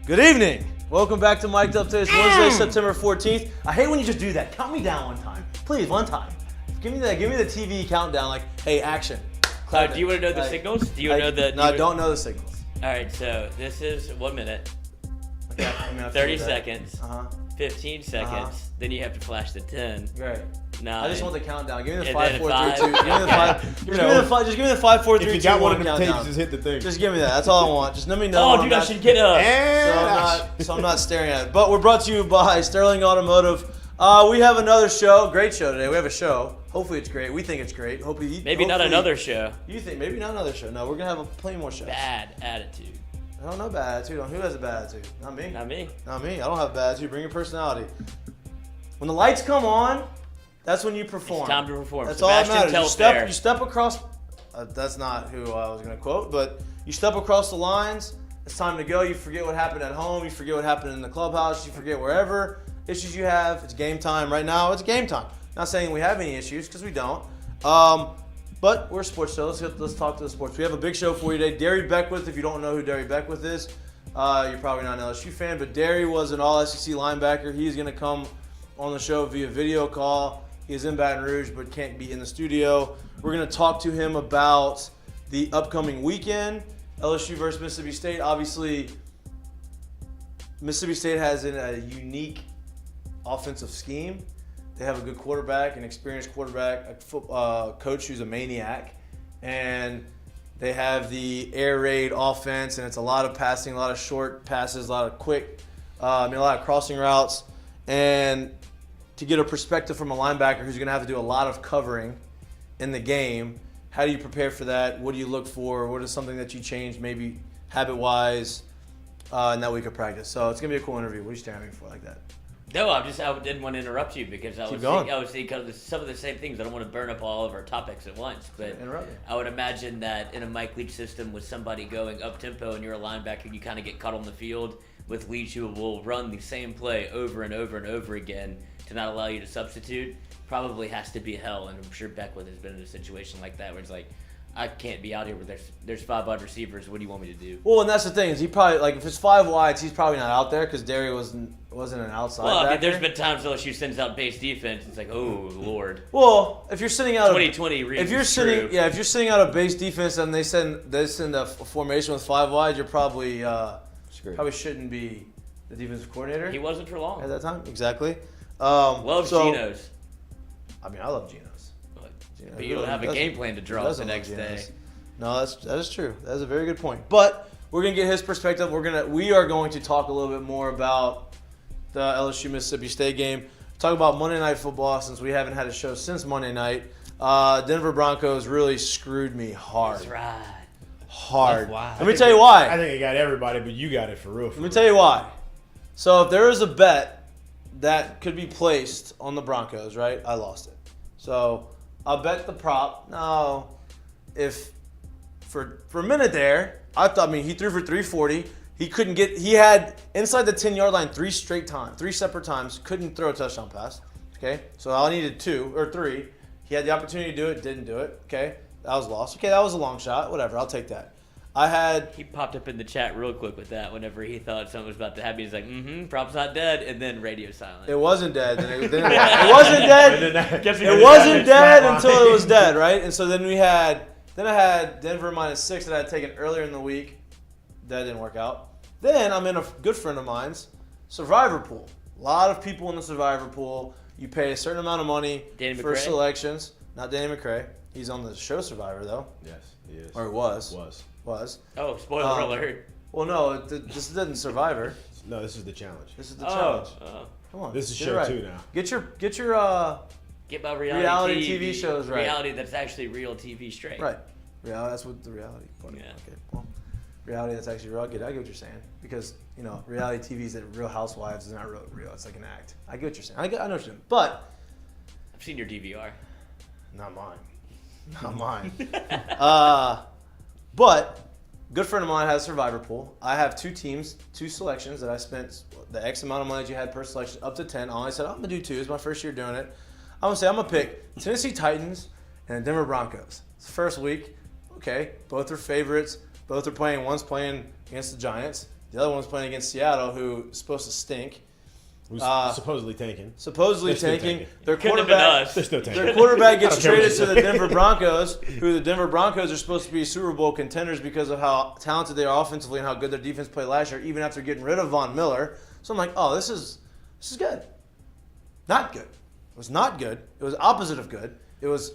Good evening. Welcome back to Mik'd Up. Today is Wednesday, September 14th. I hate when you just do that. Count me down one time. Please, one time. Give me that. Give me the TV countdown. Like, hey, action. Do you want to know the signals? Do you know the? No, I don't know the signals. All right, so this is 1 minute, Okay, 30 seconds, 15 seconds. Uh-huh. Then you have to flash the 10. Great. 9. I just want the countdown. Give me the And 5, then 4, 3, 5. 2. Give me the 5. Just give me the 5, 4, 3, 2. If you got one of them countdown. tapes, just hit the thing. Just give me that. That's all I want. Just let me know. Oh, dude, I should get up. So I'm not staring at it. But we're brought to you by Sterling Automotive. We have another show. Great show today. We have a show. Hopefully it's great. We think it's great. Hopefully Not another show. You think maybe not another show? No, we're gonna have plenty more shows. Bad attitude. I don't know bad attitude. Who has a bad attitude? Not me. Not me. Not me. I don't have a bad attitude. Bring your personality. When the lights come on, that's when you perform. It's time to perform. That's all that matters. You step across. That's not who I was gonna quote, but you step across the lines. It's time to go. You forget what happened at home. You forget what happened in the clubhouse. You forget wherever issues you have. It's game time right now. It's game time. Not saying we have any issues because we don't. But we're a sports show. Let's talk to the sports. We have a big show for you today. Darry Beckwith. If you don't know who Darry Beckwith is, you're probably not an LSU fan. But Darry was an All-SEC linebacker. He's going to come on the show via video call. He's in Baton Rouge but can't be in the studio. We're going to talk to him about the upcoming weekend, LSU versus Mississippi State. Obviously, Mississippi State has a unique offensive scheme. They have a good quarterback, an experienced quarterback, a coach who's a maniac, and they have the air raid offense, and it's a lot of passing, a lot of short passes, a lot of quick, a lot of crossing routes. And to get a perspective from a linebacker who's going to have to do a lot of covering in the game, how do you prepare for that? What do you look for? What is something that you change, maybe habit-wise, in that week of practice? So it's going to be a cool interview. What are you staring at me for like that? No, I didn't want to interrupt you because I was thinking of some of the same things. I don't want to burn up all of our topics at once, but I would imagine that in a Mike Leach system with somebody going up tempo and you're a linebacker, you kind of get caught on the field with Leach, who will run the same play over and over and over again to not allow you to substitute. Probably has to be hell, and I'm sure Beckwith has been in a situation like that where it's like, I can't be out here where there's 5 wide receivers. What do you want me to do? Well, and that's the thing is he probably, like, if it's 5 wides, he's probably not out there because Darry wasn't an outside. Well, I mean, there's been times LSU sends out base defense. It's like, oh Lord. Well, if you're sitting out 2020, if you're sitting out of base defense and they send a formation with 5 wide, you're probably shouldn't be the defensive coordinator. He wasn't for long at that time. Exactly. Love Geno's. I mean, I love Geno's. But you don't have a game plan to draw up the next day. No, that is true. That is a very good point. But we're gonna get his perspective. We are going to talk a little bit more about the LSU Mississippi State game. Talk about Monday Night Football since we haven't had a show since Monday night. Denver Broncos really screwed me hard. That's right. Hard. Wow. Let me tell you why. I think it got everybody, but you got it for real. Let me tell you why. So if there was a bet that could be placed on the Broncos, right? I lost it. So I'll bet the prop. No, if for a minute there, I thought. I mean, he threw for 340. He had inside the 10-yard line 3 separate times. Couldn't throw a touchdown pass. Okay, so I needed 2 or 3. He had the opportunity to do it, didn't do it. Okay, that was lost. Okay, that was a long shot. Whatever, I'll take that. He popped up in the chat real quick with that whenever he thought something was about to happen. He's like, prop's not dead, and then radio silent. It wasn't dead. It wasn't dead. It wasn't dead until it was dead, right? And so then I had Denver -6 that I had taken earlier in the week. That didn't work out. Then I'm in a good friend of mine's Survivor pool. A lot of people in the Survivor pool. You pay a certain amount of money for selections. Not Danny McCray. He's on the show Survivor, though. Yes, he is. Or was. Oh, spoiler alert. Well, no, this isn't Survivor. No, this is the challenge. This is the challenge. Come on. This is show 2 now. Get my reality TV shows right. Reality that's actually real TV straight. Right. Reality. That's what the reality part. Yeah. Okay. Well, reality that's actually real. I get what you're saying because reality TV is that Real Housewives is not real. It's like an act. I get what you're saying. I know what you're saying. But I've seen your DVR. Not mine. But good friend of mine has a Survivor pool. I have 2 teams, 2 selections that I spent the X amount of money that you had per selection up to 10. I said I'm gonna do 2. It's my first year doing it. I'm gonna pick Tennessee Titans and the Denver Broncos. It's the first week. Okay, both are favorites. Both are playing. One's playing against the Giants. The other one's playing against Seattle, who's supposed to stink. Who's supposedly tanking. Supposedly tanking. Their Couldn't have been us. They're still tanking. Their quarterback gets traded to the Denver Broncos, who the Denver Broncos are supposed to be Super Bowl contenders because of how talented they are offensively and how good their defense played last year, even after getting rid of Von Miller. So I'm like, oh, this is good. Not good. It was not good. It was opposite of good. It was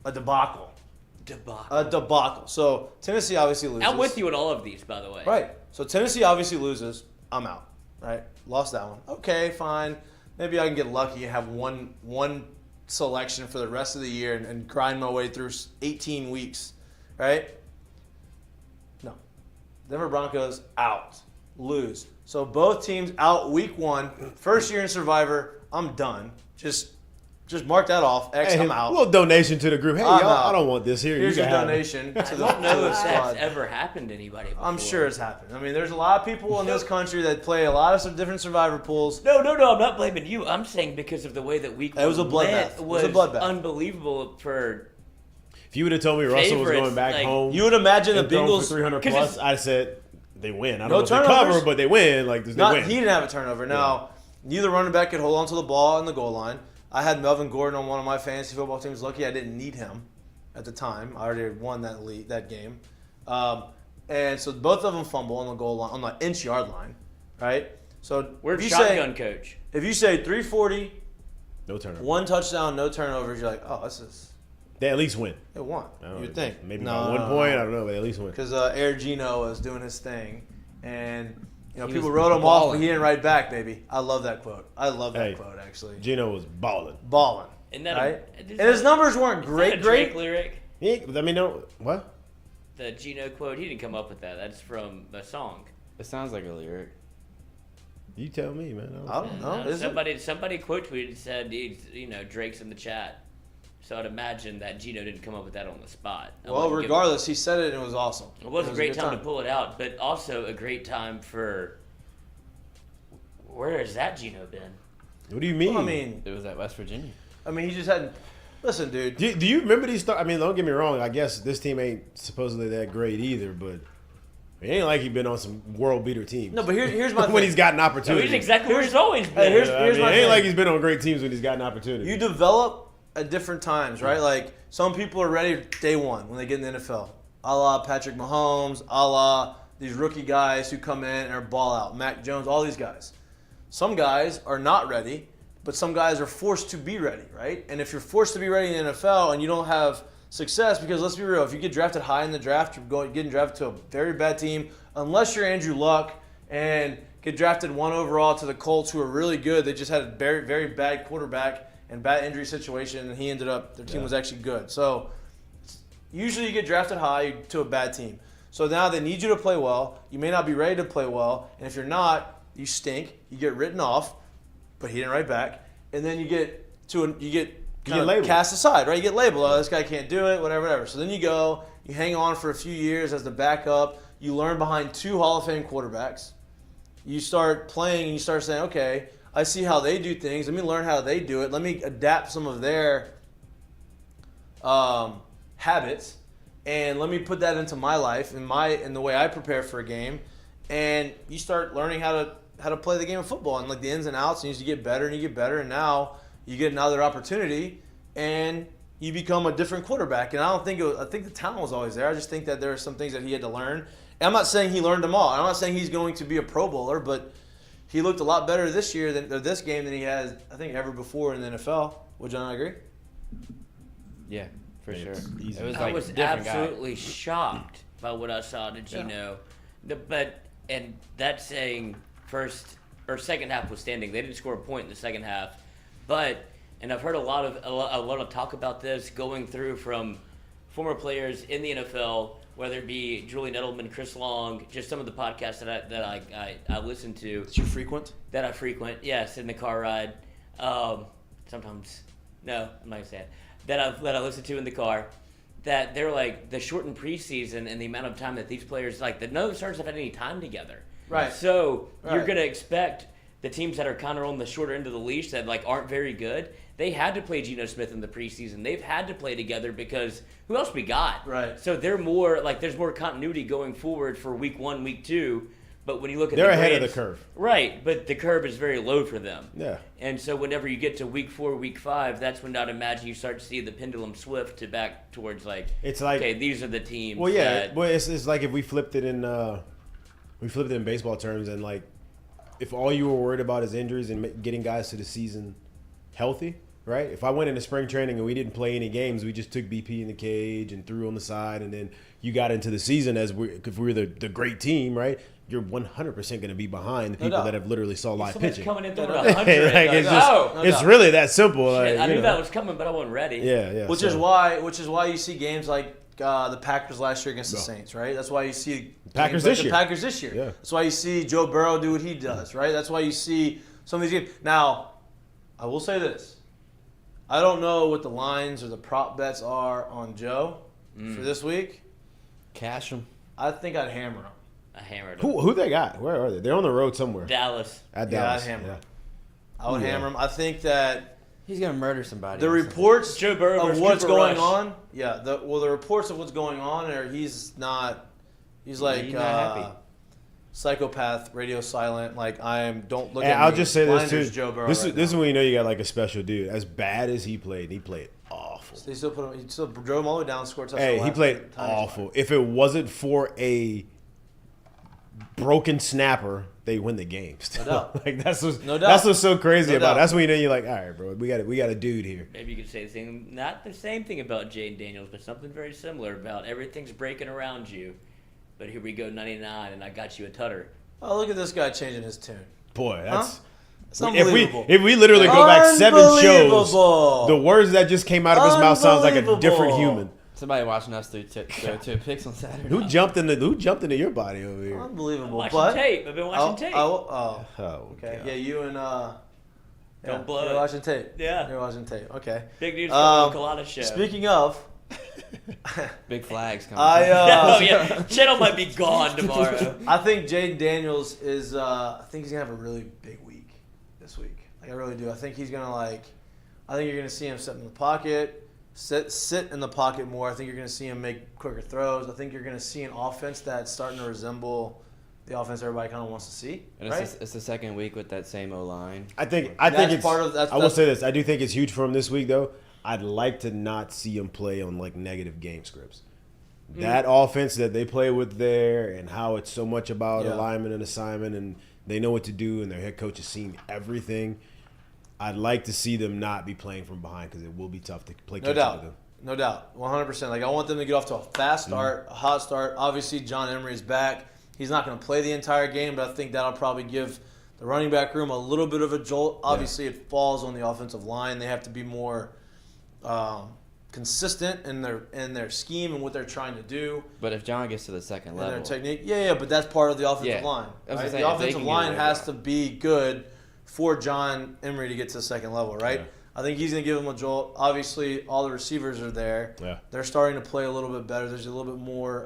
a debacle. A debacle. So Tennessee obviously loses. I'm with you on all of these, by the way. Right. So Tennessee obviously loses. I'm out. Right. Lost that one. Okay, fine. Maybe I can get lucky and have one selection for the rest of the year and grind my way through 18 weeks. Right? No. Denver Broncos out. Lose. So both teams out week 1. First year in Survivor. I'm done. Just mark that off. X, I'm out. A little donation to the group. Hey, y'all, I don't want this here. Here's your donation to the I don't know if squad. that's ever happened to anybody before. I'm sure it's happened. I mean, there's a lot of people in this country that play a lot of some different Survivor pools. No, I'm not blaming you. I'm saying because of the way that week 1 it was a bloodbath. It was a bloodbath. Unbelievable for. If you would have told me Russell was going back home, you would imagine the Bengals Bengals 300 plus. I'd said they win. I don't no know if they turnovers. cover, but they win. Like they win. He didn't have a turnover. Now, neither running back could hold on to the ball in the goal line. I had Melvin Gordon on one of my fantasy football teams. Lucky I didn't need him at the time. I already won that game. And so both of them fumble on the goal line, on the inch-yard line, right? So we're shotgun coach. If you say 340, no turnover, 1 touchdown, no turnovers, you're like, oh, this is. They at least win. They won. You'd think. Maybe by 1 point. I don't know, but they at least win. Because Air Gino was doing his thing, and people wrote him off, but he didn't write back, baby. I love that quote. I love that quote, actually. Gino was balling. Isn't that right? And his numbers weren't great. Drake lyric? What? The Gino quote, he didn't come up with that. That's from a song. It sounds like a lyric. You tell me, man. I don't know. Somebody quote tweeted and said, Drake's in the chat. So I'd imagine that Gino didn't come up with that on the spot. Well, regardless, he said it and it was awesome. It was a great time to pull it out, but also a great time for. Where has that Gino been? What do you mean? Well, I mean, it was at West Virginia. I mean, he just hadn't. Listen, dude. Do you remember these? I mean, don't get me wrong. I guess this team ain't supposedly that great either, but it ain't like he's been on some world beater teams. No, but here's my when he's gotten opportunity. He's exactly where he's always been. Here's my it ain't like he's been on great teams when he's gotten opportunity. You develop at different times, right? Like some people are ready day 1 when they get in the NFL, a la Patrick Mahomes, a la these rookie guys who come in and are ball out, Mac Jones, all these guys. Some guys are not ready, but some guys are forced to be ready, right? And if you're forced to be ready in the NFL and you don't have success, because let's be real, if you get drafted high in the draft, you're getting drafted to a very bad team, unless you're Andrew Luck and get drafted 1 overall to the Colts, who are really good. They just had a very, very bad quarterback and bad injury situation, and he ended up, their team was actually good. So usually you get drafted high to a bad team. So now they need you to play well. You may not be ready to play well, and if you're not, you stink. You get written off, but he didn't write back, and then you get cast aside, right? You get labeled. Oh, this guy can't do it, whatever. So then you hang on for a few years as the backup. You learn behind 2 Hall of Fame quarterbacks. You start playing and you start saying, okay, I see how they do things. Let me learn how they do it. Let me adapt some of their habits, and let me put that into my life and the way I prepare for a game. And you start learning how to play the game of football and like the ins and outs. And you get better and you get better. And now you get another opportunity and you become a different quarterback. And I think the talent was always there. I just think that there are some things that he had to learn. And I'm not saying he learned them all. I'm not saying he's going to be a Pro Bowler, but he looked a lot better this game than he has, I think, ever before in the NFL. Would you not agree? Yeah, for sure. I was absolutely shocked by what I saw to Gino. And that's saying second half was standing. They didn't score a point in the second half. And I've heard a lot of talk about this going through from former players in the NFL, whether it be Julian Edelman, Chris Long, just some of the podcasts that I listen to. That you frequent? That I frequent, yes, in the car ride. Sometimes, no, I'm not gonna say it. That I listen to in the car. That they're like the shortened preseason and the amount of time that these players none of the starters have had any time together. Right. So you're gonna expect the teams that are kind of on the shorter end of the leash that aren't very good. They had to play Geno Smith in the preseason. They've had to play together because who else we got? Right. So they're more there's more continuity going forward for week 1, week 2 But when you look at they're the ahead grades, of the curve. Right, but the curve is very low for them. Yeah. And so whenever you get to week 4, week 5, that's when I'd imagine you start to see the pendulum swift to back towards it's like, okay, these are the teams. Well, yeah, it's like if we flipped it in baseball terms, and like if all you were worried about is injuries and getting guys to the season healthy, right? If I went into spring training and we didn't play any games, we just took BP in the cage and threw on the side, and then you got into the season if we're the great team, right? You're 100% going to be behind the people that have literally saw live pitching. Coming in throwing 100. It's really that simple. Shit, I knew that was coming, but I wasn't ready. Yeah. Which is why you see games like the Packers last year against the Saints, right? That's why you see Packers like this year. Packers this year. Yeah. That's why you see Joe Burrow do what he does, right? That's why you see some of these games. Now, I will say this. I don't know what the lines or the prop bets are on Joe for this week. Cash them. I think I'd hammer him. I hammered him. Who they got? Where are they? They're on the road somewhere. Dallas. At Yeah, Dallas. I'd hammer him. I would hammer him. I think that He's gonna murder somebody. the reports Joe Burrow of versus what's Cooper going Rush. on, the reports of what's going on, or he's like He's not happy. psychopath, radio silent. Like don't look And at me. I'll just say this Blinders too. Joe Burrow This right is now. when you know you got like a special dude. As bad as he played awful. He still drove him all the way down, scored a touchdown. Hey, he last played time. awful. If it wasn't for a broken snapper, they win the game. Still. No doubt. Like that's what's No doubt. that's what's so crazy No about it. doubt. That's when you know you're like, all right, bro, we got a dude here. Maybe you could say the same, not the same thing about Jane Daniels, but something very similar about everything's breaking around you. But here we go, 99, and I got you a tutter. Oh, look at this guy changing his tune. Boy, that's It's unbelievable. if we literally go back 7 shows, Unbelievable. the words that just came out of his mouth sounds like a different Unbelievable. human. Somebody watching us through two picks on Saturday. Who jumped into your body over here? Unbelievable. Watching But tape. I've been watching tape. Oh, okay. God. Yeah, you and Don't blow you're it. watching tape. Yeah. You're watching tape. Okay. Big news from the Colada show. Speaking of, Big flags coming. Oh yeah, Channel might be gone tomorrow. I think Jaden Daniels is. I think he's gonna have a really big week this week. Like I really do. I think he's gonna I think you're gonna see him sit in the pocket, sit in the pocket more. I think you're gonna see him make quicker throws. I think you're gonna see an offense that's starting to resemble the offense everybody kind of wants to see. And Right? it's the second week with that same O line. I think That's it's part of- that's- I will that's- say this. I do think it's huge for him this week, though. I'd like to not see him play on like negative game scripts. That offense that they play with there, and how it's so much about alignment and assignment, and they know what to do, and their head coach has seen everything. I'd like to see them not be playing from behind because it will be tough to play. No doubt. No doubt. 100%. Like I want them to get off to a fast start, a hot start. Obviously, John Emery is back. He's not going to play the entire game, but I think that'll probably give the running back room a little bit of a jolt. Obviously, it falls on the offensive line. They have to be more consistent in their scheme and what they're trying to do. But if John gets to the second And level, their technique. Yeah, but that's part of the offensive line. I was Right? gonna say, The if they offensive can get line it has right. to be good for John Emery to get to the second level, right? Yeah. I think he's going to give him a jolt. Obviously, all the receivers are there. Yeah. They're starting to play a little bit better. There's a little bit more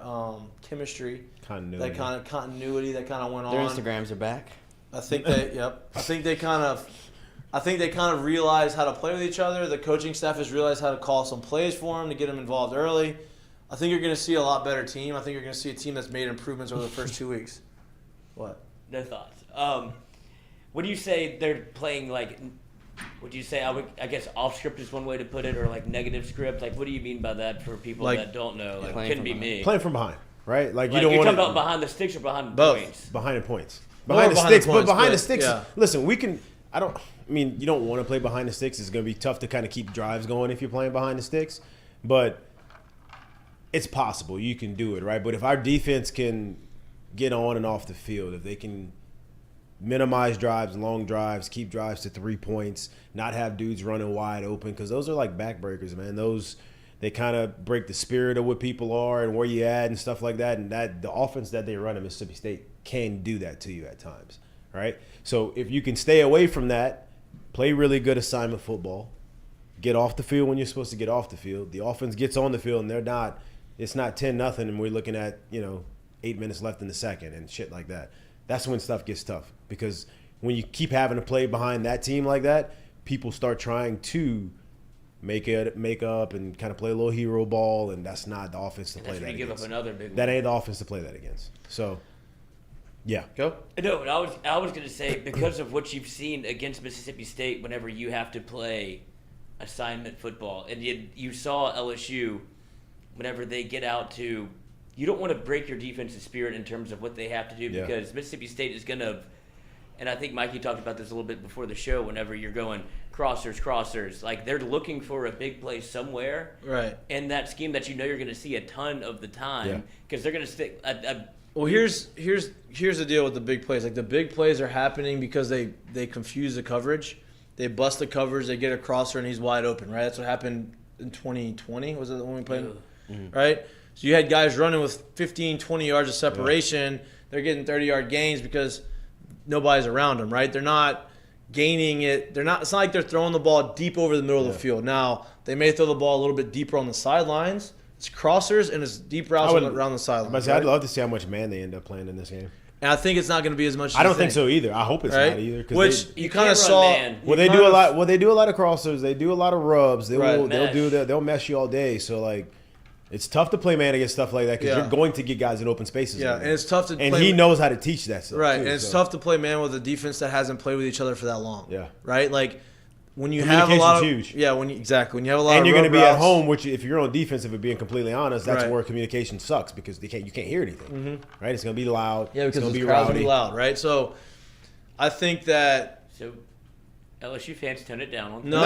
chemistry. Continuity. That kind of continuity that kind of went their on. Instagrams are back. I think they I think they kind of realize how to play with each other. The coaching staff has realized how to call some plays for him to get him involved early. I think you're going to see a lot better team. I think you're going to see a team that's made improvements over the first 2 weeks. What? No thoughts. Would you say they're playing like? Would you say I guess off script is one way to put it, or like negative script? Like, what do you mean by that for people Like, that don't know? Like, playing couldn't from be behind. me. Playing from behind, right? Like you Like, don't you're want talking about behind the sticks or behind the Both. points? behind the points. More Behind the behind the sticks, points, but behind the but, sticks. yeah. Listen, we can. I mean, you don't want to play behind the sticks. It's going to be tough to kind of keep drives going if you're playing behind the sticks, but it's possible. You can do it, right? But if our defense can get on and off the field, if they can minimize drives, long drives, keep drives to 3 points, not have dudes running wide open, because those are like backbreakers, man. Those, they kind of break the spirit of what people are and where you at and stuff like that. And that the offense that they run at Mississippi State can do that to you at times, right? So if you can stay away from that, play really good assignment football, get off the field when you're supposed to get off the field. The offense gets on the field and it's not 10-0 and we're looking at, 8 minutes left in the second and shit like that. That's when stuff gets tough, because when you keep having to play behind that team like that, people start trying to make up and kind of play a little hero ball, and that's not the offense to play That's that when you give against. up another big one. That ain't the offense to play that against. So Yeah. Go. No, and I was going to say, because of what you've seen against Mississippi State whenever you have to play assignment football, and you saw LSU whenever they get out to, you don't want to break your defensive spirit in terms of what they have to do, because Mississippi State is going to, and I think Mikey talked about this a little bit before the show, whenever you're going crossers, like they're looking for a big play somewhere in that scheme that you know you're going to see a ton of the time, because they're going to stick Well, here's the deal with the big plays. Like, the big plays are happening because they confuse the coverage. They bust the coverage. They get a crosser, and he's wide open, right? That's what happened in 2020. Was it when we played? Right? So you had guys running with 15, 20 yards of separation. They're getting 30-yard gains because nobody's around them, right? They're not gaining it. It's not like they're throwing the ball deep over the middle of the field. Now, they may throw the ball a little bit deeper on the sidelines. It's crossers and it's deep routes around the sideline. But I'd love to see how much man they end up playing in this game. And I think it's not going to be as much as I don't think so either. I hope it's not either. Which you kind of saw. Well, they do a lot. Well, they do a lot of crossers. They do a lot of rubs. They'll mesh you all day. So, like, it's tough to play man against stuff like that because you're going to get guys in open spaces. Yeah, and it's tough to and he knows how to teach that stuff. Right, too, and it's tough to play man with a defense that hasn't played with each other for that long. Yeah. Right? Like, when you have a lot of huge. Yeah, when you have a lot and of you're going to be routes, at home, which if you're on defense, if we're being completely honest, that's where communication sucks because you can't hear anything. Right? It's going to be loud. Yeah, because it's going to be crowd's rowdy. Be loud, right? So I think that LSU fans tone it down. No.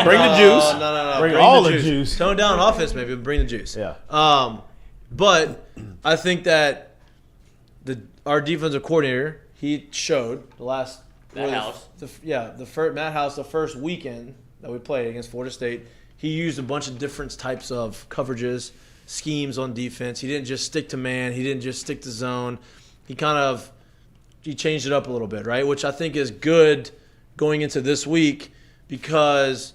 Bring the juice. No. Bring all the juice. Tone down offense, maybe, but bring the juice. Yeah. But I think that our defensive coordinator, he showed the last Matt House. Matt House, the first weekend that we played against Florida State, he used a bunch of different types of coverages, schemes on defense. He didn't just stick to man. He didn't just stick to zone. He changed it up a little bit, right? Which I think is good going into this week because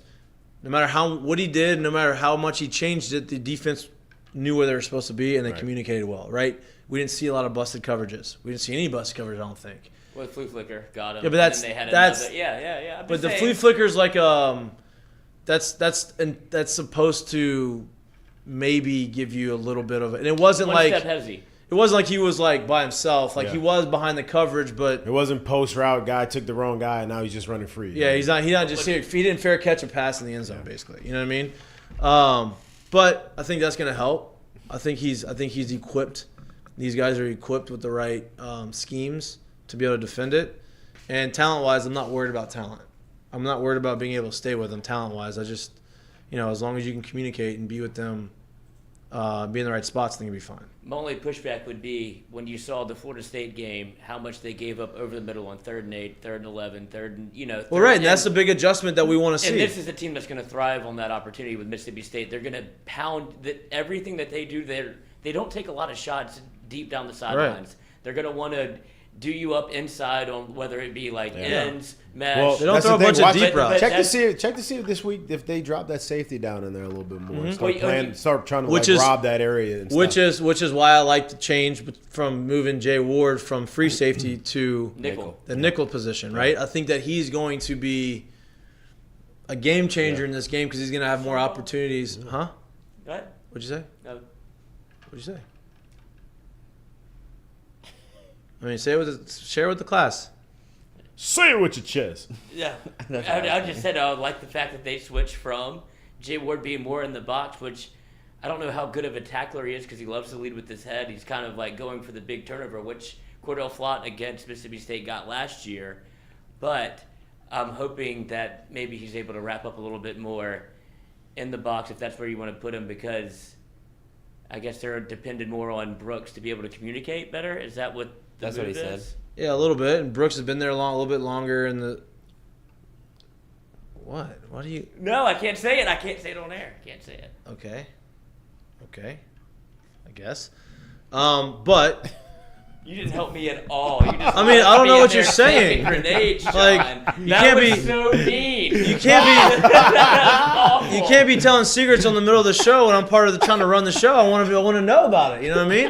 no matter what he did, no matter how much he changed it, the defense knew where they were supposed to be and they communicated well, right? We didn't see a lot of busted coverages. We didn't see any busted coverage, I don't think. Well, the flea flicker got him. Yeah, but that's But the flea flicker is like that's supposed to maybe give you a little bit of it, and it wasn't one step hezzy. It wasn't like he was like by himself. Like he was behind the coverage, but it wasn't post route. Guy took the wrong guy, and now he's just running free. Yeah, he's not just here. He didn't fair catch a pass in the end zone, basically. You know what I mean? But I think that's going to help. I think he's equipped. These guys are equipped with the right schemes to be able to defend it. And talent-wise, I'm not worried about talent. I'm not worried about being able to stay with them talent-wise. I just, as long as you can communicate and be with them, be in the right spots, I think it'll be fine. My only pushback would be when you saw the Florida State game, how much they gave up over the middle on 3rd and 8, 3rd and 11, 3rd and, Well, right, and that's the big adjustment that we want to see. And this is a team that's going to thrive on that opportunity with Mississippi State. They're going to pound everything that they do. They don't take a lot of shots deep down the sidelines. They're going to want to do you up inside on whether it be like ends, mesh. Well, they don't throw a bunch of deep routes. Check to see if this week if they drop that safety down in there a little bit more. Start trying to rob that area. And which is why I like to change from moving Jay Ward from free safety to the nickel position. Right, I think that he's going to be a game changer in this game because he's going to have more opportunities. Huh? What? What'd you say? No. What'd you say? I mean, share with the class. Say it with your chest. Yeah. I just said I like the fact that they switched from Jay Ward being more in the box, which I don't know how good of a tackler he is because he loves to lead with his head. He's kind of like going for the big turnover, which Cordell Flott against Mississippi State got last year. But I'm hoping that maybe he's able to wrap up a little bit more in the box if that's where you want to put him because I guess they're dependent more on Brooks to be able to communicate better. Is that what that's what he said? Yeah, a little bit. And Brooks has been there a little bit longer. In the what? What do you? No, I can't say it. I can't say it on air. I can't say it. Okay. I guess. But you didn't help me at all. You just I don't know what you're saying. Grenades, John. Like you that can't was be so mean. You can't be telling secrets on the middle of the show when I'm part of trying to run the show. I want to know about it. You know what I mean?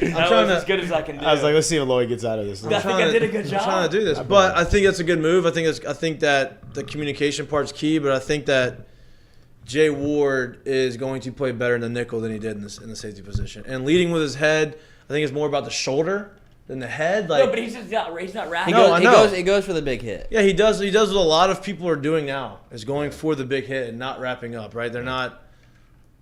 I'm trying as good as I can do. I was like, let's see if Lloyd gets out of this. I think I did a good job. I'm trying to do this, but I think that's a good move. I think that the communication part's key, but I think that Jay Ward is going to play better in the nickel than he did in the safety position. And leading with his head, I think it's more about the shoulder than the head. No, but he's not rapping. He goes for the big hit. Yeah, he does. He does what a lot of people are doing now, is going for the big hit and not wrapping up. Right? They're not,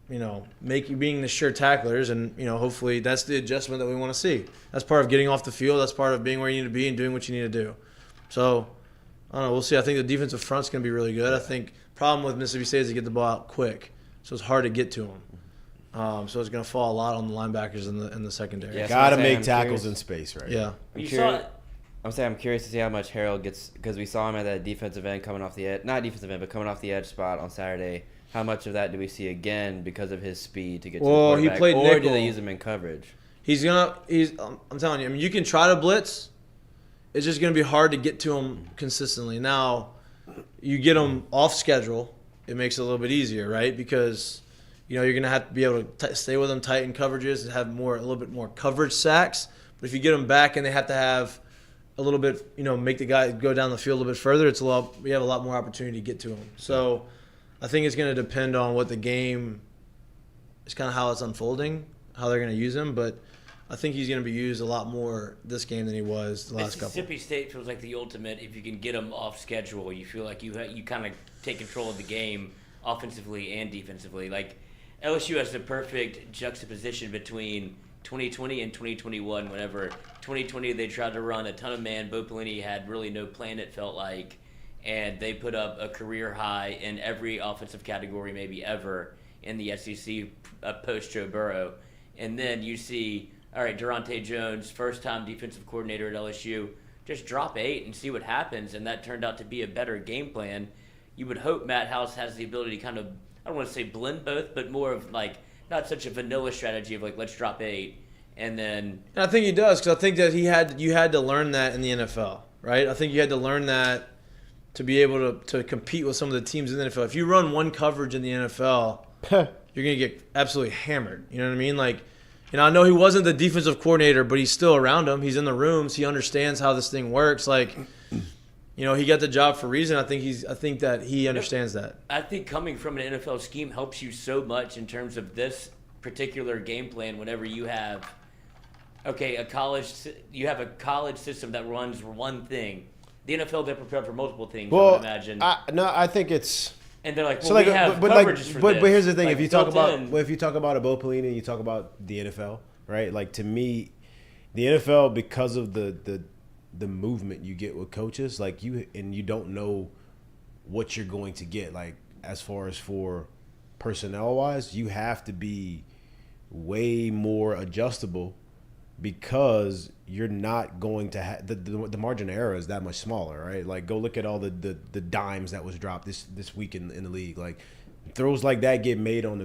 being the sure tacklers, and hopefully that's the adjustment that we want to see. That's part of getting off the field. That's part of being where you need to be and doing what you need to do. So, I don't know. We'll see. I think the defensive front's going to be really good. I think problem with Mississippi State is they get the ball out quick, so it's hard to get to them. So it's going to fall a lot on the linebackers in the secondary. Yeah, got to make tackles in space, right? Yeah. I'm curious to see how much Harold gets, because we saw him at that defensive end coming off the edge. Not defensive end, but coming off the edge spot on Saturday. How much of that do we see again because of his speed to get to the quarterback? He played nickel. Or do they use him in coverage? I'm telling you, you can try to blitz. It's just going to be hard to get to him consistently. Now, you get him off schedule, it makes it a little bit easier, right? Because you're going to have to be able to stay with them tight in coverages and have a little bit more coverage sacks. But if you get them back and they have to have a little bit, make the guy go down the field a little bit further, we have a lot more opportunity to get to him. So I think it's going to depend on what the game is, kind of how it's unfolding, how they're going to use him. But I think he's going to be used a lot more this game than he was the last couple. Mississippi State feels like the ultimate. If you can get him off schedule, you feel like you kind of take control of the game offensively and defensively. Like LSU has the perfect juxtaposition between 2020 and 2021. Whenever 2020 they tried to run a ton of man, Bo Pelini had really no plan, it felt like, and they put up a career high in every offensive category maybe ever in the SEC post Joe Burrow. And then you see, all right, Durante Jones, first-time defensive coordinator at LSU, just drop 8 and see what happens, and that turned out to be a better game plan. You would hope Matt House has the ability to kind of, I don't want to say blend both, but more of like not such a vanilla strategy of like, let's drop 8 and then. And I think he does, because I think that you had to learn that in the NFL, right? I think you had to learn that to be able to compete with some of the teams in the NFL. If you run one coverage in the NFL, you're going to get absolutely hammered. You know what I mean? Like, I know he wasn't the defensive coordinator, but he's still around him. He's in the rooms. He understands how this thing works. Like, he got the job for a reason. I think that he understands that. I think coming from an NFL scheme helps you so much in terms of this particular game plan. Whenever you have, a college system that runs one thing. The NFL, they're prepared for multiple things. I would imagine. I think it's. And they're like, well, we have coverages for this. But here's the thing: like, if you talk about a Bo Pelini, you talk about the NFL, right? Like, to me, the NFL, because of the movement you get with coaches, like you don't know what you're going to get. Like, as far as for personnel wise, you have to be way more adjustable, because you're not going to have the margin of error is that much smaller, right? Like, go look at all the dimes that was dropped this week in the league. Like, throws like that get made on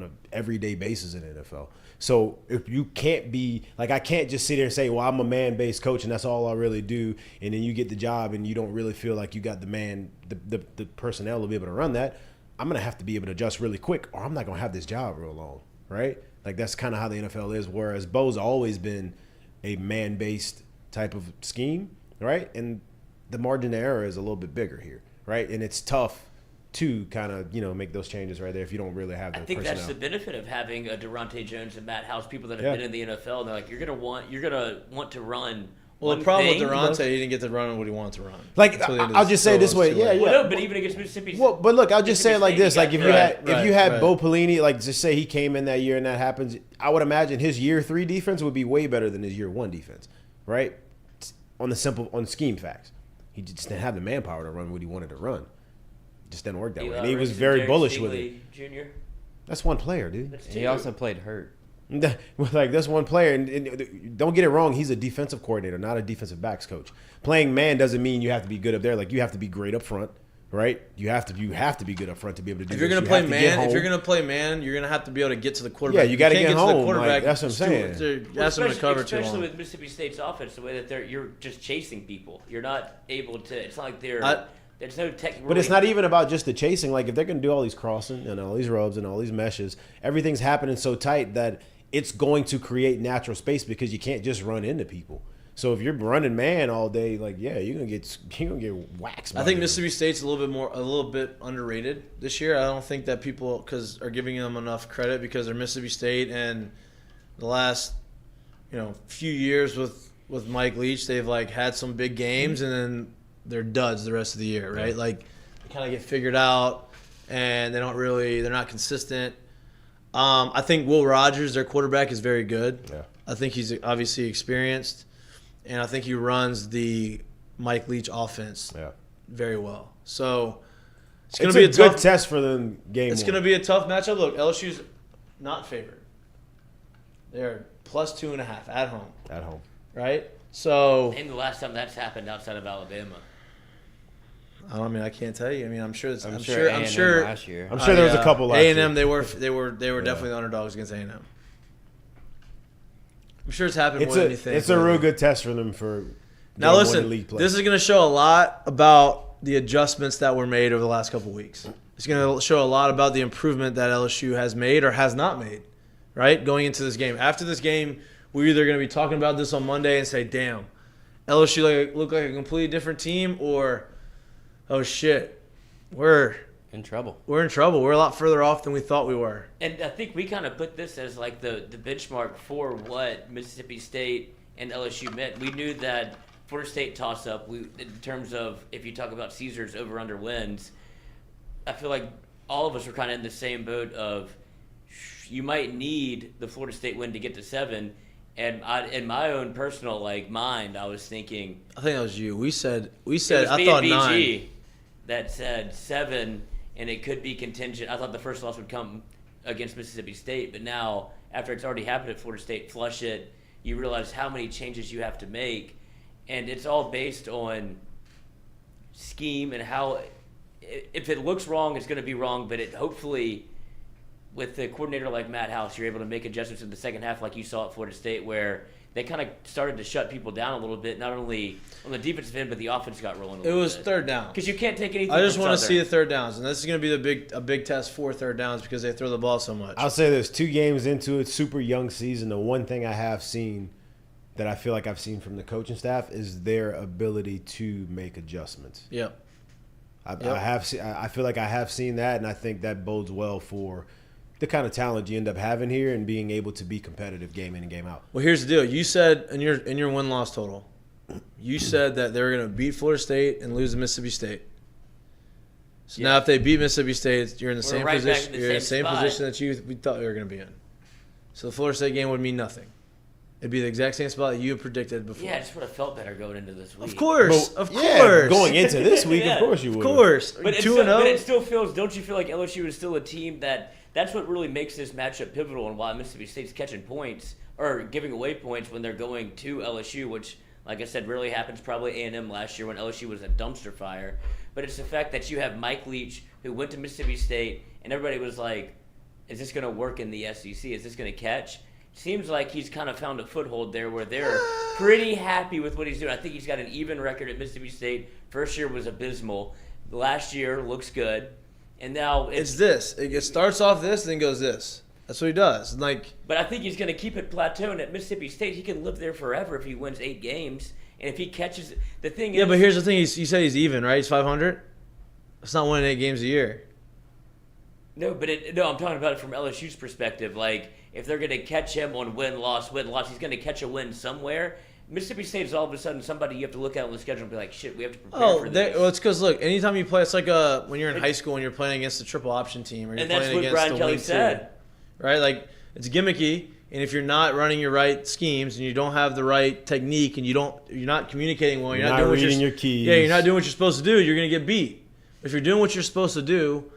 a everyday basis in the NFL. So if you can't be like, I can't just sit there and say, well, I'm a man-based coach and that's all I really do, and then you get the job and you don't really feel like you got the personnel to be able to run that. I'm gonna have to be able to adjust really quick, or I'm not gonna have this job real long, right? Like, that's kind of how the NFL is, whereas Bo's always been a man-based type of scheme, right? And the margin of error is a little bit bigger here, right? And it's tough to kind of, make those changes right there if you don't really have the personnel. I think that's the benefit of having a Durante Jones and Matt House, people that have been in the NFL, and they're like, you're gonna want to run. Well, the problem with Durante, he didn't get to run what he wanted to run. Like, I'll just say it this way, yeah. Well, no, but even against Mississippi. Well, but look, I'll just say it like this: like, if you had Bo Pelini, like, just say he came in that year and that happens, I would imagine his year 3 defense would be way better than his year 1 defense, right? On scheme facts, he just didn't have the manpower to run what he wanted to run. It just didn't work that way, and he was very bullish with it. Jr. That's one player, dude. He also played hurt. Like, that's one player, and don't get it wrong, he's a defensive coordinator, not a defensive backs coach. Playing man doesn't mean you have to be good up there. Like, you have to be great up front, right? You have to be good up front to be able to do. If you're gonna play man, you're gonna have to be able to get to the quarterback. Yeah, you got to get home. Like, that's what I'm saying. Especially with Mississippi State's offense, the way that you're just chasing people. You're not able to. It's not like there's no tech. But it's not even about just the chasing. Like, if they're gonna do all these crossing and all these rubs and all these meshes, everything's happening so tight that it's going to create natural space, because you can't just run into people. So if you're running man all day, like, yeah, you're gonna get waxed. I think Mississippi State's a little bit underrated this year. I don't think that people are giving them enough credit, because they're Mississippi State, and the last few years with Mike Leach, they've like had some big games and then they're duds the rest of the year, right? Like they kind of get figured out and they're not consistent. I think Will Rogers, their quarterback, is very good. Yeah. I think he's obviously experienced, and I think he runs the Mike Leach offense very well. So it's going to be a good tough test for them game. It's going to be a tough matchup. Look, LSU's not favored. They're plus 2.5 at home. At home. Right? So Name the last time that's happened outside of Alabama. I can't tell you. I'm sure I'm sure last year. I'm sure there was a couple last year. A&M, they were definitely the underdogs against A&M. I'm sure it's happened more than you think. It's a real good test for them for now. Listen, this is going to show a lot about the adjustments that were made over the last couple of weeks. It's going to show a lot about the improvement that LSU has made or has not made, right? Going into this game. After this game, we're either going to be talking about this on Monday and say, damn, LSU look like a completely different team, or, oh, shit, we're in trouble. We're in trouble. We're a lot further off than we thought we were. And I think we kind of put this as like the benchmark for what Mississippi State and LSU meant. We knew that Florida State toss-up, in terms of if you talk about Caesars over-under wins, I feel like all of us were kind of in the same boat of you might need the Florida State win to get to 7. And in my own personal mind, I was thinking. I think that was you. We said. It was I me thought and BG 9. that said 7, and it could be contingent. I thought the first loss would come against Mississippi State, but now after it's already happened at Florida State, flush it. You realize how many changes you have to make, and it's all based on scheme and how. If it looks wrong, it's going to be wrong, but it hopefully. With the coordinator like Matt House, you're able to make adjustments in the second half like you saw at Florida State, where they kind of started to shut people down a little bit, not only on the defensive end, but the offense got rolling a little bit. It was third down. Because you can't take anything. I just want to see the third downs, and this is going to be a big test for third downs because they throw the ball so much. I'll say there's 2 games into it, super young season. The one thing I have seen that I feel like I've seen from the coaching staff is their ability to make adjustments. Yep. I feel like I have seen that, and I think that bodes well for the kind of talent you end up having here and being able to be competitive game in and game out. Well, here's the deal. You said in your win-loss total, you said that they were going to beat Florida State and lose to Mississippi State. So now if they beat Mississippi State, you're in the same position. You're in the same position that we thought you were going to be in. So the Florida State game would mean nothing. It'd be the exact same spot that you had predicted before. Yeah, I just would have felt better going into this week. Of course. Going into this week, of course you would. Of course. But 2-0. But it still feels. Don't you feel like LSU is still a team that's what really makes this matchup pivotal and why Mississippi State's catching points or giving away points when they're going to LSU, which, like I said, rarely happens. Probably A&M last year when LSU was a dumpster fire. But it's the fact that you have Mike Leach, who went to Mississippi State, and everybody was like, is this going to work in the SEC? Is this going to catch? Seems like he's kind of found a foothold there where they're pretty happy with what he's doing. I think he's got an even record at Mississippi State. First year was abysmal. Last year looks good. And now it's this. It starts off this and then goes this. That's what he does. But I think he's going to keep it plateauing at Mississippi State. He can live there forever if he wins 8 games. And if he catches – the thing is – yeah, but here's the thing. You said he's even, right? He's 500? That's not winning 8 games a year. No, I'm talking about it from LSU's perspective. If they're going to catch him on win-loss, he's going to catch a win somewhere. Mississippi State is all of a sudden somebody you have to look at on the schedule and be like, shit, we have to prepare for this. Well, it's because, look, anytime you play, it's like when you're in high school and you're playing against the triple option team or you're playing against Brian the Kelly wing said. Two, right? It's gimmicky, and if you're not running your right schemes and you don't have the right technique and you're not communicating well, you're not doing reading your keys. Yeah, you're not doing what you're supposed to do, you're going to get beat. If you're doing what you're supposed to do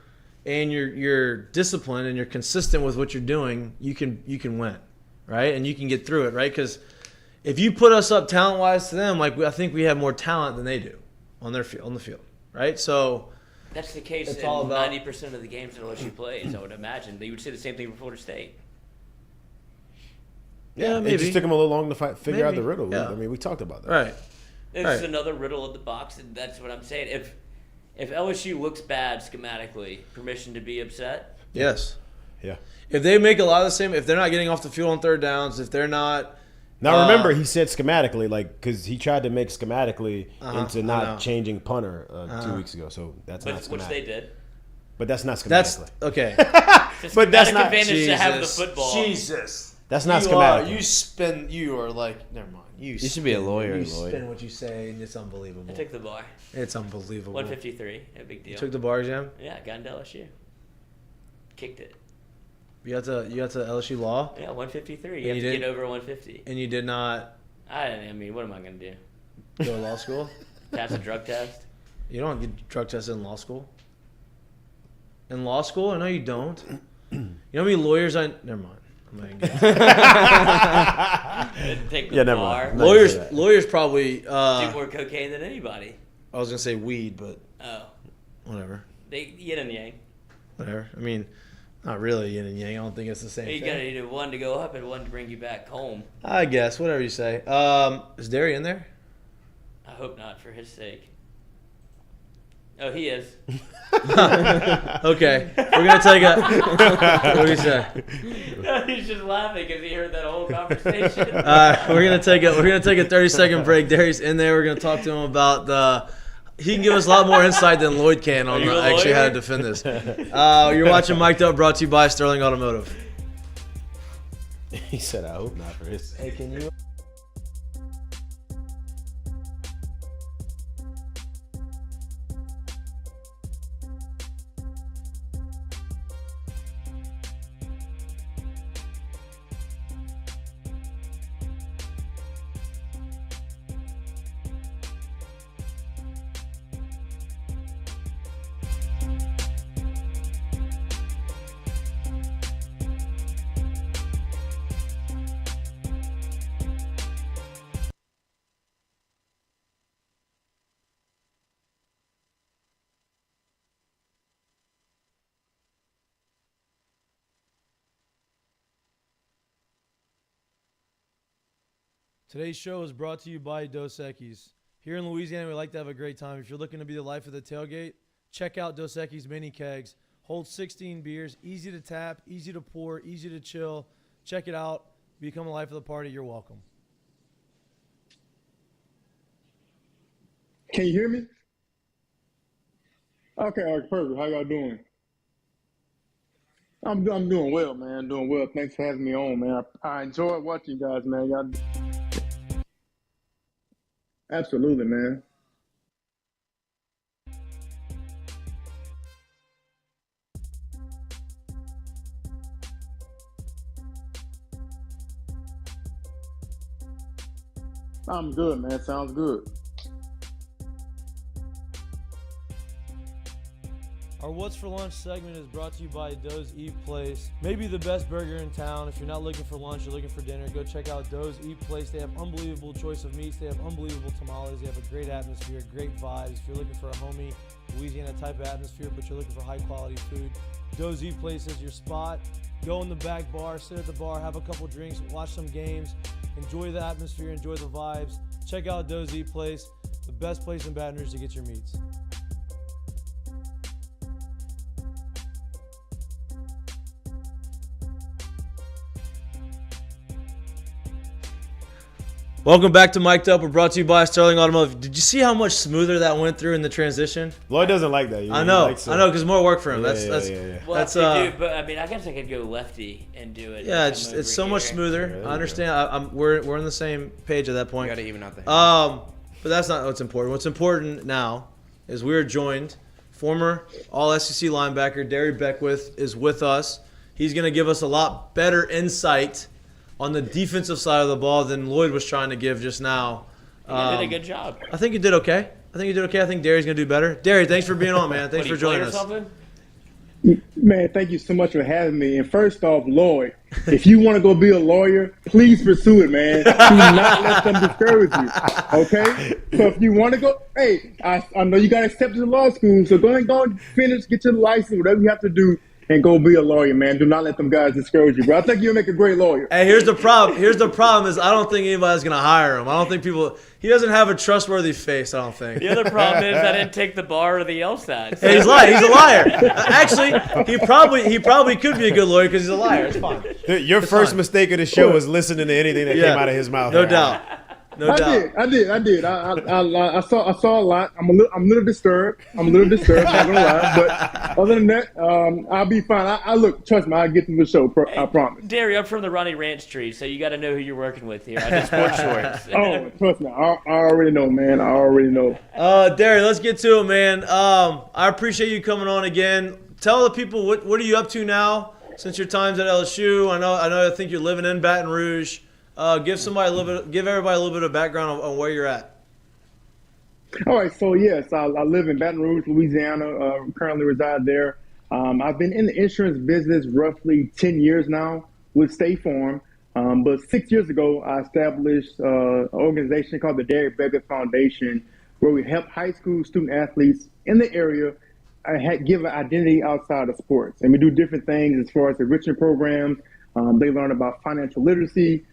and you're disciplined and you're consistent with what you're doing, you can win, right? And you can get through it, right? Because if you put us up talent-wise to them, I think we have more talent than they do on the field, right? So that's the case in 90% of the games that LSU plays. I would imagine you would say the same thing for Florida State. Yeah, maybe. It just took them a little long to figure out the riddle. Yeah. I mean, we talked about that. Right. It's another riddle of the box, and that's what I'm saying. If LSU looks bad schematically, permission to be upset? Yes. Yeah. If they make a lot of the same, if they're not getting off the field on third downs, if they're not. Now remember, he said schematically, because he tried to make schematically into not changing punter 2 weeks ago. So that's not schematic. Which they did. But that's not schematically. Okay. But that's not advantage to have the football. Jesus. That's not schematic. You are like, never mind. You should be a lawyer, You Lloyd. spin what you say, and it's unbelievable. I took the bar. It's unbelievable. 153, a big deal. You took the bar exam? Yeah, got into LSU. Kicked it. You got to LSU Law? Yeah, 153. And You have you to did- get over 150. And you did not I mean, what am I going to do? go to law school? Pass a drug test? You don't get drug tested in law school? In law school? I know you don't. You know how many lawyers Never mind. I'm not gonna get Take the Yeah, never bar. mind. Lawyers probably. Do more cocaine than anybody. I was gonna say weed, but Oh. whatever. They yin and yang. Whatever. I mean, not really yin and yang. I don't think it's the same You thing. got to either one to go up and one to bring you back home. I guess whatever you say. Is Darry in there? I hope not, for his sake. Oh, he is. Okay, we're gonna take a. What do you say? He's just laughing because he heard that whole conversation. We're gonna take a 30-second break. Darry's in there. We're gonna talk to him about He can give us a lot more insight than Lloyd can on actually how to defend this. You're watching Mik'd Up, brought to you by Sterling Automotive. He said, "I hope not for his." Hey, can you? Today's show is brought to you by Dos Equis. Here in Louisiana, we like to have a great time. If you're looking to be the life of the tailgate, check out Dos Equis mini kegs. Hold 16 beers, easy to tap, easy to pour, easy to chill. Check it out. Become a life of the party. You're welcome. Can you hear me? Okay, perfect. How y'all doing? I'm doing well, man. Doing well. Thanks for having me on, man. I enjoy watching you guys, man. Y'all. Absolutely, man. I'm good, man. Sounds good. Our What's for Lunch segment is brought to you by Doe's Eat Place. Maybe the best burger in town. If you're not looking for lunch, you're looking for dinner, go check out Doe's Eat Place. They have unbelievable choice of meats. They have unbelievable tamales. They have a great atmosphere, great vibes. If you're looking for a homey Louisiana type of atmosphere, but you're looking for high quality food, Doe's Eat Place is your spot. Go in the back bar, sit at the bar, have a couple drinks, watch some games, enjoy the atmosphere, enjoy the vibes. Check out Doe's Eat Place, the best place in Baton Rouge to get your meats. Welcome back to Mik'd Up. We're brought to you by Sterling Automotive. Did you see how much smoother that went through in the transition? Lloyd doesn't like that. I know, because more work for him. Yeah, That's Well, that's but I mean, I guess I could go lefty and do it. yeah. and come It's so over much here. smoother. Yeah, I understand. We're on the same page at that You point. gotta even out the. But that's not what's important. What's important now is we are joined. Former All SEC linebacker Darry Beckwith is with us. He's going to give us a lot better insight on the defensive side of the ball than Lloyd was trying to give just now. You did a good job. I think you did okay. I think Darry's going to do better. Darry, thanks for being on, man. Thanks for joining us. Something? Man, thank you so much for having me. And first off, Lloyd, if you want to go be a lawyer, please pursue it, man. Do not let them discourage you, okay? So if you want to go, hey, I know you got accepted to law school, so go and finish, get your license, whatever you have to do, and go be a lawyer, man. Do not let them guys discourage you, bro. I think you'll make a great lawyer. Hey, here's the problem. Is I don't think anybody's going to hire him. I don't think he doesn't have a trustworthy face, I don't think. The other problem is I didn't take the bar or the LSAT. Hey, he's lying. He's a liar. Actually, he probably could be a good lawyer because he's a liar. It's fine. Your first mistake of the show was listening to anything that came out of his mouth. No doubt. No doubt. I did. I saw a lot. I'm a little disturbed. Not gonna lie. But other than that, I'll be fine. I look. Trust me. I'll get through the show. I promise. Darry, I'm from the Ronnie Ranch tree, so you got to know who you're working with here. I just sports shorts. Oh, trust me. I already know, man. I already know. Darry, let's get to it, man. I appreciate you coming on again. Tell the people what are you up to now since your time's at LSU. I think you're living in Baton Rouge. Give everybody a little bit of background on where you're at. All right, so yes, I live in Baton Rouge, Louisiana. Currently reside there. I've been in the insurance business roughly 10 years now with State Farm. But 6 years ago, I established an organization called the Darry Beckwith Foundation, where we help high school student athletes in the area give an identity outside of sports. And we do different things as far as enrichment programs. They learn about financial literacy.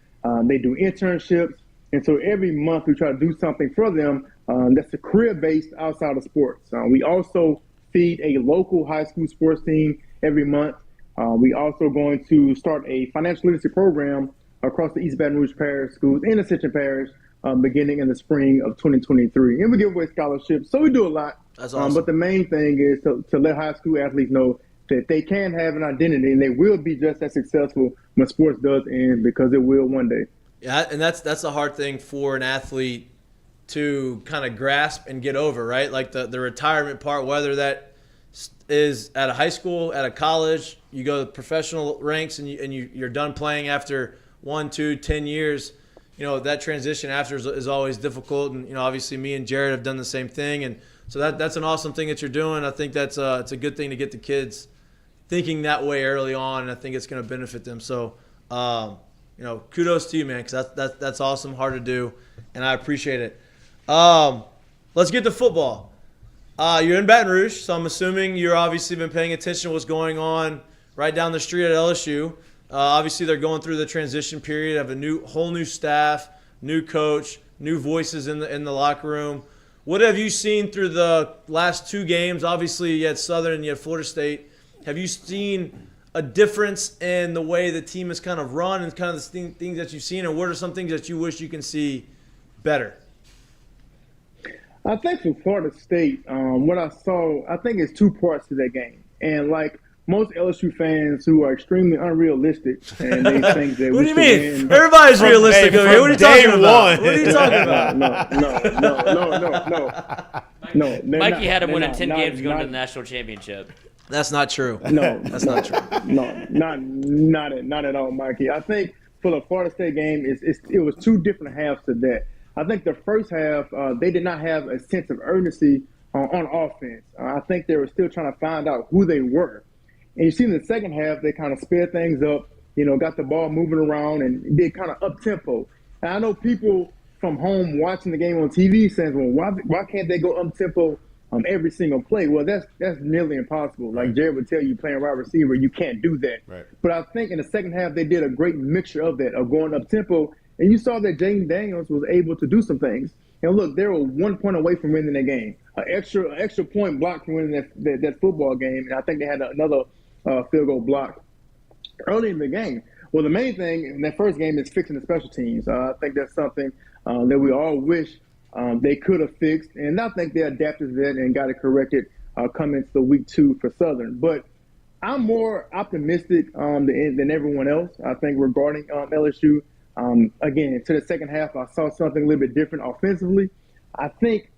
They do internships. And so every month we try to do something for them that's a career-based outside of sports. We also feed a local high school sports team every month. We also going to start a financial literacy program across the East Baton Rouge Parish schools in Ascension Parish beginning in the spring of 2023. And we give away scholarships. So we do a lot. That's awesome. But the main thing is to let high school athletes know that they can have an identity and they will be just as successful when sports does end, because it will one day. Yeah, and that's the hard thing for an athlete to kind of grasp and get over, right? Like the retirement part, whether that is at a high school, at a college, you go to professional ranks and you're done playing after 1, 2, 10 years. You know, that transition after is always difficult. And, you know, obviously me and Jared have done the same thing. And so that's an awesome thing that you're doing. I think it's a good thing to get the kids thinking that way early on, and I think it's going to benefit them. So, you know, kudos to you, man, because that's awesome, hard to do, and I appreciate it. Let's get to football. You're in Baton Rouge, so I'm assuming you're obviously been paying attention to what's going on right down the street at LSU. Obviously, they're going through the transition period of a whole new staff, new coach, new voices in the locker room. What have you seen through the last 2 games? Obviously, you had Southern and you had Florida State. Have you seen a difference in the way the team is kind of run and kind of the things that you've seen, and what are some things that you wish you can see better? I think for Florida State, what I saw, I think it's 2 parts to that game. And like most LSU fans who are extremely unrealistic, and they think that what do you mean? Everybody's realistic over here. What are you talking about? What are you talking about? No. Mikey had him winning 10 games going to the national championship. That's not true. No, that's not true. No, not at all, Mikey. I think for the Florida State game, it was 2 different halves to that. I think the first half, they did not have a sense of urgency on offense. I think they were still trying to find out who they were. And you see in the second half, they kind of sped things up, you know, got the ball moving around and did kind of up-tempo. And I know people from home watching the game on TV saying, well, why can't they go up-tempo every single play? Well, that's nearly impossible. Like Jared would tell you, playing wide receiver, you can't do that. Right. But I think in the second half, they did a great mixture of that, of going up-tempo. And you saw that Jaden Daniels was able to do some things. And look, they were 1 point away from winning the game. An extra point block from winning that football game. And I think they had another field goal block early in the game. Well, the main thing in that first game is fixing the special teams. I think that's something that we all wish they could have fixed. And I think they adapted to that and got it corrected coming into the week 2 for Southern. But I'm more optimistic than everyone else, I think, regarding LSU. Again, to the second half, I saw something a little bit different offensively. I think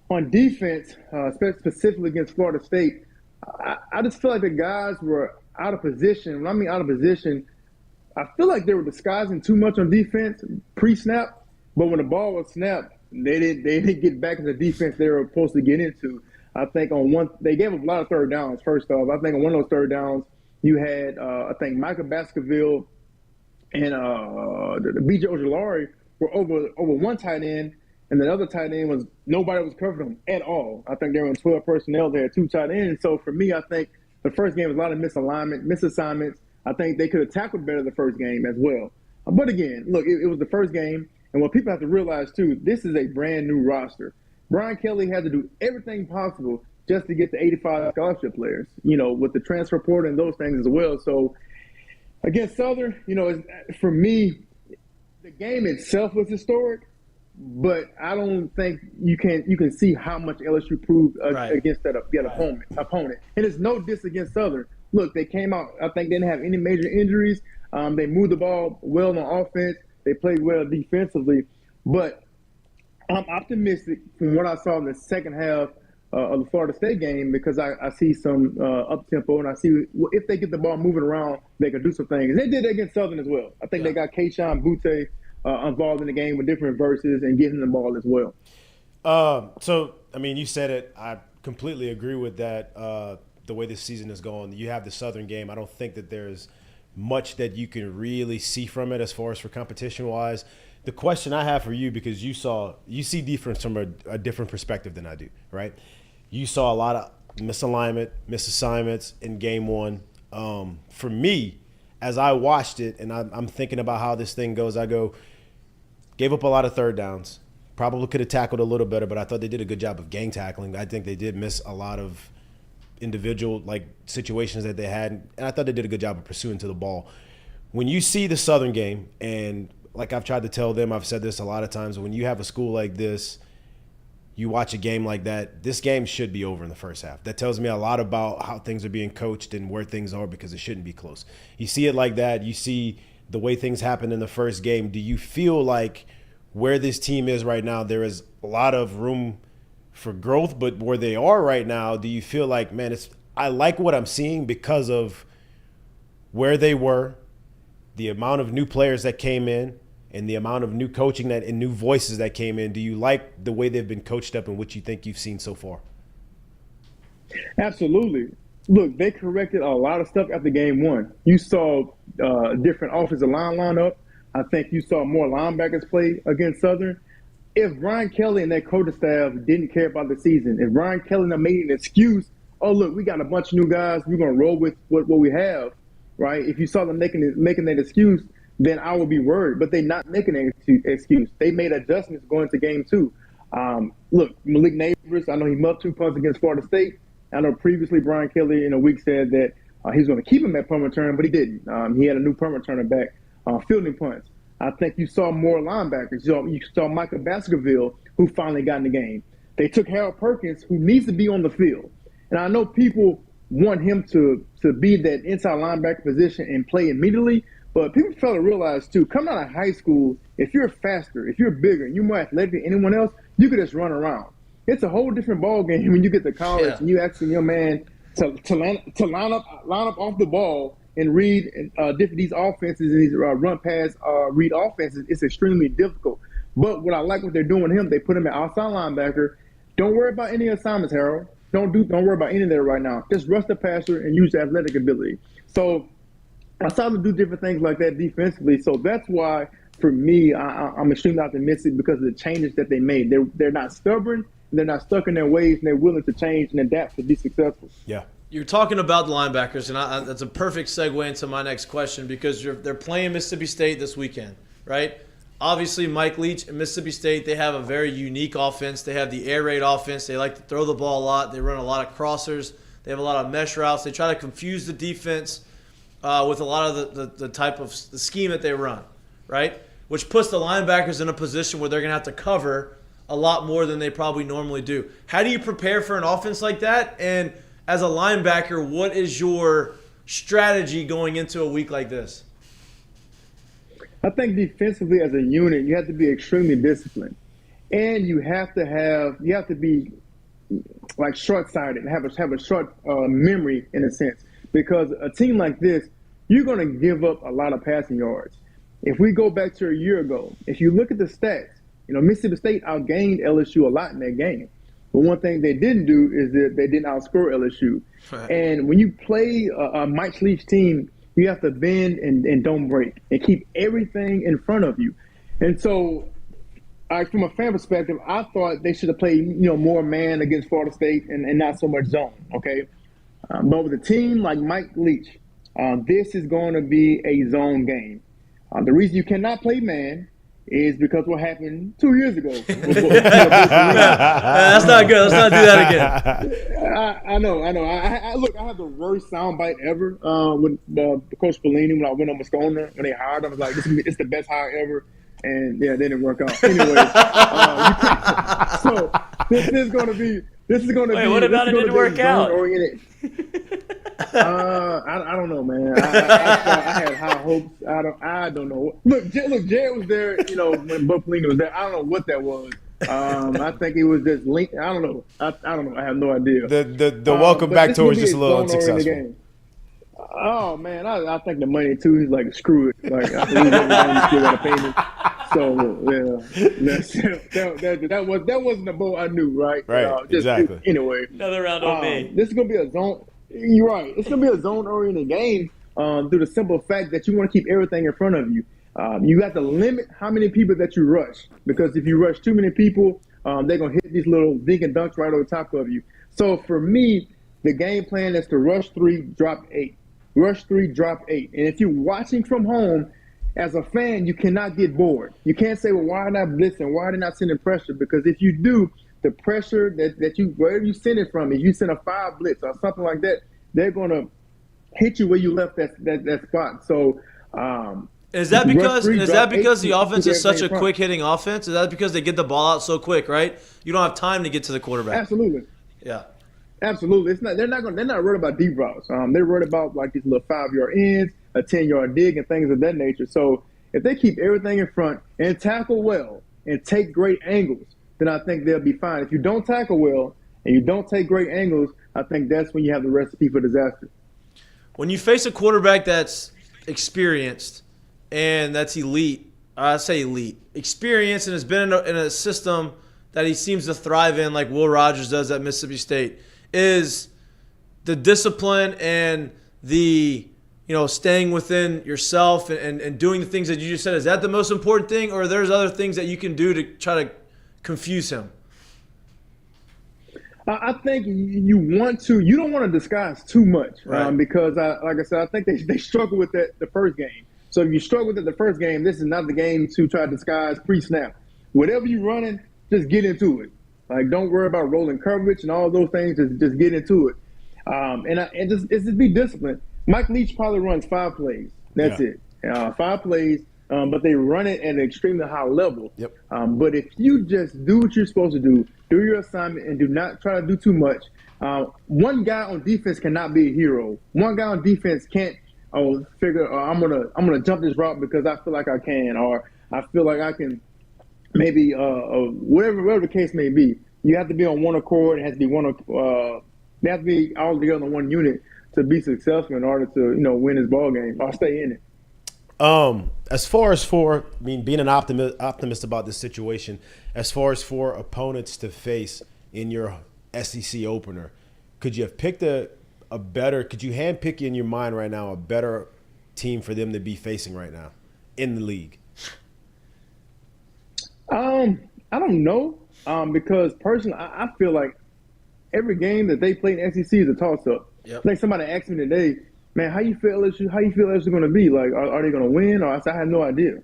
on defense, specifically against Florida State, I just feel like the guys were out of position. When I mean out of position, I feel like they were disguising too much on defense pre-snap, but when the ball was snapped, they didn't get back into the defense they were supposed to get into. I think they gave up a lot of third downs, first off. I think on one of those third downs, you had, I think, Michael Baskerville and B.J. Ojolari were over one tight end, and the other tight end nobody was covering them at all. I think they were in 12 personnel. They had 2 tight ends. So for me, I think the first game was a lot of misassignments. I think they could have tackled better the first game as well. But again, look, it was the first game. And what people have to realize, too, this is a brand-new roster. Brian Kelly had to do everything possible just to get the 85 scholarship players, you know, with the transfer portal and those things as well. So against Southern, you know, for me, the game itself was historic. but I don't think you can see how much LSU proved against that opponent. And it's no diss against Southern. Look, they came out. I think they didn't have any major injuries. They moved the ball well on offense. They played well defensively. But I'm optimistic from what I saw in the second half of the Florida State game because I see some up-tempo, and I see if they get the ball moving around, they can do some things. They did that against Southern as well. I think they got Keishawn Butte involved in the game with different verses and getting the ball as well. So, I mean, you said it. I completely agree with that, the way this season is going. You have the Southern game. I don't think that there's much that you can really see from it as far as for competition-wise. The question I have for you, because you see defense from a different perspective than I do, right? You saw a lot of misalignment, misassignments in game one. For me, as I watched it and I'm thinking about how this thing goes, gave up a lot of third downs. Probably could have tackled a little better, but I thought they did a good job of gang tackling. I think they did miss a lot of individual situations that they had, and I thought they did a good job of pursuing to the ball. When you see the Southern game, and like I've tried to tell them, I've said this a lot of times, when you have a school like this, you watch a game like that, this game should be over in the first half. That tells me a lot about how things are being coached and where things are, because it shouldn't be close. You see it like that. You see the way things happened in the first game. Do you feel like where this team is right now, there is a lot of room for growth, but where they are right now, do you feel like, man, I like what I'm seeing because of where they were, the amount of new players that came in, and the amount of new coaching and new voices that came in? Do you like the way they've been coached up and what you think you've seen so far? Absolutely. Look, they corrected a lot of stuff after game one. You saw different offensive line lineup. I think you saw more linebackers play against Southern. If Brian Kelly and that coaching staff didn't care about the season, if Brian Kelly made an excuse, oh, look, we got a bunch of new guys, we're going to roll with what we have, right? If you saw them making that excuse, then I would be worried. But they're not making an excuse. They made adjustments going to game two. Look, Malik Neighbors, I know he muffed 2 punts against Florida State. I know previously Brian Kelly in a week said that he was going to keep him at punt return, but he didn't. He had a new punt returner back fielding punts. I think you saw more linebackers. You saw Michael Baskerville, who finally got in the game. They took Harold Perkins, who needs to be on the field. And I know people want him to be that inside linebacker position and play immediately, but people fail to realize, too, coming out of high school, if you're faster, if you're bigger, and you're more athletic than anyone else, you could just run around. It's a whole different ball game when you get to college and you asking your man to line up off the ball and read these offenses and these run pass read offenses. It's extremely difficult. But what I like what they're doing with him, they put him at outside linebacker. Don't worry about any assignments, Harold. Don't worry about any of that right now. Just rush the passer and use the athletic ability. So I saw them do different things like that defensively. So that's why, for me, I'm extremely optimistic because of the changes that they made. They're not stubborn. They're not stuck in their ways, and they're willing to change and adapt to be successful. Yeah. You're talking about the linebackers, and that's a perfect segue into my next question because they're playing Mississippi State this weekend, right? Obviously, Mike Leach and Mississippi State, they have a very unique offense. They have the air raid offense. They like to throw the ball a lot. They run a lot of crossers. They have a lot of mesh routes. They try to confuse the defense with a lot of the type of the scheme that they run, right? Which puts the linebackers in a position where they're going to have to cover a lot more than they probably normally do. How do you prepare for an offense like that? And as a linebacker, what is your strategy going into a week like this? I think defensively as a unit, you have to be extremely disciplined. And you have to be like short-sighted and have a short memory in a sense. Because a team like this, you're going to give up a lot of passing yards. If we go back to a year ago, if you look at the stats, Mississippi State outgained LSU a lot in that game. But one thing they didn't do is that they didn't outscore LSU. Right. And when you play a Mike Leach team, you have to bend and don't break and keep everything in front of you. And so, from a fan perspective, I thought they should have played, more man against Florida State and not so much zone, okay? But with a team like Mike Leach, this is going to be a zone game. The reason you cannot play man is because what happened 2 years ago. That's not good. Let's not do that again. I know. I had the worst soundbite ever with Coach Bellini when I went on Moscona when they hired him. I was like, it's the best hire ever. and yeah, it didn't work out. Anyway, so this is going to be. Wait, what about it didn't work out? I don't know, man. I had high hopes. I don't know. Look, Jared was there. You know, when Bo Pelini was there. I don't know what that was. I think it was just linked. I don't know. I don't know. I have no idea. The welcome back tour was just a little unsuccessful. Oh man, I think the money too. He's like, screw it. Like I believe everybody still got to pay me. So yeah, that wasn't the boat I knew, right? Right. Exactly. Anyway, another round on me. This is gonna be a zone. You're right. It's gonna be a zone-oriented game through the simple fact that you want to keep everything in front of you. You have to limit how many people that you rush, because if you rush too many people, they're gonna hit these little dink and dunks right over top of you. So for me, the game plan is to rush 3, drop 8. Rush 3, drop 8. And if you're watching from home, as a fan, you cannot get bored. You can't say, well, why are they not blitzing? Why are they not sending pressure? Because if you do, the pressure that you, wherever you send it from, if you send a 5 blitz or something like that, they're going to hit you where you left that spot. So, is that because the offense is such a quick hitting offense? Is that because they get the ball out so quick, right? You don't have time to get to the quarterback. Absolutely. Yeah. Absolutely. They're not worried about deep routes. They're worried about like these little 5-yard ends, a 10-yard dig, and things of that nature. So if they keep everything in front and tackle well and take great angles, then I think they'll be fine. If you don't tackle well and you don't take great angles, I think that's when you have the recipe for disaster. When you face a quarterback that's experienced and that's elite, I say elite, experienced and has been in a system that he seems to thrive in, like Will Rogers does at Mississippi State, is the discipline and the staying within yourself and doing the things that you just said. Is that the most important thing, or there's other things that you can do to try to confuse him? I think you don't want to disguise too much, right? Because like I said, I think they struggle with that the first game. So if you struggle with it the first game, this is not the game to try to disguise pre-snap. Whatever you're running, just get into it. Like, don't worry about rolling coverage and all those things. Just get into it. And just be disciplined. Mike Leach probably runs 5 plays. That's it. 5 plays, but they run it at an extremely high level. Yep. But if you just do what you're supposed to do your assignment, and do not try to do too much. One guy on defense cannot be a hero. One guy on defense can't figure, I'm gonna jump this route because I feel like I can, or I feel like I can. Maybe whatever the case may be, you have to be on one accord. It has to be they have to be all together in one unit to be successful in order to win this ball game or stay in it. As far as being an optimist about this situation, as far as for opponents to face in your SEC opener, could you have picked could you handpick in your mind right now a better team for them to be facing right now in the league? I don't know, because personally, I feel like every game that they play in SEC is a toss-up. Yep. Like somebody asked me today, man, how you feel LSU going to be? Like, are they going to win? Or I said, I have no idea.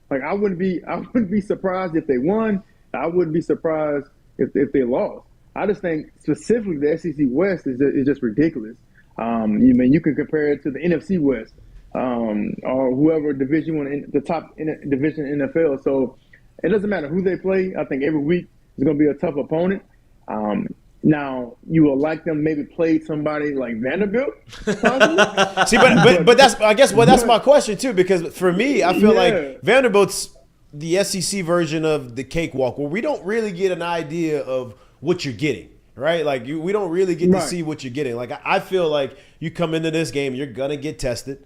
Like, I wouldn't be surprised if they won. I wouldn't be surprised if they lost. I just think specifically the SEC West is just ridiculous. You can compare it to the NFC West. Or whoever division one in the top division in NFL. So it doesn't matter who they play. I think every week is going to be a tough opponent. Now you will like them maybe play somebody like Vanderbilt. See, but that's my question too, because for me, I feel like Vanderbilt's the SEC version of the cakewalk, where we don't really get an idea of what you're getting. Right? Like we don't really get to see what you're getting. Like I feel like you come into this game, you're gonna get tested.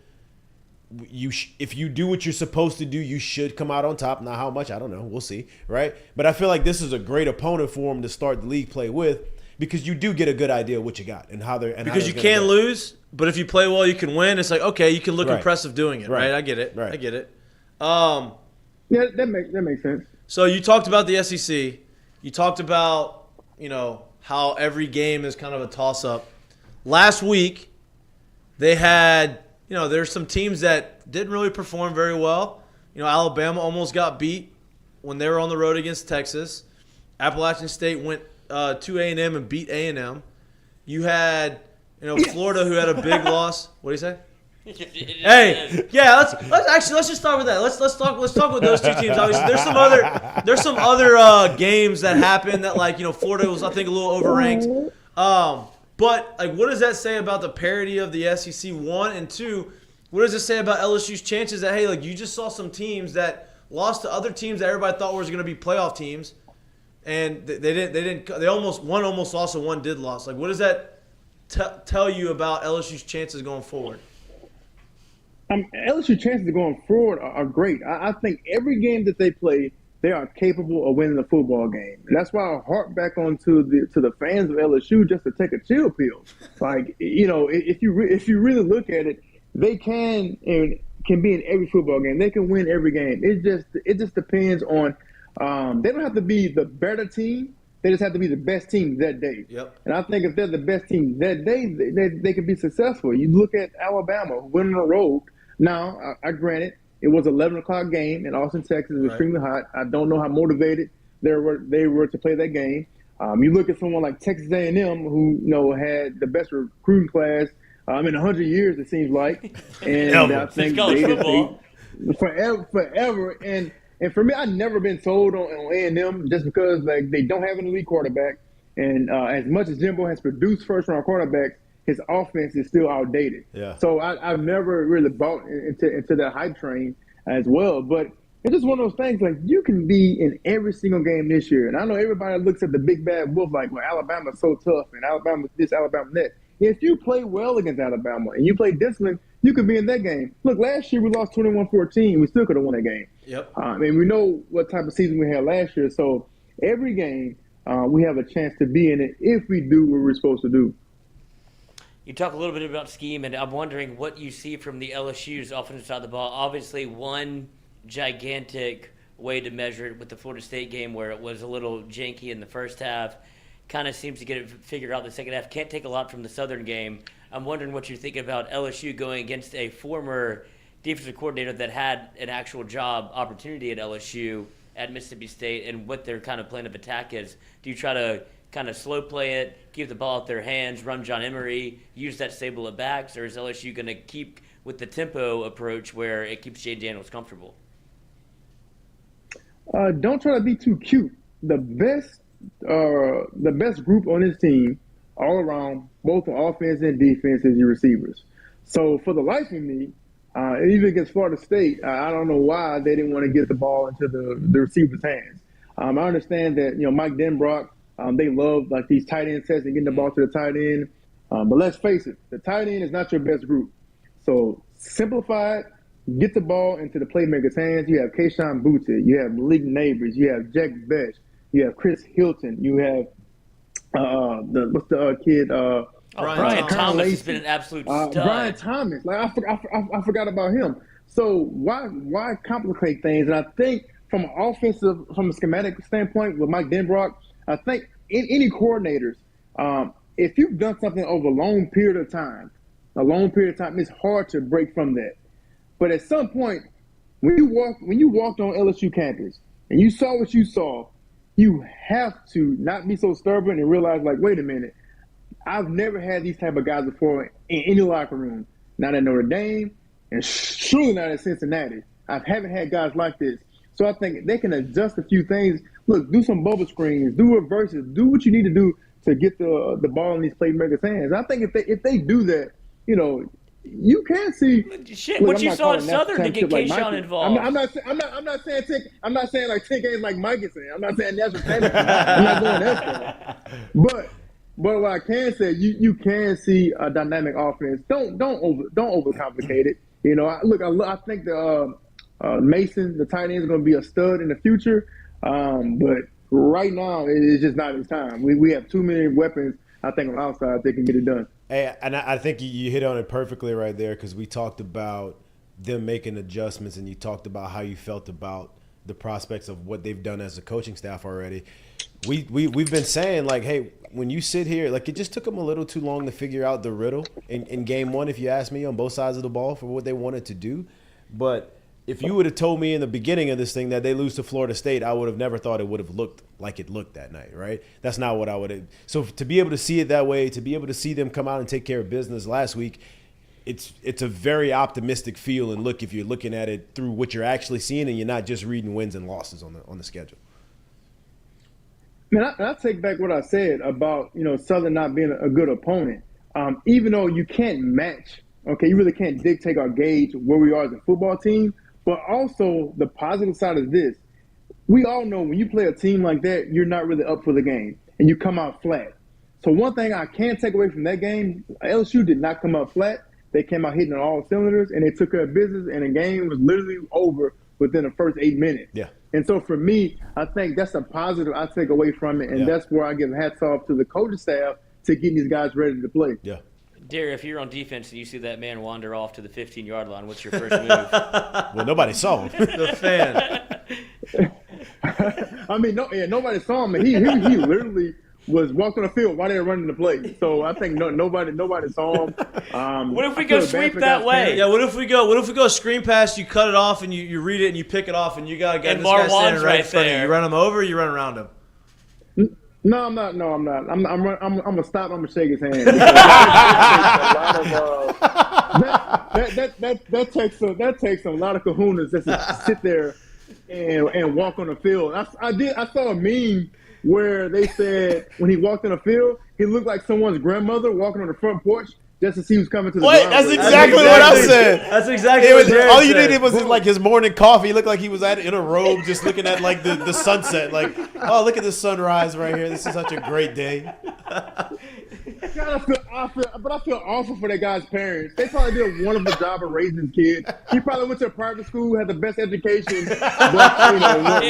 If you do what you're supposed to do, you should come out on top. Now, how much, I don't know. We'll see, right? But I feel like this is a great opponent for them to start the league play with, because you do get a good idea of what you got and how they're. Because you can lose, but if you play well, you can win. It's like, okay, you can look impressive doing it, right? I get it. Right. I get it. Yeah, that makes sense. So you talked about the SEC. You talked about how every game is kind of a toss-up. Last week, they had. There's some teams that didn't really perform very well. Alabama almost got beat when they were on the road against Texas. Appalachian State went to A&M and beat A&M. You had, Florida, who had a big loss. What do you say? Hey, yeah, let's just start with that. Let's talk with those two teams. Obviously, there's some other games that happened that, like, Florida was, I think, a little overranked. But like, what does that say about the parity of the SEC? 1 and 2, what does it say about LSU's chances that, hey, like, you just saw some teams that lost to other teams that everybody thought was going to be playoff teams, and they almost lost and one did lost. Like, what does that tell you about LSU's chances going forward? LSU chances going forward are great. I think every game that they play, they are capable of winning a football game. And that's why I harp back on to the fans of LSU just to take a chill pill. Like, if you really look at it, they can be in every football game. They can win every game. It just depends on. They don't have to be the better team. They just have to be the best team that day. Yep. And I think if they're the best team that day, they can be successful. You look at Alabama winning the road. Now, I granted, it was an 11 o'clock game in Austin, Texas. It was extremely hot. I don't know how motivated they were to play that game. You look at someone like Texas A&M, who had the best recruiting class in 100 years, it seems like. And I think they forever. And for me, I've never been sold on A&M just because they don't have an elite quarterback. And as much as Jimbo has produced first-round quarterbacks, his offense is still outdated. Yeah. So I've never really bought into that hype train as well. But it's just one of those things, like, you can be in every single game this year. And I know everybody looks at the big bad wolf like, well, Alabama's so tough and Alabama's this, Alabama that. If you play well against Alabama and you play discipline, you could be in that game. Look, last year we lost 21-14. We still could have won that game. Yep. We know what type of season we had last year. So every game we have a chance to be in it if we do what we're supposed to do. You talk a little bit about scheme, and I'm wondering what you see from the LSU's offensive side of the ball. Obviously, one gigantic way to measure it with the Florida State game, where it was a little janky in the first half, kind of seems to get it figured out in the second half. Can't take a lot from the Southern game. I'm wondering what you're thinking about LSU going against a former defensive coordinator that had an actual job opportunity at LSU at Mississippi State, and what their kind of plan of attack is. Do you try to kind of slow play it, keep the ball at their hands, run John Emery, use that stable of backs, or is LSU going to keep with the tempo approach where it keeps Jay Daniels comfortable? Don't try to be too cute. The best group on this team, all around, both on offense and defense, is your receivers. So for the life of me, even against Florida State, I don't know why they didn't want to get the ball into the receivers' hands. I understand that Mike Denbrock, they love like these tight end sets and getting the ball to the tight end. But let's face it, the tight end is not your best group. So simplify it, get the ball into the playmakers' hands. You have Keyshawn Boutte, you have Malik Neighbors, you have Jack Besh, you have Chris Hilton, you have kid? Brian Thomas has been an absolute stud. Brian Thomas, like I forgot about him. So why complicate things? And I think from a schematic standpoint with Mike Denbrock, I think in any coordinators, if you've done something over a long period of time, it's hard to break from that. But at some point, when you walked on LSU campus and you saw what you saw, you have to not be so stubborn and realize, like, wait a minute, I've never had these type of guys before in any locker room. Not at Notre Dame, and surely not at Cincinnati. I haven't had guys like this. So I think they can adjust a few things. Look, do some bubble screens, do reverses, do what you need to do to get the ball in these playmakers' hands. I think if they do that, you can see. Shit, what you saw in Southern to get Keyshawn involved. I'm not saying like 10 games like Mike is saying. I'm not saying that's what I'm not going that far. But what I can say, you can see a dynamic offense. Don't overcomplicate it. I think the Mason, the tight end, is going to be a stud in the future. But right now, it's just not his time. We have too many weapons. I think on the outside they can get it done. Hey, and I think you hit on it perfectly right there, because we talked about them making adjustments, and you talked about how you felt about the prospects of what they've done as a coaching staff already. We've been saying, like, hey, when you sit here, like, it just took them a little too long to figure out the riddle in game one, if you ask me, on both sides of the ball for what they wanted to do. But if you would have told me in the beginning of this thing that they lose to Florida State, I would have never thought it would have looked like it looked that night, right? That's not what I would have. So to be able to see it that way, to be able to see them come out and take care of business last week, it's a very optimistic feel and look if you're looking at it through what you're actually seeing and you're not just reading wins and losses on the schedule. Man, I take back what I said about Southern not being a good opponent. Even though you can't match, okay, you really can't dictate or gauge where we are as a football team. But also the positive side is this: we all know when you play a team like that, you're not really up for the game and you come out flat. So one thing I can take away from that game, LSU did not come out flat. They came out hitting on all cylinders, and they took care of business, and the game was literally over within the first 8 minutes. Yeah. And so for me, I think that's a positive I take away from it, and that's where I give hats off to the coaching staff to getting these guys ready to play. Yeah. Darry, if you're on defense and you see that man wander off to the 15-yard line, what's your first move? Well, nobody saw him. The fan. I mean, nobody saw him. He literally was walking the field while they were running the play. So I think nobody saw him. What if we go sweep that way? Yeah, what if we go screen pass, you cut it off, and you read it, and you pick it off, and you got a guy, And this guy Marwan's standing right in front of you. there. You run him over, or you run around him? No, I'm not. I'm gonna stop. I'm gonna shake his hand. That takes a lot of kahunas just to sit there and walk on the field. I saw a meme where they said when he walked on the field, he looked like someone's grandmother walking on the front porch just to see who's coming to the Wait, driveway. that's exactly what I said. That's exactly what Darry all you said. needed was like his morning coffee. He looked like he was in a robe just looking at like the sunset. Like, oh, look at the sunrise right here. This is such a great day. God, I feel awful for that guy's parents. They probably did a wonderful job of raising his kid. He probably went to a private school, had the best education. But,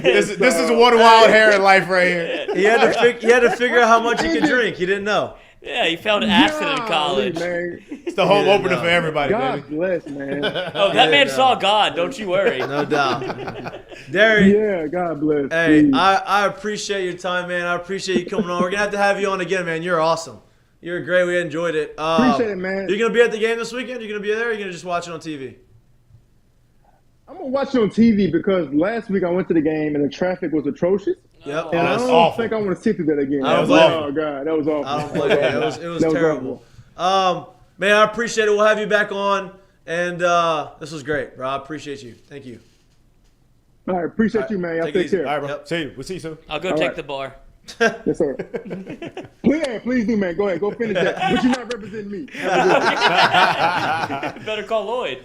This is one wild hair in life right here. He had to figure out how much he could drink. He didn't know. Yeah, he found acid in college. Man. It's the home opener for everybody, God baby. bless, man. Oh, that man saw God. Don't you worry. No doubt. Darry, Yeah, God bless. hey, Please. I appreciate your time, man. I appreciate you coming on. We're going to have you on again, man. You're awesome. You're great. We enjoyed it. Appreciate it, man. You're going to be at the game this weekend? You're going to be there, or are you going to just watch it on TV? I'm going to watch it on TV because last week I went to the game and the traffic was atrocious. Yep. And I that's don't awful. think I want to sit through that again. I don't blame you. Oh, God, that was awful. I don't blame you. It was That was terrible. Man, I appreciate it. We'll have you back on. And this was great, bro. I appreciate you. Thank you. All right, appreciate you, man. Y'all Take it take easy. care. All right, bro. Yep. See you. We'll see you soon. I'll go All take right. the bar. Yes, sir. Please do, man. Go ahead. Go finish that. But you're not representing me. Have a good one. Better call Lloyd.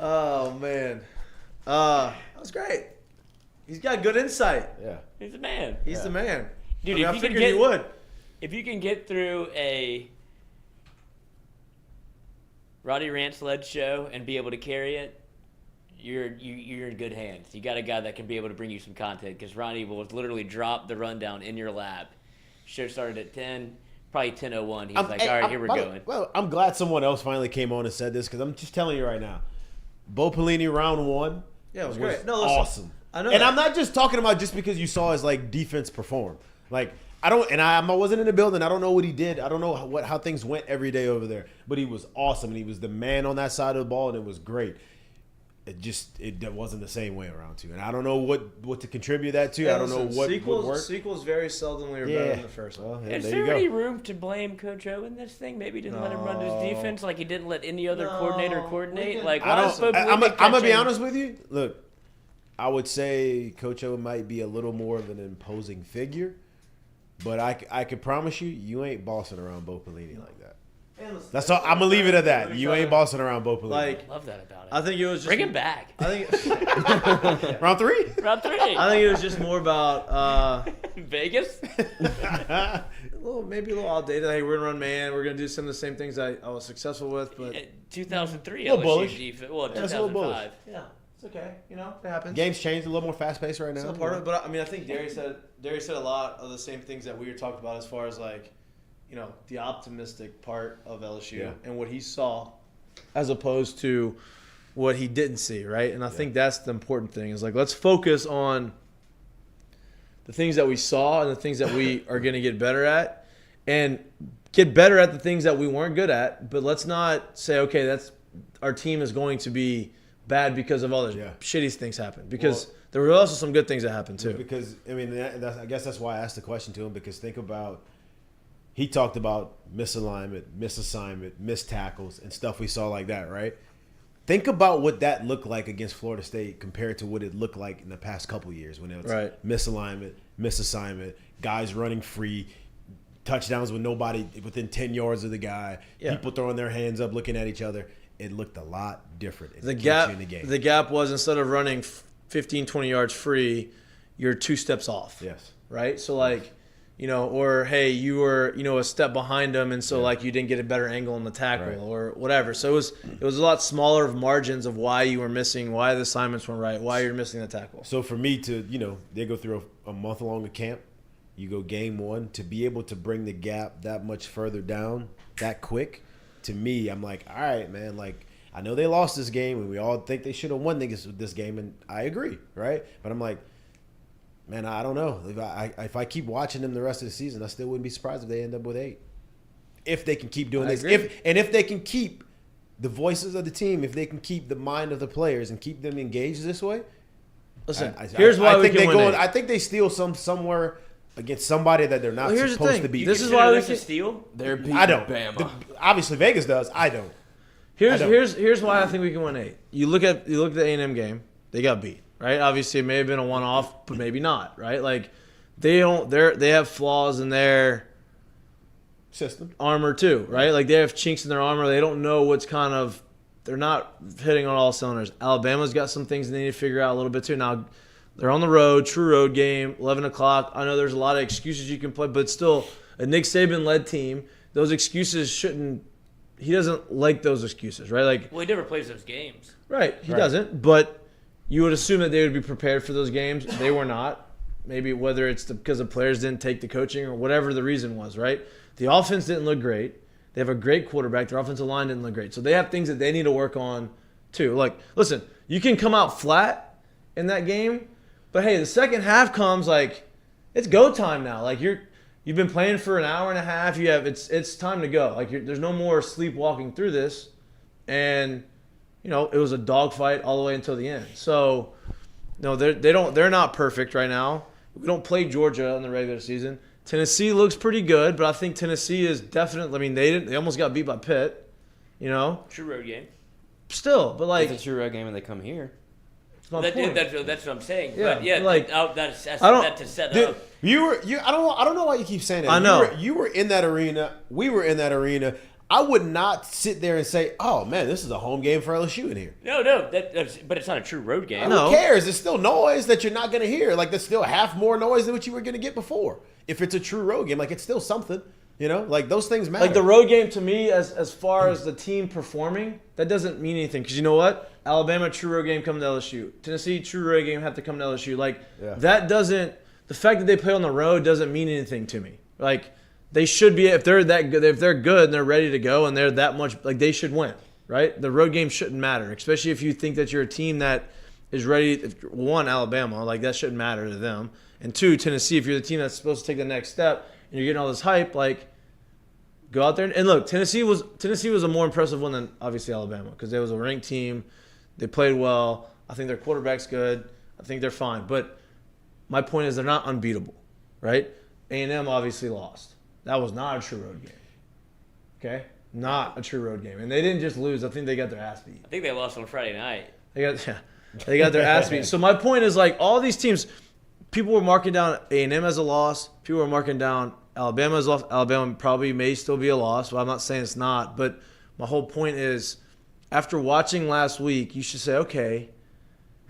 Oh, man. That was great. He's got good insight. Yeah. He's a man. He's the man. Dude, I mean, if I you can figured get- he would. If you can get through a Roddy Rant-led show and be able to carry it, you're in good hands. You got a guy that can be able to bring you some content because Roddy will literally drop the rundown in your lap. Show started at 10, probably 10:01. He's like, all right, here we're going. Well, I'm glad someone else finally came on and said this because I'm just telling you right now. Bo Pelini round one Yeah, it was great. No, listen, awesome. I know and that. I'm not just talking about just because you saw his like defense perform. Like I wasn't in the building. I don't know what he did. I don't know how things went every day over there. But he was awesome and he was the man on that side of the ball and it was great. It wasn't the same way around too. And I don't know what to contribute that to. Yeah, I don't know listen, what sequels, would work. Sequels very seldomly are better than the first one. Well, yeah, Is there there you go. any room to blame Coach O in this thing? Maybe he didn't let him run his defense like he didn't let any other coordinator coordinate. can- Like I why is don't. Bo I'm Pelini gonna be catching- honest with you. Look, I would say Coach O might be a little more of an imposing figure, but I can promise you ain't bossing around Bo Pelini like that. That's all. I'm gonna leave it at that. You ain't bossing around Bo Pelini. Like, Love that about it. I think it was just Bring him back. I think round 3. Round 3. I think it was just more about Vegas. maybe a little outdated. Hey, we're gonna run man. We're gonna do some of the same things I was successful with, but 2003 Little LSU bullish. defense. Well, Yeah, it's a little bullish. 2005. yeah, it's okay. You know, it happens. Game's changed a little more fast paced right now. It's not part of it, but I mean, I think Darry said a lot of the same things that we were talking about as far as like, you know, the optimistic part of LSU and what he saw, as opposed to what he didn't see, right? And I think that's the important thing is like let's focus on the things that we saw and the things that we are going to get better at, and get better at the things that we weren't good at. But let's not say, okay, that's our team is going to be bad because of all the shitty things happen. Because there were also some good things that happened too. Because I mean, I guess that's why I asked the question to him. Because think about he talked about misalignment, misassignment, missed tackles, and stuff we saw like that, right? Think about what that looked like against Florida State compared to what it looked like in the past couple of years when it was misalignment, misassignment, guys running free, touchdowns with nobody within 10 yards of the guy, people throwing their hands up looking at each other. It looked a lot different. The gap was, instead of running 15, 20 yards free, you're 2 steps off. Yes. Right? So, like, you know, or, hey, you were, you know, a step behind them, and so, like, you didn't get a better angle on the tackle or whatever. So it was a lot smaller of margins of why you were missing, why the assignments weren't right, why you're missing the tackle. So, for me to, you know, they go through a month long of camp, you go game 1, to be able to bring the gap that much further down that quick, to me, I'm like, all right, man, like, I know they lost this game, and we all think they should have won this game, and I agree, right? But I'm like, man, I don't know. If I keep watching them the rest of the season, I still wouldn't be surprised if they end up with 8. If they can keep doing this. If they can keep the voices of the team, if they can keep the mind of the players and keep them engaged this way. Listen, here's why we can win 8. I think they steal somewhere against somebody that they're not supposed to beat. This is why we can steal. They're beating I don't. Bama. Obviously, Vegas does. I don't. Here's why I think we can win 8. You look at the A&M game. They got beat. Right, obviously it may have been a one-off, but maybe not. Right, like they have flaws in their system armor too. Right, like they have chinks in their armor. They don't know what's they're not hitting on all cylinders. Alabama's got some things they need to figure out a little bit too. Now they're on the road, true road game, 11 o'clock. I know there's a lot of excuses you can play, but still a Nick Saban-led team. Those excuses shouldn't. He doesn't like those excuses, right? Like, well, he never plays those games. Right, he doesn't, but. You would assume that they would be prepared for those games. They were not. Maybe whether it's because the players didn't take the coaching or whatever the reason was, right? The offense didn't look great. They have a great quarterback. Their offensive line didn't look great. So they have things that they need to work on too. Like, listen, you can come out flat in that game, but hey, the second half comes like it's go time now. Like you've been playing for an hour and a half. It's time to go. Like there's no more sleepwalking through this, and. You know, it was a dogfight all the way until the end. So, no, they're not perfect right now. We don't play Georgia in the regular season. Tennessee looks pretty good, but I think Tennessee is definitely. I mean, they almost got beat by Pitt. You know, true road game. Still, but like it's a true road game when they come here. That's what I'm saying. Yeah, but yeah, like that to set up. I don't know why you keep saying that. I know you were in that arena. We were in that arena. I would not sit there and say, "Oh man, this is a home game for LSU in here." No, but it's not a true road game. Who cares? It's still noise that you're not going to hear. Like there's still half more noise than what you were going to get before. If it's a true road game, like it's still something. You know, like those things matter. Like the road game to me, as far as the team performing, that doesn't mean anything. Because you know what? Alabama true road game come to LSU. Tennessee true road game have to come to LSU. Like that doesn't. The fact that they play on the road doesn't mean anything to me. Like. They should be if they're that good, if they're good and they're ready to go and they're that much like they should win, right? The road game shouldn't matter, especially if you think that you're a team that is ready. One, Alabama, like that shouldn't matter to them, and two, Tennessee, if you're the team that's supposed to take the next step and you're getting all this hype, like go out there and look. Tennessee was a more impressive one than obviously Alabama because they was a ranked team, they played well. I think their quarterback's good. I think they're fine, but my point is they're not unbeatable, right? A&M obviously lost. That was not a true road game. Okay? Not a true road game. And they didn't just lose. I think they got their ass beat. I think they lost on Friday night. They got their ass beat. So my point is, like, all these teams, people were marking down A&M as a loss. People were marking down Alabama as a loss. Alabama probably may still be a loss. Well, I'm not saying it's not. But my whole point is, after watching last week, you should say, okay,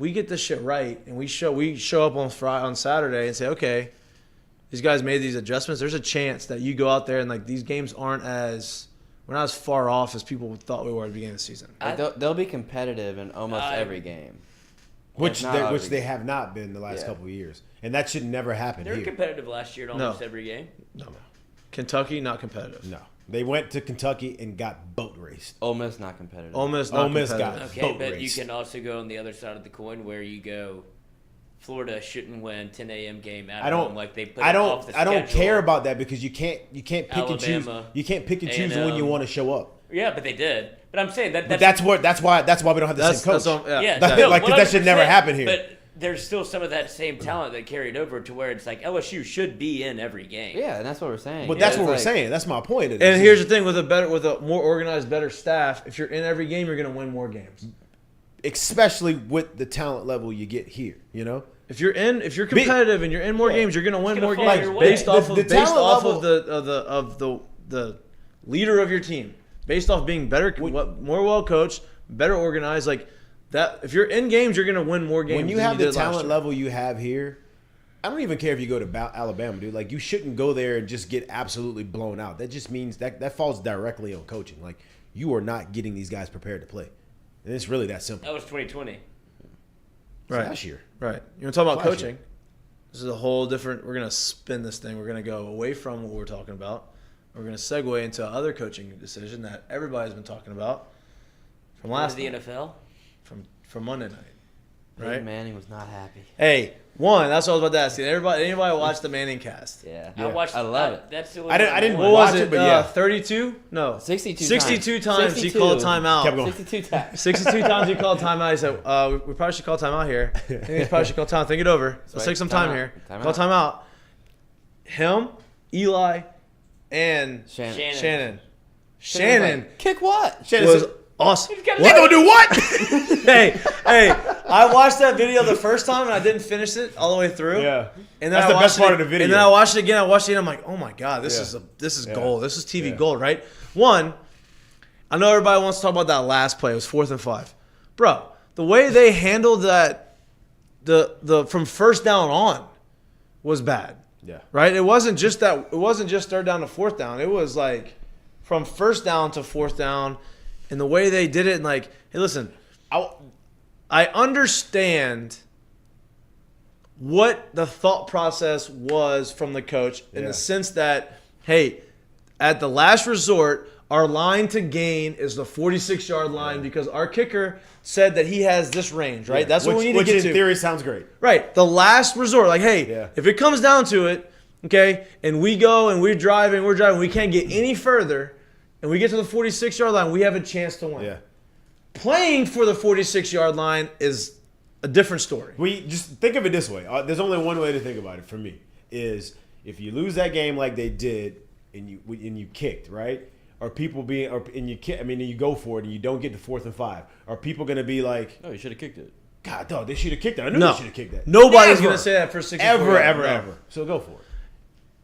we get this shit right. And we show up on Saturday and say, okay, these guys made these adjustments. There's a chance that you go out there and like these games we're not as far off as people thought we were at the beginning of the season. Like they'll be competitive in almost every game, which they have not been the last couple of years, and that should never happen. They were competitive last year in almost every game. No, Kentucky not competitive. No, they went to Kentucky and got boat raced. Ole Miss not competitive. Ole Miss got boat but raced. You can also go on the other side of the coin where you go. Florida shouldn't win 10 a.m. game at home like they put off the schedule. I don't care about that because you can't pick Alabama, and choose. You can't pick and choose when you want to show up. Yeah, but they did. But I'm saying that's why we don't have the same coach. that should never happen here. there's still some of that same talent that carried over to where it's like LSU should be in every game. Yeah, and that's what we're saying. But that's what we're saying. That's my point. And here's the thing: with a more organized, better staff, if you're in every game, you're going to win more games. Especially with the talent level you get here, you know. If you're competitive and you're in more games, you're going to win more fall games your way. based off of level- the leader of your team, based off being better, more well coached, better organized, like. That if you're in games, you're gonna win more games. When you have the talent level you have here, I don't even care if you go to Alabama, dude. Like you shouldn't go there and just get absolutely blown out. That just means that falls directly on coaching. Like you are not getting these guys prepared to play, and it's really that simple. That was 2020. Right. Last year. Right. You want to talk about Last coaching? year. This is a whole different. We're gonna spin this thing. We're gonna go away from what we're talking about. We're gonna segue into another coaching decision that everybody's been talking about from last the night. NFL. From Monday night, right? Peyton Manning was not happy. Hey, that's what I was about to ask you. Anybody watch the Manning cast? Yeah. I watched. I love it. That's I didn't What watch was it, it? but yeah. 32? No. 62 times he called timeout. Kept going. 62 times. 62 times he called timeout. He said, we probably should call timeout here. I think we probably should call timeout. Think it over. Let's take some time here. Call timeout. Him, Eli, and Shannon. Shannon Kick what? was awesome. They gonna do what? hey, I watched that video the first time and I didn't finish it all the way through. Yeah. And then That's I the watched best part it, of the video. And then I watched it again. And I'm like, oh my god, this is gold. This is TV gold, right? One, I know everybody wants to talk about that last play. It was 4th and 5, bro. The way they handled that, the from first down on, was bad. Yeah. Right. It wasn't just that. It wasn't just 3rd down to 4th down. It was like from 1st down to 4th down. And the way they did it, and like, hey, listen, I understand what the thought process was from the coach in the sense that, hey, at the last resort, our line to gain is the 46-yard line because our kicker said that he has this range, right? That's what we need to get to. Which in theory sounds great. Right. The last resort, like, hey, if it comes down to it, okay, and we go and we're driving, we can't get any further, and we get to the 46-yard line, we have a chance to win. Yeah. Playing for the 46-yard line is a different story. We just think of it this way. There's only one way to think about it for me is if you lose that game like they did and you kicked, right? Are people and you go for it and you don't get to 4th and 5. Are people going to be like, Oh, you should have kicked it. God, dog, they should have kicked that. I knew they should have kicked that. Nobody's going to say that for 64 ever. So go for it.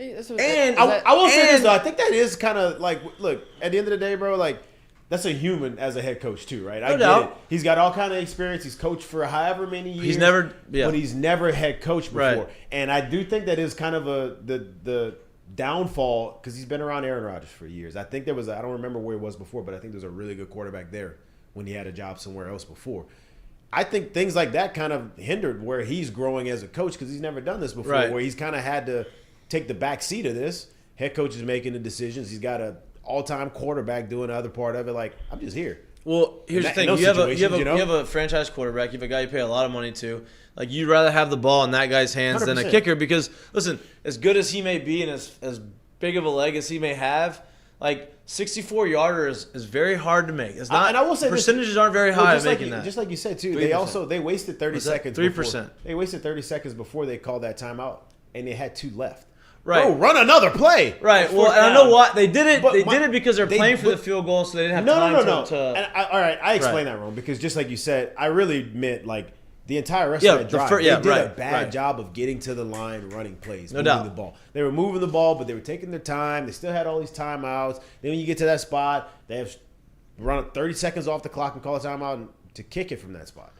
And I will say this though. I think that is kind of like, look, at the end of the day, bro, like that's a human as a head coach too, right? I get it. He's got all kind of experience. He's coached for however many years. But he's never head coached before. Right. And I do think that is kind of the downfall because he's been around Aaron Rodgers for years. I think I don't remember where he was before, but I think there's a really good quarterback there when he had a job somewhere else before. I think things like that kind of hindered where he's growing as a coach because he's never done this before, where he's kind of had to take the back seat of this. Head coach is making the decisions. He's got an all-time quarterback doing the other part of it. Like, I'm just here. Well, here's the thing. You have a franchise quarterback. You have a guy you pay a lot of money to. Like, you'd rather have the ball in that guy's hands 100%. Than a kicker because, listen, as good as he may be and as big of a leg as he may have, like, 64-yarder is very hard to make. It's not. And I will say percentages aren't very high at making that. Just like you said, too, 3%. they wasted 30 seconds. 3%. They wasted 30 seconds before they called that timeout, and they had 2 left. Right. Bro, run another play. Right. Well, and I know why they did it. They did it because they're playing for the field goal, so they didn't have time to. And all right, I explained that wrong because just like you said, I really meant like the entire rest of that drive. They did a bad job of getting to the line, running plays, moving the ball. They were moving the ball, but they were taking their time. They still had all these timeouts. Then when you get to that spot, they have run 30 seconds off the clock and call a timeout to kick it from that spot.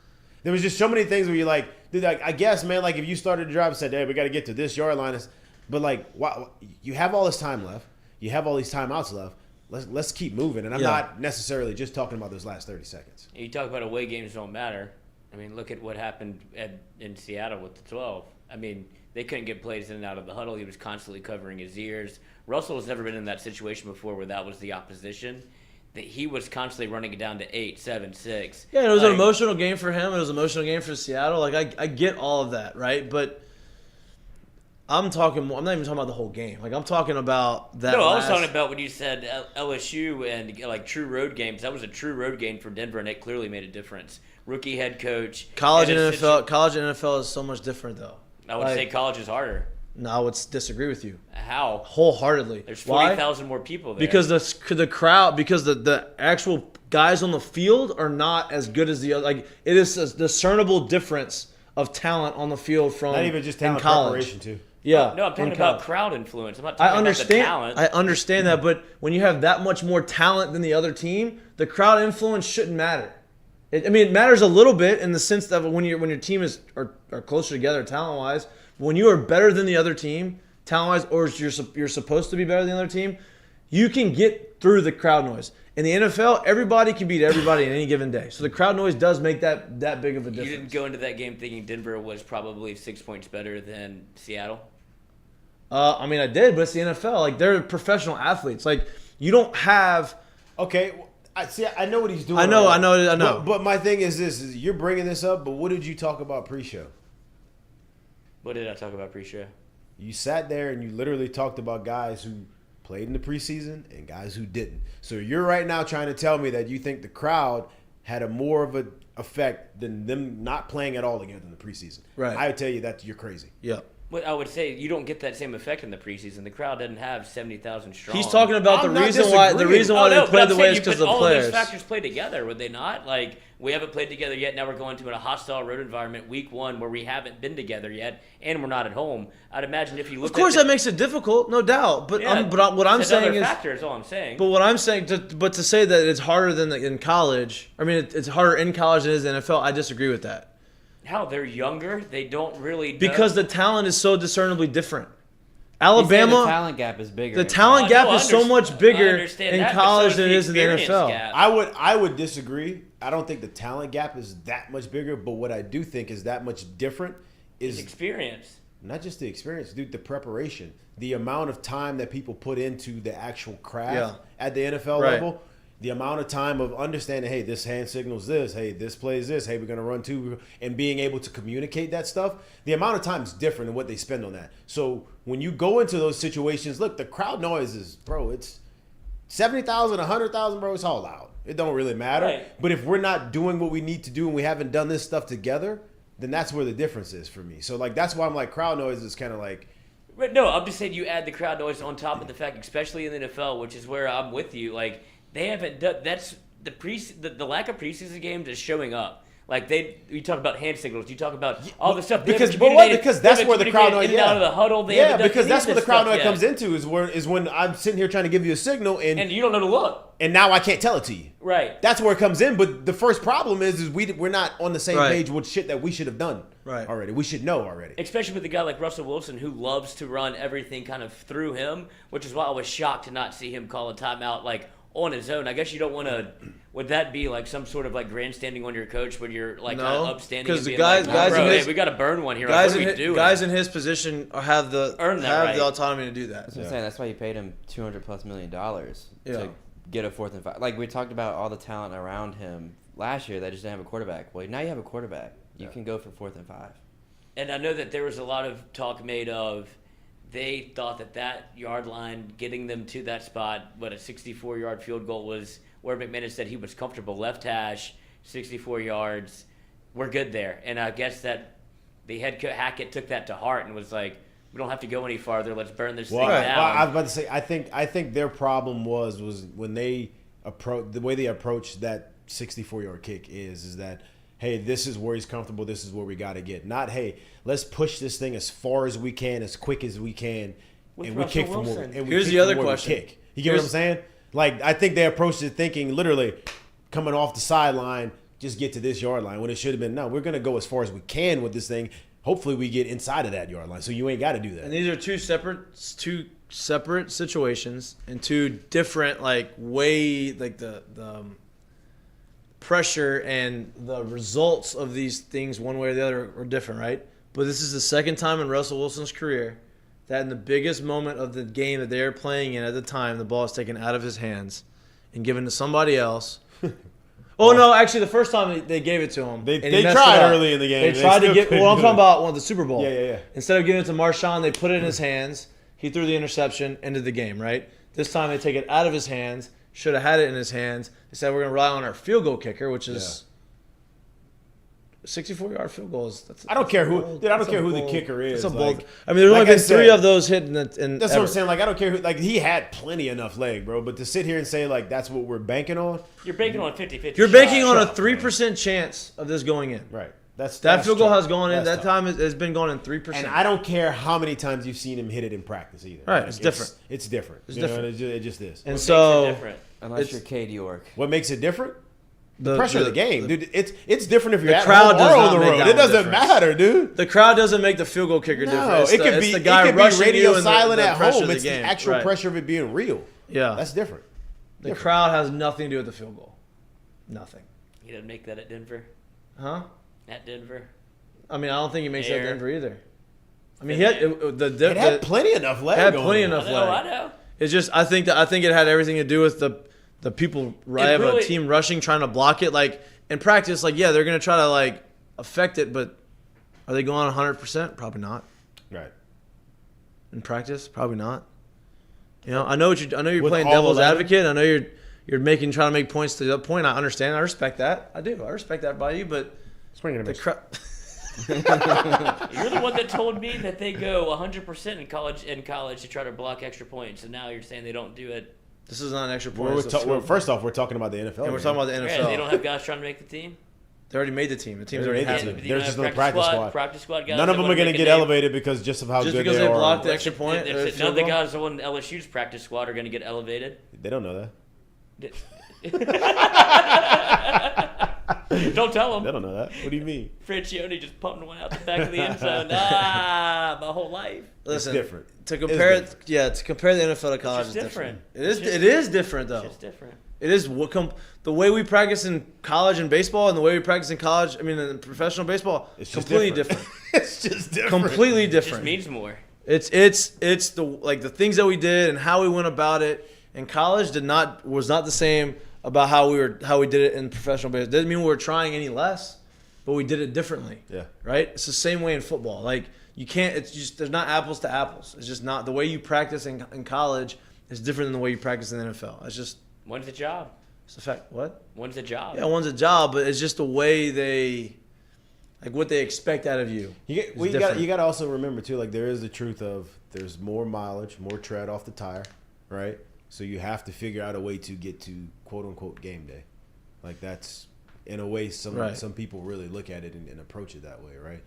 There was just so many things where you're like, dude, I guess, man, like if you started the drive and said, hey, we got to get to this yard line. But like, wow, you have all this time left. You have all these timeouts left. Let's keep moving. And I'm not necessarily just talking about those last 30 seconds. You talk about away games don't matter. I mean, look at what happened in Seattle with the 12. I mean, they couldn't get plays in and out of the huddle. He was constantly covering his ears. Russell has never been in that situation before where that was the opposition. That he was constantly running it down to 8, 7, 6. Yeah, and it was an emotional game for him. It was an emotional game for Seattle. Like, I get all of that, right? But I'm not even talking about the whole game. Like, I'm talking about that. No, I was talking about when you said LSU and like true road games. That was a true road game for Denver, and it clearly made a difference. rookie head coach. College and NFL is so much different, though. I would say college is harder. No, I would disagree with you. How? Wholeheartedly. There's 40,000 more people there. Because the crowd, because the actual guys on the field are not as good as the other. Like, it is a discernible difference of talent on the field from not even just talent, preparation too. Yeah. No, I'm talking about crowd influence. I'm not talking about the talent. I understand that, but when you have that much more talent than the other team, the crowd influence shouldn't matter. It matters a little bit in the sense that when your team are closer together talent-wise, when you are better than the other team talent-wise, or you're supposed to be better than the other team, you can get through the crowd noise. In the NFL, everybody can beat everybody in any given day. So the crowd noise does make that big of a difference. You didn't go into that game thinking Denver was probably 6 points better than Seattle? I mean, I did, but it's the NFL. Like, they're professional athletes. Like, you don't have... Okay, I know what he's doing. I know. But my thing is this: you're bringing this up, but what did you talk about pre-show? What did I talk about pre-show? You sat there and you literally talked about guys who played in the preseason and guys who didn't. So you're right now trying to tell me that you think the crowd had a more of an effect than them not playing at all together in the preseason. Right. I would tell you that you're crazy. Yeah. Well, I would say you don't get that same effect in the preseason. The crowd doesn't have 70,000 strong. He's talking about the reason why they played the way is because of the players. All those factors play together, would they not? Like, we haven't played together yet. Now we're going to a hostile road environment week 1 where we haven't been together yet, and we're not at home. I'd imagine if you look. Of course, that makes it difficult, no doubt. But what I'm saying is factor is all I'm saying. But what I'm saying, to say that it's harder than in college. I mean, it's harder in college than it is in NFL. I disagree with that. How? They're younger. They don't really know. Because the talent is so discernibly different. Alabama, the talent gap is bigger. The talent gap is so much bigger in college than it is in the NFL. Gap. I would disagree. I don't think the talent gap is that much bigger, but what I do think is that much different is experience. Not just the experience, dude, the preparation. The amount of time that people put into the actual craft at the NFL level. The amount of time of understanding, hey, this hand signals this, hey, this plays this, hey, we're going to run two, and being able to communicate that stuff, the amount of time is different in what they spend on that. So when you go into those situations, look, the crowd noise is, bro, it's 70,000, 100,000, bro, it's all loud. It don't really matter. Right. But if we're not doing what we need to do and we haven't done this stuff together, then that's where the difference is for me. So, like, that's why I'm like, crowd noise is kind of like. But no, I'm just saying you add the crowd noise on top of the fact, especially in the NFL, which is where I'm with you, like, they haven't done. That's the lack of preseason games is showing up. Like you talk about hand signals, you talk about all the stuff. Because that's where the crowd noise. Out of the huddle. Because that's what the crowd noise comes into is when I'm sitting here trying to give you a signal and you don't know to look. And now I can't tell it to you. Right. That's where it comes in. But the first problem is we're not on the same page with shit that we should have done already. We should know already. Especially with a guy like Russell Wilson who loves to run everything kind of through him, which is why I was shocked to not see him call a timeout like on his own. I guess you don't want to. Would that be like some sort of like grandstanding on your coach when you're like kind of upstanding? Because the guys, hey, we got to burn one here. Guys, like, what are we doing? Guys in his position have the autonomy to do that. That's what I'm saying. That's why you paid him $200+ million to get a 4th and 5. Like we talked about all the talent around him last year that just didn't have a quarterback. Well, now you have a quarterback. You can go for 4th and 5. And I know that there was a lot of talk made of. They thought that yard line, getting them to that spot, a 64-yard field goal was where McManus said he was comfortable. Left hash, 64 yards. We're good there. And I guess that the head coach Hackett took that to heart and was like, we don't have to go any farther. Let's burn this thing down. Well, I was about to say, I think their problem was when they the way they approached that 64-yard kick is that, hey, this is where he's comfortable. This is where we got to get. Not, hey, let's push this thing as far as we can, as quick as we can, and we kick from where. Here's the other question. You get what I'm saying? Like, I think they approached it thinking literally coming off the sideline, just get to this yard line when it should have been, no, we're going to go as far as we can with this thing. Hopefully we get inside of that yard line, so you ain't got to do that. And these are two separate situations and two different, like, the pressure and the results of these things one way or the other are different, right? But this is the second time in Russell Wilson's career that in the biggest moment of the game that they are playing in at the time, the ball is taken out of his hands and given to somebody else. No, actually the first time they gave it to him. They tried early in the game. They tried to get I'm talking about the Super Bowl. Yeah. Instead of giving it to Marshawn, they put it in his hands. He threw the interception, ended the game, right? This time they take it out of his hands. Should have had it in his hands. They said we're going to rely on our field goal kicker, which is 64-yard field goals. I don't care who the kicker is. That's a bold. Like, I mean, there's only been 3 of those hit. That's what I'm saying. Like, I don't care who. Like, he had plenty enough leg, bro. But to sit here and say like that's what we're banking on. You're banking on 50-50. You're banking on a 3% chance of this going in. Right. That field goal has gone in. That time has been going in 3%. And I don't care how many times you've seen him hit it in practice either. Right. It's different. It's different. It's different. It just is. And What so makes it different? Unless you're Cade York. What makes it different? The pressure of the game, dude. It's different if you're the at crowd home or does on not the make road. that It doesn't difference. matter, dude. The crowd doesn't make the field goal kicker difference. It's the guy rushing radio you and silent the at pressure home. of the It's the game. actual Right. pressure of it being real. Yeah, That's different. The crowd has nothing to do with the field goal. Nothing. He didn't make that at Denver. Huh? At Denver. I mean, I don't think he makes that Air. at Denver either. I mean, It had plenty enough leg. It had going plenty on. enough I leg. know. It's just I think it had everything to do with the people have a team rushing trying to block it. Like in practice, like yeah, they're gonna try to like affect it, but are they going 100%? Probably not. Right. In practice, probably not. You know, I know you're With playing all devil's 11? advocate. I know you're trying to make points to the point. I understand. I respect that. I do. I respect that by you, but Spring the intermission. crowd. You're the one that told me that they go 100% in college to try to block extra points, and now you're saying they don't do it. This is not an extra point. It's a field First off, we're talking about the NFL. goal. and we're game. talking about the NFL. Yeah, they don't have guys trying to make the team. They already made the team. The team's They already made the had team. it. But you They're don't just have on the practice squad. Practice squad guys. None of that them are wanna going to make a get name. elevated because just of how Just good because they they are. blocked the extra point. None of the guys on LSU's practice squad are going to get elevated. They don't know that. Don't tell them. They don't know that. What do you mean? Francione just pumping one out the back of the end zone. My whole life. Listen, It's different. To compare different. to compare the NFL to college just is different. different. It is different though. It's different. It is the way we practice in college and baseball and the way we practice in college. I mean, in professional baseball, It's just completely different. It's just different. Completely It just different. means more. It's the things that we did and how we went about it in college was not the same about how we did it in professional baseball. Doesn't mean we were trying any less, but we did it differently. Yeah. Right? It's the same way in football. Like you can't. It's just there's not apples to apples. It's just not the way you practice in college is different than the way you practice in the NFL. It's just One's a job. it's the fact. What? One's a job. Yeah, one's a job, but it's just the way they, like what they expect out of you. You got to also remember too, like there is the truth of there's more mileage, more tread off the tire, right? So you have to figure out a way to get to quote unquote game day. Like that's in a way some people really look at it and approach it that way, right?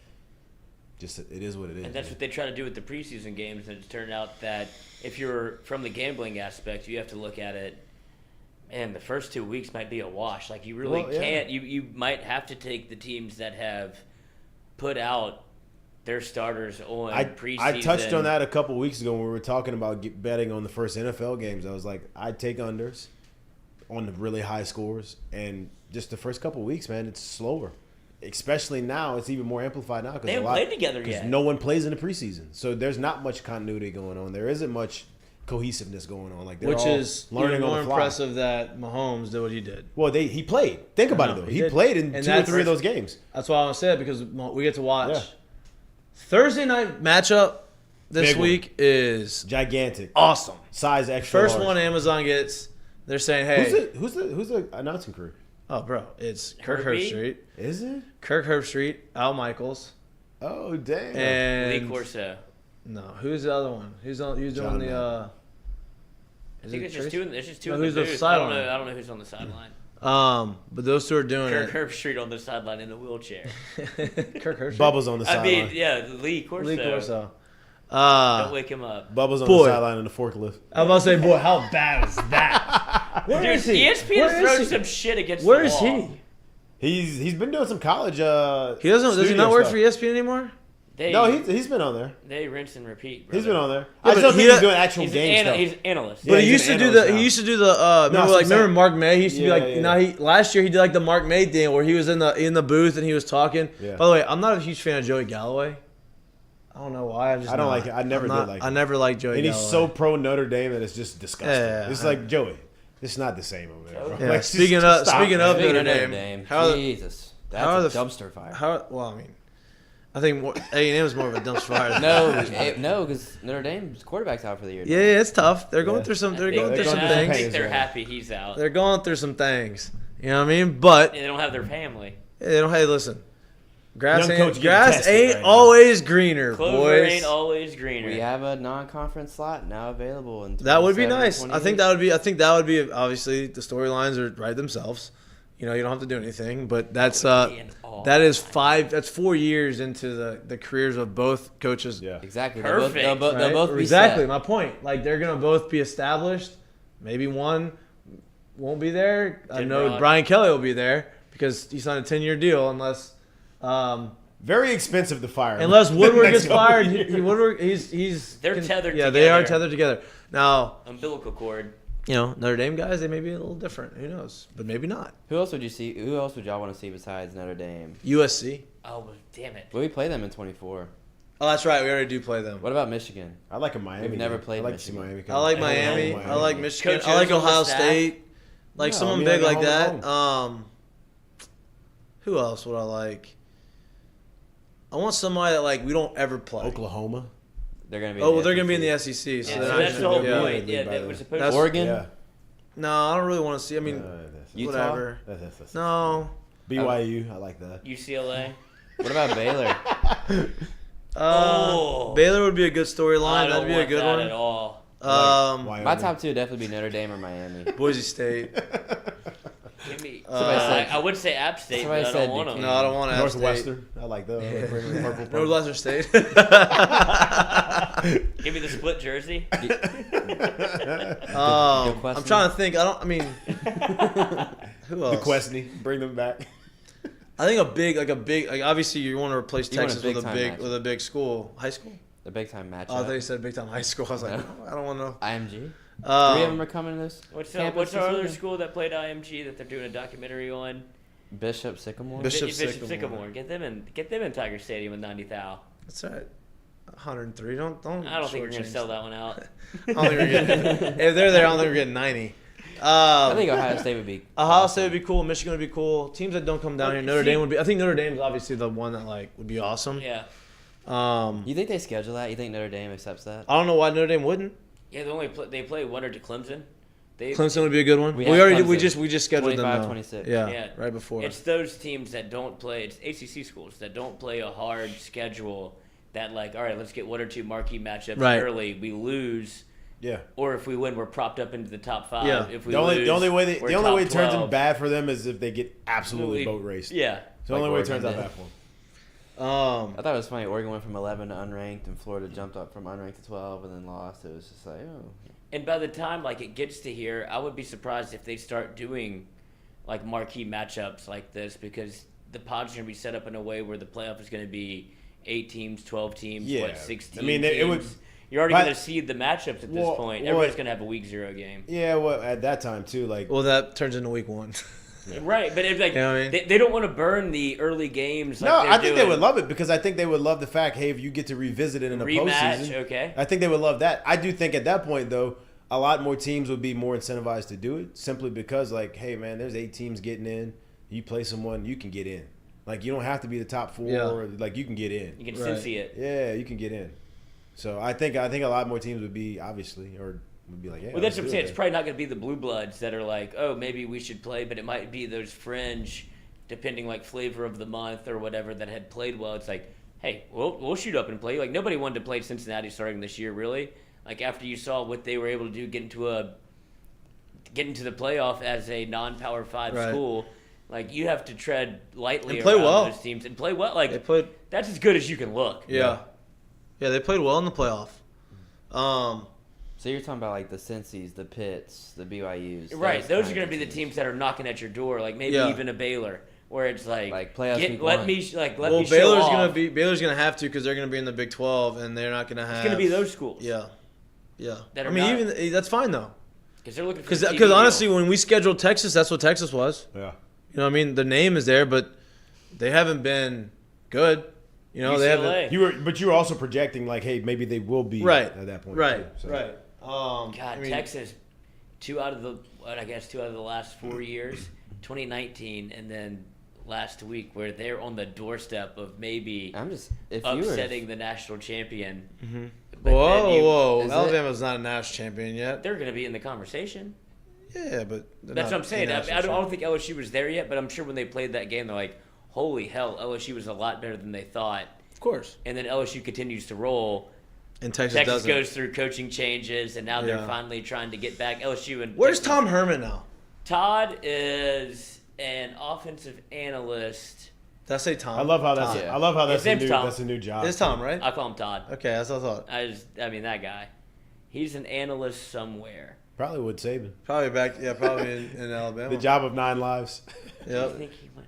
Just it is what it is. And that's what they try to do with the preseason games. And it turned out that if you're from the gambling aspect, you have to look at it. Man, the first 2 weeks might be a wash. Like you really can't. You might have to take the teams that have put out their starters on preseason. I touched on that a couple weeks ago when we were talking about betting on the first NFL games. I was like, I'd take unders on the really high scores, and just the first couple weeks, man, it's slower. Especially now, it's even more amplified now because they haven't played together yet. No one plays in the preseason, so there's not much continuity going on. There isn't much cohesiveness going on. Like Which is learning even more on the fly. impressive that Mahomes did what he did. Well, he played. Think about it though. He played in 2 or 3 of those games. That's why I want to say it because we get to watch. Yeah. Thursday night matchup this Big one. week is Gigantic. awesome. Size extra First large. one Amazon gets. They're saying, hey, Who's the announcing crew? oh bro, it's Kirk Herbie? Herbstreit, Is it? Kirk Herbstreit, Al Michaels, Oh damn. and Lee Corso. no, who's the other one? Who's doing John the? Madden. I think it's just two. There's just two. No, in the who's the booth. sideline? I don't know who's on the sideline. But those two are doing Kirk it. Herbstreit on the sideline in the wheelchair. Kirk Herbstreit. Bubba's on the I sideline. mean, yeah, Lee Corso. Lee Corso. Don't wake him up. Bubba's on Boy. the sideline in the forklift. I'm about to say, boy, how bad is that? Where Dude, is he? ESPN Where is throws he? some shit against Where the is wall. he? He's been doing some college. He doesn't. Does he studio not work stuff. for ESPN anymore? No, he's been on there. They rinse and repeat. He's been on there. Yeah, I but don't he- think he's doing actual He's game stuff. He's an analyst. Yeah, But he he's used an to do analyst the. now. He used to do the. No, Remember, so like I'm saying- remember Mark May? He used to be Yeah, like. yeah, Now yeah. he last year he did like the Mark May thing where he was in the booth and he was talking. Yeah. By the way, I'm not a huge fan of Joey Galloway. I don't know why. I don't like it. I never did like I him. never liked Joey. And he's Galloway. so pro Notre Dame that it's just disgusting. Yeah. It's like Joey. It's not the same over there. Bro. Yeah, Like, speaking just of stop, Notre man. Speaking of Dame, Notre Dame, how- Jesus, that's how are a the- dumpster fire. Well, I mean, I think A&M is more of a dumpster fire. No, because Notre Dame's quarterback's out for the year. Yeah, it's tough. They're going Yeah. through some. I They're think going through they're some going through I things. think they're well. happy he's out. They're going through some things. You know what I mean? But They don't have their family. they don't. Hey, listen. Grass Young coach ain't, getting grass tested ain't right now. always greener, Clover boys. ain't always greener. We have a non-conference slot now available. In That would be 27, nice. I think 28. that would be. I think that would be. Obviously, the storylines are right themselves. You know, you don't have to do anything. But that's that is 5. That's 4 years into the careers of both coaches. Yeah. Exactly. Perfect. They'll Right? both be exactly set. my point. Like they're gonna both be established. Maybe one won't be there. I Jim know Rod. Brian Kelly will be there because he signed a 10-year deal. Very expensive to fire. Unless Woodward Next gets couple fired, years. Woodward he's They're tethered Yeah, they are together. tethered together. Now, Umbilical cord. you know, Notre Dame guys, they may be a little different. Who knows? But maybe not. Who else would you see? Who else would y'all want to see besides Notre Dame? USC. Oh, damn it. Will we play them in 24? Oh, that's right. We already do play them. What about Michigan? I like a Miami. We've never game. played I like to see Michigan. Miami. I like come. Miami. I like Michigan. Coach I like O's on the Ohio staff? State. Like No, someone I mean, big like like a home that. Who else would I like? I want somebody that like we don't ever play. Oklahoma. They're gonna be. Oh, well, they're gonna be in the SEC. So Yeah, they're so not that's the gonna whole be- yeah. point. Yeah, By that the- was supposed That's- to. Oregon. Yeah. No, I don't really want to see. I mean, Utah? whatever. That's No. BYU. I like that. UCLA. What about Baylor? Baylor would be a good I storyline. don't That'd be a want good that one. at all. Wyoming. My top two would definitely be Notre Dame or Miami. Boise State. Give me. said- I would say App State, somebody but I said don't want them. No, I don't want to. Northwestern. I like that. Purple. Northwestern State. Give me the split jersey. I'm Questney. trying to think. I mean, who else? The Questney. Bring them back. I think a big, like obviously you want to replace You want a Texas with a big-time big, matchup. with a big school, high school. The big time matchup. Oh, I thought you said big time high school. I was like, No. I don't want to know. IMG. 3 of them are coming to this. What's campus our this other weekend. school that played IMG that they're doing a documentary on? Bishop Sycamore. Bishop Sycamore. Sycamore. Get them in Tiger Stadium with 90 thou. That's right. 103. Don't. I don't think you're gonna shortchange sell that one out. I don't think we're getting. If they're there, I don't think we're getting 90. I think Ohio State would be. Ohio State would be cool. Michigan would be cool. Teams that don't come down Well, here. Notre see- Dame would be. I think Notre Dame's obviously the one that like would be awesome. Yeah. You think they schedule that? You think Notre Dame accepts that? I don't know why Notre Dame wouldn't. Yeah, they play one or to Clemson. Clemson would be a good one. We We have already did. Clemson. We just scheduled 25, them. Though. 26. Yeah, Yeah. right before. It's those teams that don't play. It's ACC schools that don't play a hard schedule. That like, all right, let's get one or two marquee matchups Right. early. We lose, Yeah. or if we win, we're propped up into the top 5. Yeah. If we The only lose, we're top way it turns 12. in bad for them is if they get absolutely boat raced. Yeah. It's the only Like way it turns out Oregon bad for them. I thought it was funny. Oregon went from 11 to unranked, and Florida jumped up from unranked to 12, and then lost. It was just like, oh. And by the time like it gets to here, I would be surprised if they start doing like marquee matchups like this because the pod's going to be set up in a way where the playoff is going to be 8 teams, 12 teams, Yeah. 16 I mean, teams. it would- You're already but- going to seed the matchups at this Well, point. well, Everybody's going to have a week 0 game. Yeah, well, at that time too, like well, that turns into week 1. Right, but it's like You know what I mean? they don't want to burn the early games. Like no, they're I think they doing. would love it because I think they would love the fact, hey, if you get to revisit it in a Rematch, postseason, okay. I think they would love that. I do think at that point though, a lot more teams would be more incentivized to do it simply because, like, hey man, there's 8 teams getting in. You play someone, you can get in. Like you don't have to be the top 4. Yeah. Like you can get in. You can Right. Cincy it. Yeah, you can get in. So I think a lot more teams would be obviously or would be like, yeah. Well, that's what I'm let's saying. do It's it. probably not going to be the blue bloods that are like, oh, maybe we should play, but it might be those fringe, depending like flavor of the month or whatever that had played well. It's like, hey, we'll shoot up and play. Like nobody wanted to play Cincinnati starting this year, really. Like after you saw what they were able to do, get into the playoff as a non-Power 5 Right. school. Like you have to tread lightly And play around well. those teams and play well. Like They played. that's as good as you can look. Yeah. They played well in the playoff. So you're talking about like the Cincy's, the Pitts, the BYU's. Right, those are kind going of to be the teams that are knocking at your door, like maybe Yeah. even a Baylor, where it's like playoffs week let one. me let Well, me show Baylor's off. Baylor's gonna have to because they're gonna be in the Big 12 and they're not gonna have. It's going to be those schools. Yeah. Yeah. That I are mean, not- even that's fine though. Because they're looking for Because the TV honestly, deal. when we scheduled Texas, that's what Texas was. Yeah. You know what I mean? The name is there, but they haven't been good. You know, they UCLA. haven't. You were also projecting like, hey, maybe they will be Right. at that point. Right. too, so. Right. God, I mean, Texas, two out of the last 4 years, 2019, and then last week, where they're on the doorstep of maybe I'm just if you were upsetting the national champion. Mm-hmm. But then Whoa! Is it- Alabama's not a national champion yet. they're going to be in the conversation. Yeah, but That's what I'm saying. I don't think LSU was there yet, but I'm sure when they played that game, they're like, holy hell, LSU was a lot better than they thought. Of course. And then LSU continues to roll. And Texas doesn't. goes through coaching changes, and now they're finally trying to get back. LSU and where's Tom Herman now? Todd is an offensive analyst. Did I say Tom? I love how that's. Yeah. I love how that's His a new job. It's Tom, right? I call him Todd. Okay, that's what I thought. I mean that guy. He's an analyst somewhere. Probably would Saban. Probably back. Yeah, probably in Alabama. The job of 9 lives. I Yep. think he went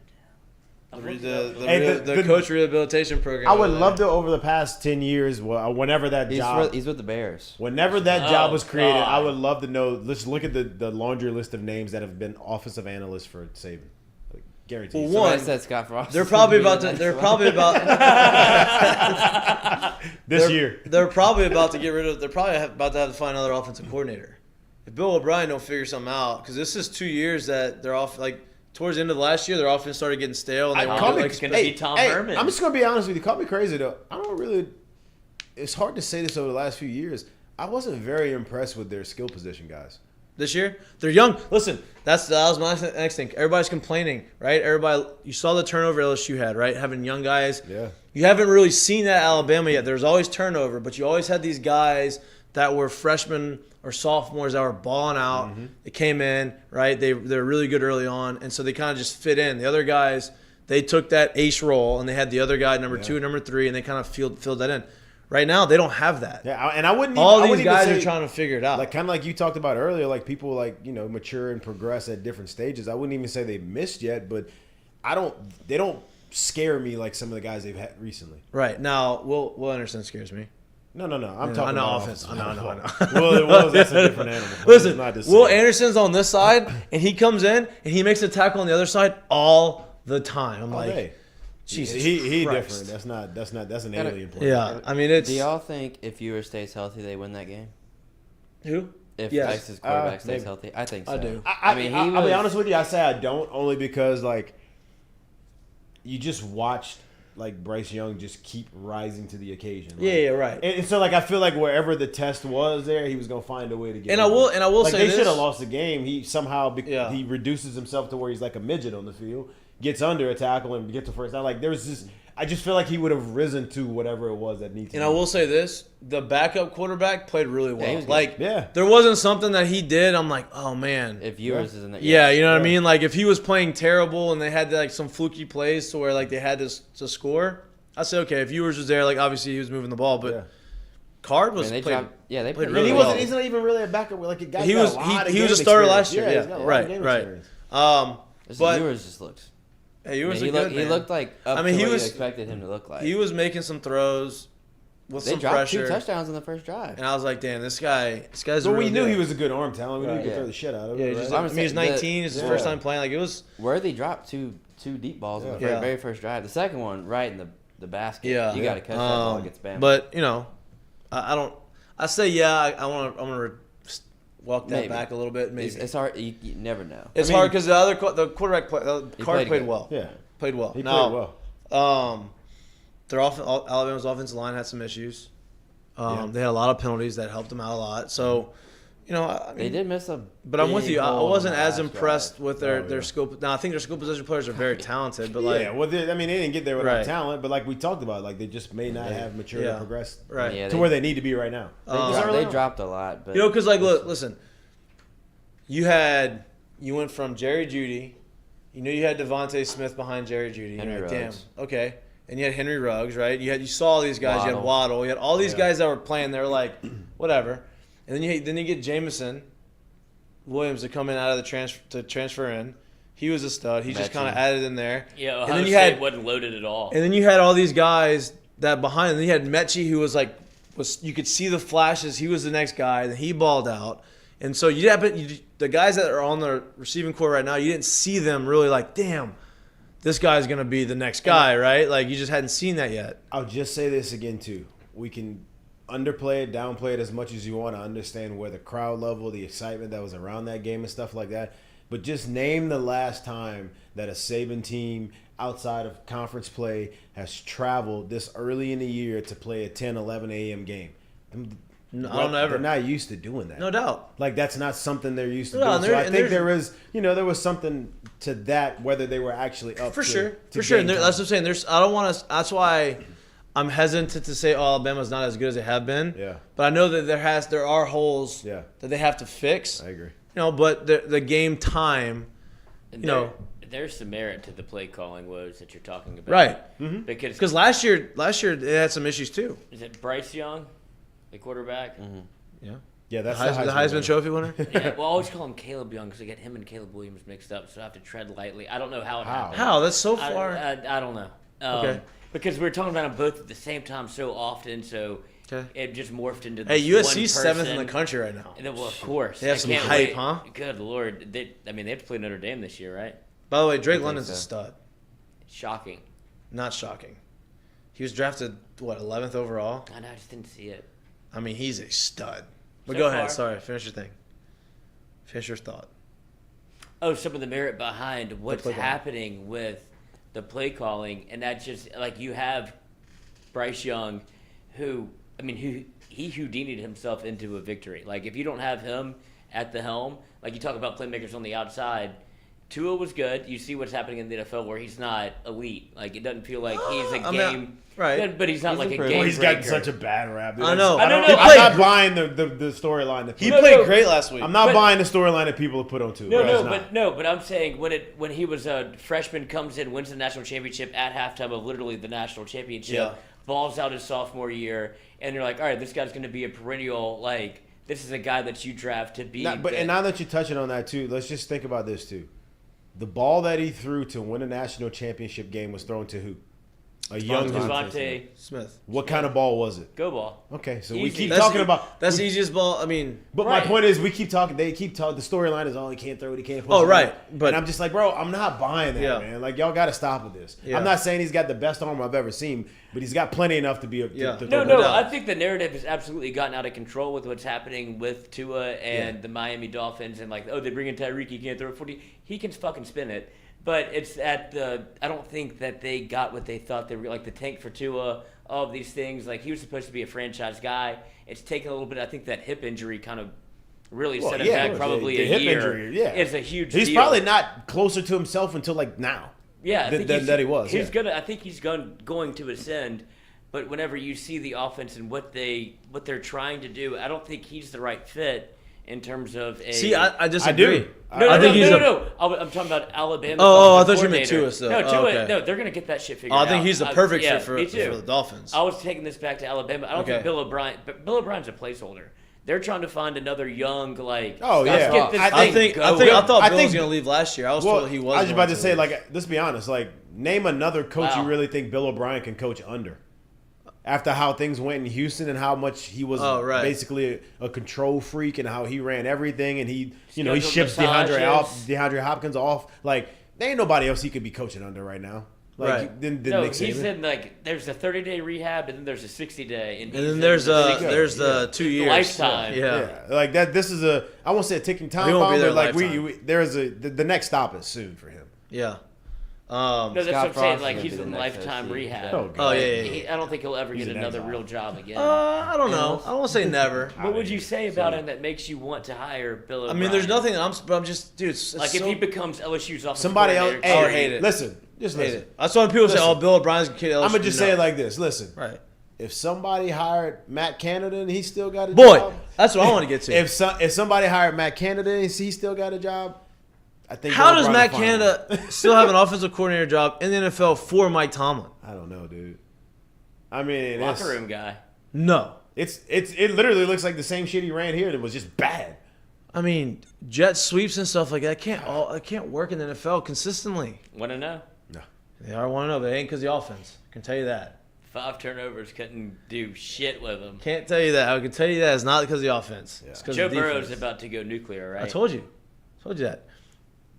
The coach rehabilitation program. I would love to over the past 10 years, whenever that job. He's with the Bears. Whenever that job was created, God. I would love to know. Let's look at the laundry list of names that have been offensive analysts for Saban. Guaranteed. Well, Somebody one, said Scott Frost. they're probably about to. They're probably about this year. They're probably about to get rid of. They're probably about to have to find another offensive coordinator. If Bill O'Brien don't figure something out, because this is 2 years that they're off. Like towards the end of last year, their offense started getting stale. And they it's going to be Tom Herman. I'm just gonna be honest with you. Call me crazy though. I don't really. It's hard to say this over the last few years. I wasn't very impressed with their skill position guys. This year, they're young. Listen, that was my next thing. Everybody's complaining, right? Everybody, you saw the turnover LSU had, right? Having young guys. Yeah. You haven't really seen that at Alabama yet. There's always turnover, but you always had these guys that were freshmen or sophomores that were balling out. Mm-hmm. They came in, right? They're really good early on, and so they kind of just fit in. The other guys, they took that ace role, and they had the other guy, number 2, number 3, and they kind of filled that in. Right now, they don't have that. Yeah, and I wouldn't. All even, these guys say, are trying to figure it out. Like kind of like you talked about earlier, like people mature and progress at different stages. I wouldn't even say they missed yet, but they don't scare me like some of the guys they've had recently. Right now, Will Anderson scares me. No. I'm talking about offense. I know. Well, that's a different animal. Listen, Not the Will same. Anderson's on this side, and he comes in and he makes a tackle on the other side all the time. I'm like, Hey, Jesus, he Christ. different. That's an alien player. Yeah, I mean it's Do y'all think if Ewers stays healthy, they win that game? who? If Yes. Texas quarterback stays maybe. healthy, I think so. I do. I'll be honest with you. I say I don't only because like you just watched like Bryce Young just keep rising to the occasion. Like, Yeah, right. And so like I feel like wherever the test was there, he was gonna find a way to get. And I will like, say they this. should have lost the game. He somehow Yeah. he reduces himself to where he's like a midget on the field, gets under a tackle and gets the first down. Like there's this. I just feel like he would have risen to whatever it was that needs. And I will say this: the backup quarterback played really he well. was good. Like, Yeah. there wasn't something that he did. I'm like, oh man. If Ewers is in there, Yeah, you know what I mean? Like, if he was playing terrible and they had like some fluky plays to where like they had to score, I'd say okay. If Ewers was there, like obviously he was moving the ball, but Yeah. Card I was mean, they played. dropped. Yeah, they played played And really he well. wasn't. He's not even really a backup. Like a guy. He was he was a starter last year. he's got a Yeah, lot of game right. experience. Listen, But- Ewers just looks. Hey, Ewers he was good. He Man. looked like up I mean, to he what was- you expected him to look like. He was making some throws with They some dropped pressure, 2 touchdowns in the first drive. and I was like, damn, this guy's. But a we real knew deal. he was a good arm talent. We knew he could Yeah. throw the shit out of Yeah, it. he's Right? just, I'm I mean, he was saying 19. It's his yeah. first time playing. Like it was. Worthy dropped two deep balls in the Yeah. very first drive. The second one right in the basket. Yeah, You got to catch that ball against Bama. But you know, I don't. I say I want to walk that Maybe. back a little bit. Maybe it's hard. You never know. It's I mean- hard because the quarterback Card played played good. well. Yeah, Played well. he Now, played well. Alabama's offensive line had some issues. Yeah. They had a lot of penalties that helped them out a lot. So, I mean, They did miss a. But I'm with big you. I hole in wasn't the as last impressed drive. with their skill. Now I think their skill position players are very talented, but like yeah, well, they didn't get there without Right. talent, but like we talked about, like they just may not have matured Yeah. and progressed right. Yeah, to where they need to be right now. They dropped a lot, but You know, because like listen, you went from Jerry Jeudy, you knew you had Devontae Smith behind Jerry Jeudy. Henry You're like, Ruggs. damn, okay. And you had Henry Ruggs, right? You saw all these guys. You had Waddle. Waddle. You had all these Yeah. guys that were playing. They were like, whatever. And then you get Jamison Williams to come in out of the transfer in. He was a stud. He just Mechie. kind of added in there. Yeah, and Ohio then you State had wasn't loaded at all. and then you had all these guys that behind. And then you had Mechie, who was you could see the flashes. He was the next guy. And he balled out. And so the guys that are on the receiving core right now, you didn't see them really like, damn, this guy's gonna be the next guy, right? Like you just hadn't seen that yet. I'll just say this again too. We can underplay it, downplay it as much as you want to understand where the crowd level, the excitement that was around that game and stuff like that. But just name the last time that a Saban team outside of conference play has traveled this early in the year to play a 10, 11 a.m. game. No, I don't know ever. They're not used to doing that. No doubt. Like that's not something they're used to No, doing. So I and think there was something to that, whether they were actually up for to, sure. to For sure. game That's time. what I'm saying. I don't want to. That's why I'm hesitant to say Alabama's not as good as they have been. Yeah. But I know that there are holes Yeah. that they have to fix. I agree. But the game time, there's some merit to the play calling woes that you're talking about. right? Mm-hmm. Because last year they had some issues too. is it Bryce Young, the quarterback? Mm-hmm. Yeah. Yeah, that's The Heisman winner. Trophy winner. Yeah, well, I always call him Caleb Young because I get him and Caleb Williams mixed up, so I have to tread lightly. I don't know how it happened. How? That's so far. I don't know. Okay. Because we were talking about them both at the same time so often, so Okay. it just morphed into Hey, this USC's one 7th in person. the country right now. And then, well, of course. They have I some can't hype, wait. huh? Good Lord. They have to play Notre Dame this year, right? By the way, Drake think London's so. a stud. Shocking. Not shocking. He was drafted 11th overall. I know, I just didn't see it. I mean, he's a stud. But So go far. ahead. Sorry, finish your thing. Finish your thought. Oh, some of the merit behind what's play calling. happening with the play calling, and that's just like you have Bryce Young, who he Houdini'd himself into a victory. Like if you don't have him at the helm, like you talk about playmakers on the outside, Tua was good. You see what's happening in the NFL where he's not elite. Like it doesn't feel like he's a game. right. But he's not like a improved. game Well, he's gotten breaker. such a bad rap. Dude. I know. I don't know. He I'm played not buying the storyline that He people, played great last week. I'm not But- buying the storyline that people have put on to. But I'm saying when he was a freshman, comes in, wins the national championship at halftime of literally the national championship, Yeah. balls out his sophomore year, and you're like, all right, this guy's going to be a perennial, like, this is a guy that you draft to be. And now that you're touching on that too, let's just think about this too. The ball that he threw to win a national championship game was thrown to who? A young Devontae, Smith. What kind of ball was it? go ball. Okay, so we Easy. keep That's talking the- about. That's the easiest ball. I mean, But Right. my point is, we keep talking. They keep talking. The storyline is, he can't throw it. He can't. Push Oh, it. right. But- and I'm just like, bro, I'm not buying that, Yeah. man. Like, y'all got to stop with this. Yeah. I'm not saying he's got the best arm I've ever seen, but he's got plenty enough to be a. Yeah. To No, throw no, it. I think the narrative has absolutely gotten out of control with what's happening with Tua and the Miami Dolphins, and like, they bring in Tyreek, he can't throw it 40. He can fucking spin it. But it's I don't think that they got what they thought they were, like the tank for Tua, all of these things. Like, he was supposed to be a franchise guy. It's taken a little bit. I think that hip injury kind of really set him back probably the a hip year. injury, yeah. It's a huge He's deal. probably not closer to himself until like now. Yeah, I think that he was. He's yeah. I think he's going to ascend. But whenever you see the offense and what they're trying to do, I don't think he's the right fit in terms of a. see, I I disagree. do. No, No. I'm talking about Alabama. Oh, I thought you meant Tua still. No, Oh, Tua. okay. No, they're gonna get that shit figured Oh, out. I think he's the perfect fit for me too. the Dolphins. I was taking this back to Alabama. I don't think Okay. Bill O'Brien, but Bill O'Brien's a placeholder. They're trying to find another young, like. Oh, let's yeah. get this I thing think- I going. thought I Bill think- was going to leave last year. I was Well, told he was. I was going about to say, like, let's be honest. Like, name another coach Wow. you really think Bill O'Brien can coach under. After how things went in Houston and how much he was basically a control freak and how he ran everything and he Scheduled ships massages. DeAndre Hopkins off. Like, there ain't nobody else he could be coaching under right now. Like, Right. Then No, Nick he Saban. said like there's a 30-day rehab and then there's a 60-day, and then there's the 2 years. lifetime. Yeah. Like that. This is I won't say a ticking time He won't bomb, be there but like lifetime. there is the next stop is soon for him. Yeah. No, that's Scott what I'm saying. Frost Like is he's gonna in be the next lifetime OC. rehab. Oh, Oh, yeah. I don't think he'll ever He's get an another exile. real job again. I don't know. I don't want to say never. What would you say about him that makes you want to hire Bill I O'Brien? mean, there's nothing. I'm just, dude. It's Like so, if he becomes LSU's offensive Somebody else. coordinator, I Hey, hate it. Listen, just hate listen. it. That's why people say, Listen. "Oh, Bill O'Brien's kid." I'm gonna just say it like this. Listen, right. if somebody hired Matt Canada and he still got a Boy, job, that's what I want to get to. if somebody hired Matt Canada and he still got a job, I think. How Bill does O'Brien Matt will find Canada him. still have an offensive coordinator job in the NFL for Mike Tomlin? I don't know, dude. I mean, locker room guy. No. it literally looks like the same shit he ran here that was just bad. I mean, jet sweeps and stuff like that can't work in the NFL consistently. Want to know? They are 1-0, but it ain't because the offense. I can tell you that. 5 turnovers couldn't do shit with him. Can't tell you that. I can tell you that it's not because of the offense. It's because Joe of the Burrow's defense. about to go nuclear, right? I told you that.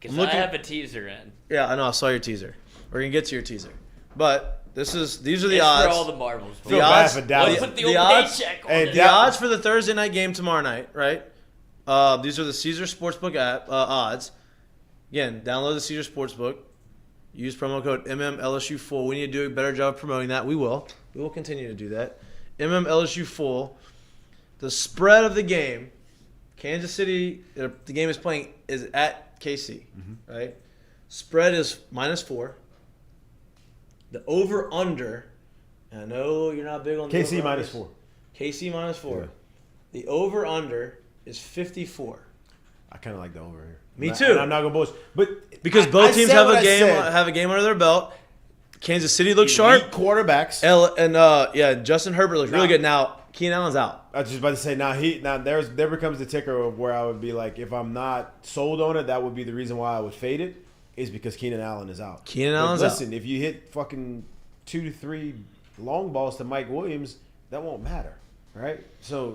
Because I'm I looking- have a teaser in. Yeah, I know. I saw your teaser. We're gonna get to your teaser, but these are the It's odds. for all the marbles. Feel The bad odds- for Well, Dallas. you put the the old odds- paycheck on Hey, it. The odds for the Thursday night game tomorrow night, right? These are the Caesar Sportsbook app odds. Again, download the Caesar Sportsbook. Use promo code MMLSU4. We need to do a better job of promoting that. We will. We will continue to do that. MMLSU4. The spread of the game, Kansas City, the game is at KC, right? Spread is -4. The over-under, I know you're not big on the KC over-unders. -4. KC -4. Yeah. The over-under is 54. I kind of like the over here. Me And too. I'm not going to bullshit. But Because both teams said have what a I game said. have a game under their belt. Kansas City looks sharp. Elite quarterbacks. Justin Herbert looks really good. Now Keenan Allen's out. I was just about to say now there becomes the ticker of where I would be like, if I'm not sold on it, that would be the reason why I would fade it, is because Keenan Allen is out. Keenan Allen's out. Listen, if you hit fucking 2 to 3 long balls to Mike Williams, that won't matter, right? So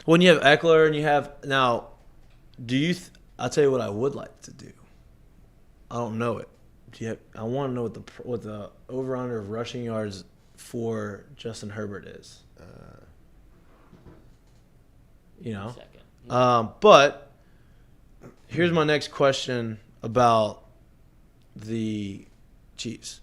When you have Eckler and you have now, I'll tell you what I would like to do. I don't know it. I want to know what the over under of rushing yards for Justin Herbert is. But here's my next question about the Chiefs.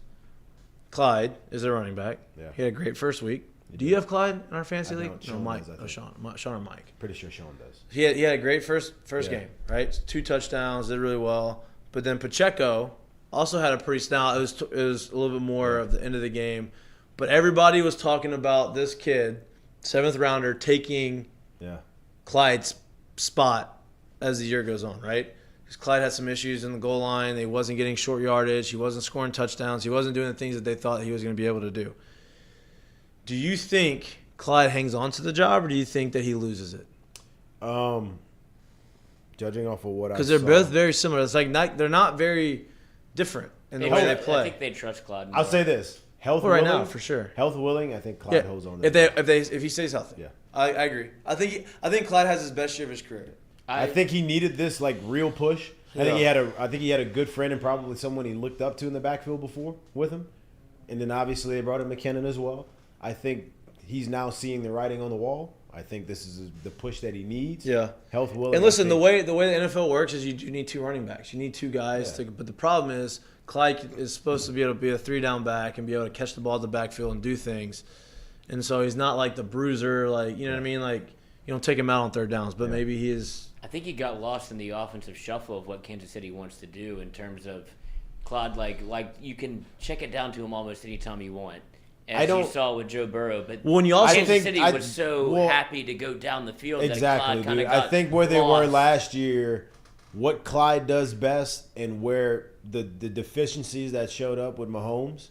Clyde is their running back. Yeah. He had a great first week. Do you have Clyde in our fantasy I league? don't. No, Sean Mike. does, I think. Sean or Mike. Pretty sure Sean does. He had a great first Yeah. game, right? 2 touchdowns, did really well. But then Pacheco also had a pretty stout. It was a little bit more of the end of the game. But everybody was talking about this kid, 7th rounder, taking Clyde's spot as the year goes on, right? Because Clyde had some issues in the goal line. He wasn't getting short yardage. He wasn't scoring touchdowns. He wasn't doing the things that they thought he was going to be able to do. Do you think Clyde hangs on to the job, or do you think that he loses it? Judging off of what I saw. Because they're both very similar. It's like they're not very different in the way they play. I think they trust Clyde more. I'll say this: health Well, right willing, now, for sure. Health willing, I think Clyde holds on. If he stays healthy, Yeah. I agree. I think Clyde has his best year of his career. I think he needed this real push. I think he had a good friend and probably someone he looked up to in the backfield before with him, and then obviously they brought in McKinnon as well. I think he's now seeing the writing on the wall. I think this is the push that he needs. Yeah. Health willing. And listen, the way the NFL works is you need 2 running backs. You need 2 guys but the problem is Clyde is supposed to be able to be a 3-down back and be able to catch the ball at the backfield and do things. And so he's not like the bruiser, you know what I mean? Like, you don't take him out on 3rd downs, but maybe he is. I think he got lost in the offensive shuffle of what Kansas City wants to do in terms of Clyde. Like you can check it down to him almost any time you want. As you saw with Joe Burrow, but when you also Kansas City was happy to go down the field. Exactly, that Clyde dude. got I think where they were lost. last year, what Clyde does best, and where the deficiencies that showed up with Mahomes,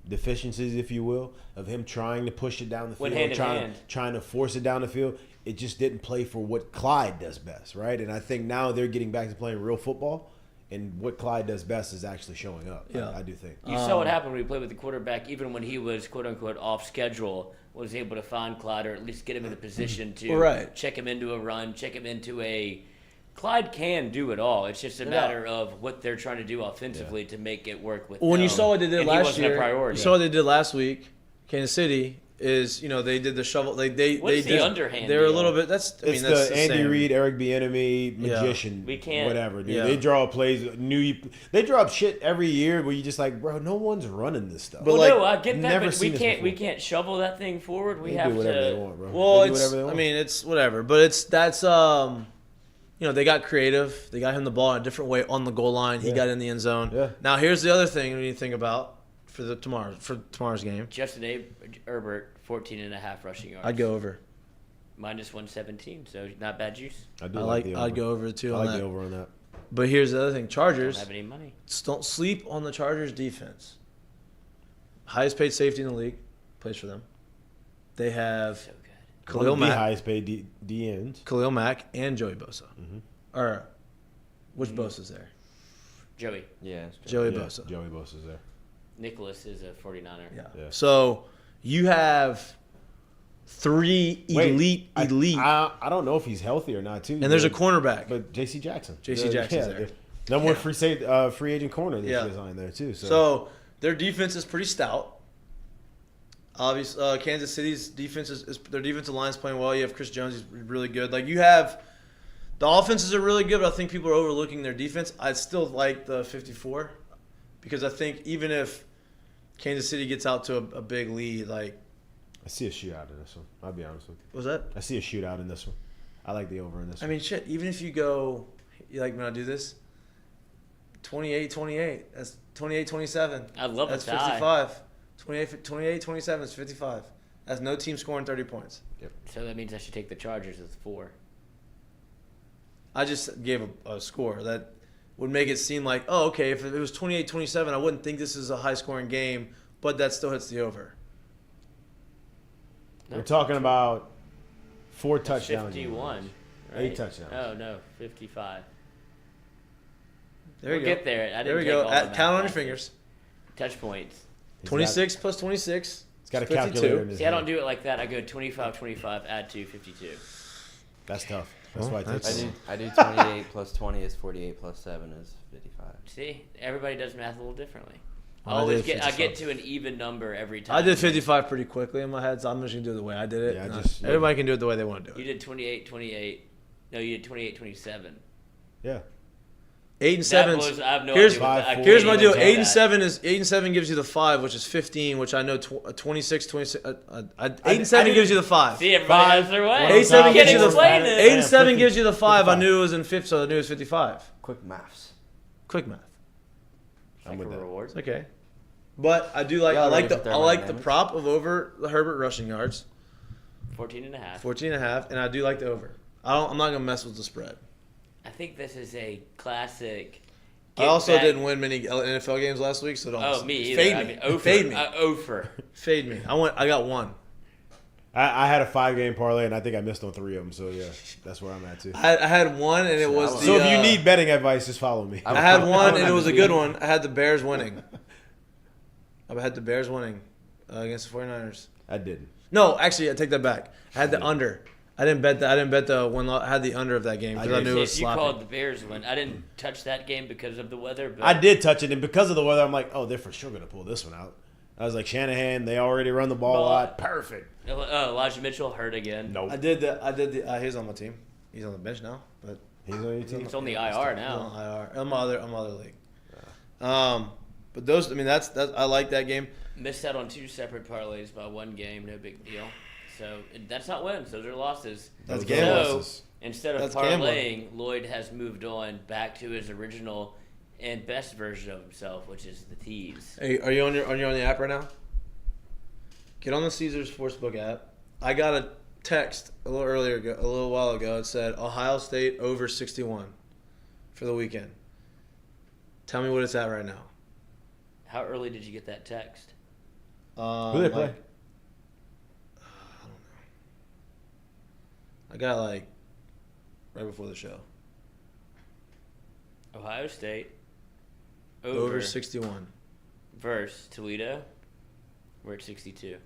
deficiencies, if you will, of him trying to push it down the field, Went hand in hand. trying to force it down the field, it just didn't play for what Clyde does best, right? And I think now they're getting back to playing real football. And what Clyde does best is actually showing up. Yeah. I do think. You saw what happened when he played with the quarterback, even when he was quote unquote off schedule, was able to find Clyde or at least get him in the position to check him into a run, check him into a. Clyde can do it all. It's just a matter of what they're trying to do offensively to make it work with. When you saw what they did last year, priority. you saw what they did last week. Kansas City is, they did the shovel. They What's did the underhand They're a deal? little bit. That's the Andy same. Reid, Eric Bieniemy magician. We can't- whatever, dude. Yeah. They draw up plays. They draw up shit every year where you just like, bro, no one's running this stuff. But Well, no, I get that, never but seen this we before. can't shovel that thing forward. We They have do whatever to. they want, bro. Well, They do whatever they want. it's whatever, but that's they got creative. They got him the ball in a different way on the goal line. He got in the end zone. Yeah. Now here's the other thing we need to think about for tomorrow's game. Justin Herbert, 14.5 rushing yards. I'd go over. Minus 117, so not bad juice. I do like the over. I'd go over too I on like that. the over on that. But here's the other thing: Don't Chargers. have any money. Don't sleep on the Chargers defense. Highest paid safety in the league, plays for them. They have So good. Khalil One of the Mack, highest paid D ends. Khalil Mack, and Joey Bosa. Mhm. Or which Bosa's there? Joey. Yeah, that's true. Joey Yeah, Bosa. Joey Bosa's there. Nicholas is a 49er. Yeah. Yeah. So you have 3 elite. I don't know if he's healthy or not, too. And there's a cornerback. But J.C. Jackson. J.C. Jackson's there. No more free agent corner this Yeah. year's on there, too. So their defense is pretty stout. Obviously, Kansas City's defense is their defensive line is playing well. You have Chris Jones, he's really good. Like you have, the offenses are really good, but I think people are overlooking their defense. I'd still like the 54 because I think even if Kansas City gets out to a big lead, like I see a shootout in this one. I'll be honest with you. What's that? I see a shootout in this one. I like the over in this one. I mean, shit, even if you go, you like when I do this? 28-28. That's 28-27. I love That's a tie. 55. 28-27 is 55. That's no team scoring 30 points. Yep. So that means I should take the Chargers as 4. I just gave a score that would make it seem like, oh, okay, if it was 28-27, I wouldn't think this is a high-scoring game, but that still hits the over. We're talking about 4 touchdowns. 51. Right? 8 touchdowns. Oh, no, 55. There you go. Get there. I didn't There we take go. all the Count on your math. fingers. Touch points. 26 plus 26. He's got a 52. calculator in his See, I don't hand. do it like that. I go 25-25, add 2, 52. That's tough. That's why it takes I do 28 plus 20 is 48 plus 7 is 55. See, everybody does math a little differently. I did I 55. get to an even number every time. I did 55 pretty quickly in my head, so I'm just going to do it the way I did it. Yeah, Everybody can do it the way they want to do You it. did 28-28. No, you did 28-27. Yeah. 8 and That 7. blows, I have no Here's, idea. What that, I here's can't my deal. even 8 do and that. 7 is 8 and 7 gives you the 5, which is 15, which I know 26. 8 and 7 gives you the 5. See, everybody has their way. 8 and 7 You gives can't you the explain 8 it. and 7 gives you the 5. I knew it was in 5, so I knew it was 55. Quick maths. Quick math. I'm with Like a that. reward. It's okay. But I do like Y'all I like ready the for I like the thermodynamics? prop of over the Herbert rushing yards, 14.5. 14.5, and I do like the over. I'm not gonna mess with the spread. I think this is a classic. I get also back- didn't win many NFL games last week, so don't. Oh, me either. Fade I me. mean, over. Fade me. Over. Fade me. I got one. I had a 5-game parlay, and I think I missed on 3 of them. So, yeah, that's where I'm at, too. I had one, and it was So, the, if you need betting advice, just follow me. I had one, and it was a good one. I had the Bears winning. I had the Bears winning against the 49ers. I didn't. No, actually, I take that back. I had the under. I didn't bet the one. I had the under of that game because I knew it was If you sloppy. called the Bears one, I didn't touch that game because of the weather. But I did touch it, and because of the weather, I'm like, oh, they're for sure going to pull this one out. I was like, Shanahan, they already run the ball a lot. Perfect. Elijah Mitchell hurt again. Nope. I did the. He's on my team. He's on the bench now, but He's on your team? It's on the IR he's on now. IR. I'm other league. But those. I mean, that's I like that game. Missed out on 2 separate parlays by 1 game. No big deal. So that's not wins. Those are losses. That's Those game are So losses. instead of That's parlaying, Lloyd has moved on back to his original and best version of himself, which is the tease. Hey, are you on the app right now? Get on the Caesars Sportsbook app. I got a text a little while ago. It said Ohio State over 61 for the weekend. Tell me what it's at right now. How early did you get that text? Who they play? I don't know. I got like right before the show. Ohio State Over 61. versus Toledo. We're at 62.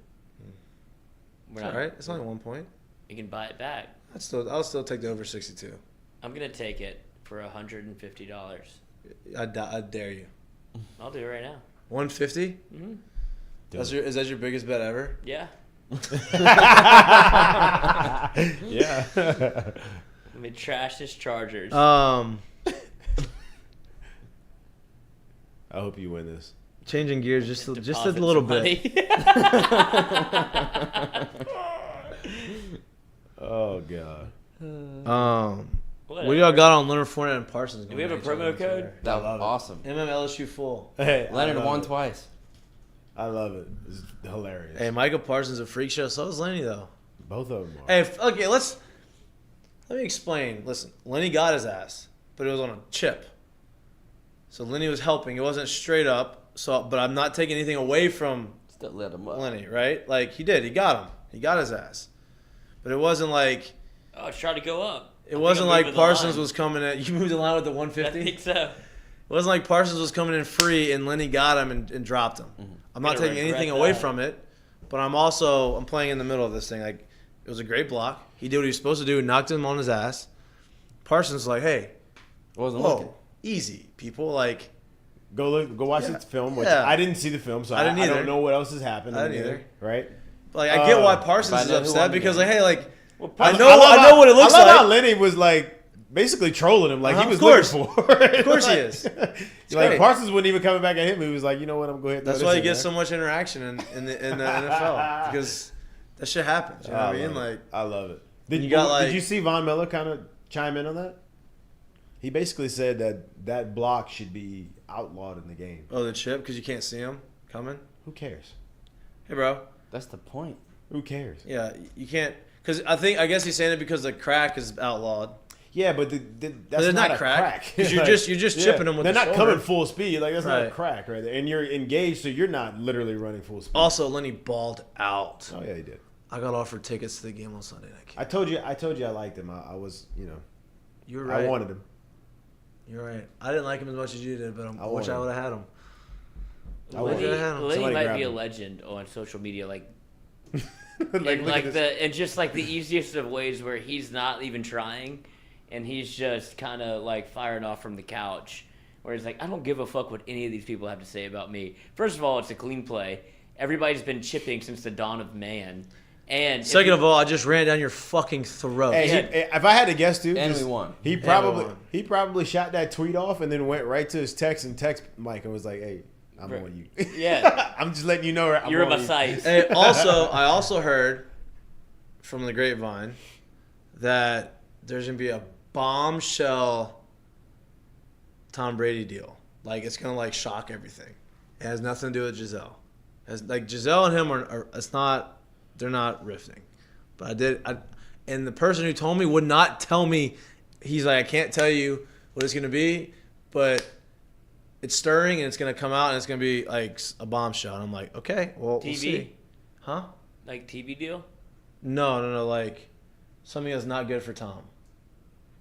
We're It's all right. It's only 1 point. You can buy it back. I'll still take the over 62. I'm gonna take it for $150. I dare you. I'll do it right now. 150? Mm-hmm. Is that your biggest bet ever? Yeah. Yeah. Let me trash this Chargers. I hope you win this. Changing gears just a Deposit little some bit. money. Oh, God. What do y'all got on Leonard Fournette and Parsons? Do we have a promo code? That was awesome. LSU full. Hey, Leonard I love won it. twice. I love it. It's hilarious. Hey, Micah Parsons a freak show. So is Lenny though. Both of them are. Hey, okay, let me explain. Listen, Lenny got his ass, but it was on a chip. So Lenny was helping. It wasn't straight up. So, but I'm not taking anything away from Still let him up. Lenny, right? Like he did. He got him. He got his ass. But it wasn't like Oh, it's trying to go up. it wasn't I'm like moving the Parsons line. was coming in. You moved the line with the I 150. think so. It wasn't like Parsons was coming in free and Lenny got him and dropped him. I'm not Gonna taking regret anything away that. from it, but I'm playing in the middle of this thing. Like it was a great block. He did what he was supposed to do. Knocked him on his ass. Parsons was like, hey, Wasn't looking. whoa, easy, people. Like Go watch Yeah. the film, which Yeah. I didn't see the film, so I didn't I either. don't know what else has happened. I in didn't there, either. Right? I get why But Parsons I is know who upset won the because game. like, hey, like I I know what it looks I love like. how Lenny was like basically trolling him, like he Of was course. looking for it. Of course he Like- is. like great. Parsons wasn't even coming back at him. He was like, you know what, I'm going to go ahead. That's why he gets so much interaction in the NFL because That shit happens. You know what I mean? Like, I love it. Did you see Von Miller kind of chime in on that? He basically said that block should be outlawed in the game. Oh, the chip because you can't see him coming. Who cares? Hey, bro. That's the point. Who cares? Yeah, you can't. Because I guess he's saying it because the crack is outlawed. Yeah, but that's not a crack. Because you're just chipping them with they're the not shoulder. coming full speed. Like that's not a Right. crack right there. And you're engaged, so you're not literally running full speed. Also, Lenny balled out. Oh yeah, he did. I got offered tickets to the game on Sunday night. I told you I liked him. I was, You were right. I wanted him. You're right. I didn't like him as much as you did, but I wish I would have had him. Lenny might be a him. legend on social media, like like the easiest of ways where he's not even trying, and he's just kind of like firing off from the couch, where he's like, I don't give a fuck what any of these people have to say about me. First of all, it's a clean play. Everybody's been chipping since the dawn of man. And second of all, I just ran down your fucking throat. Hey, if I had to guess, dude, And we won. He probably shot that tweet off and then went right to his text Mike and was like, "Hey, I'm on you." Yeah, I'm just letting you know. You're my size. Hey, I also heard from the grapevine that there's gonna be a bombshell Tom Brady deal. Like it's gonna like shock everything. It has nothing to do with Giselle. Giselle and him are it's not. They're not rifting, but and the person who told me would not tell me. He's like, I can't tell you what it's gonna be, but it's stirring and it's gonna come out and it's gonna be like a bombshell. And I'm like, okay, well, TV? we'll see. Huh? Like TV deal? No, like something that's not good for Tom.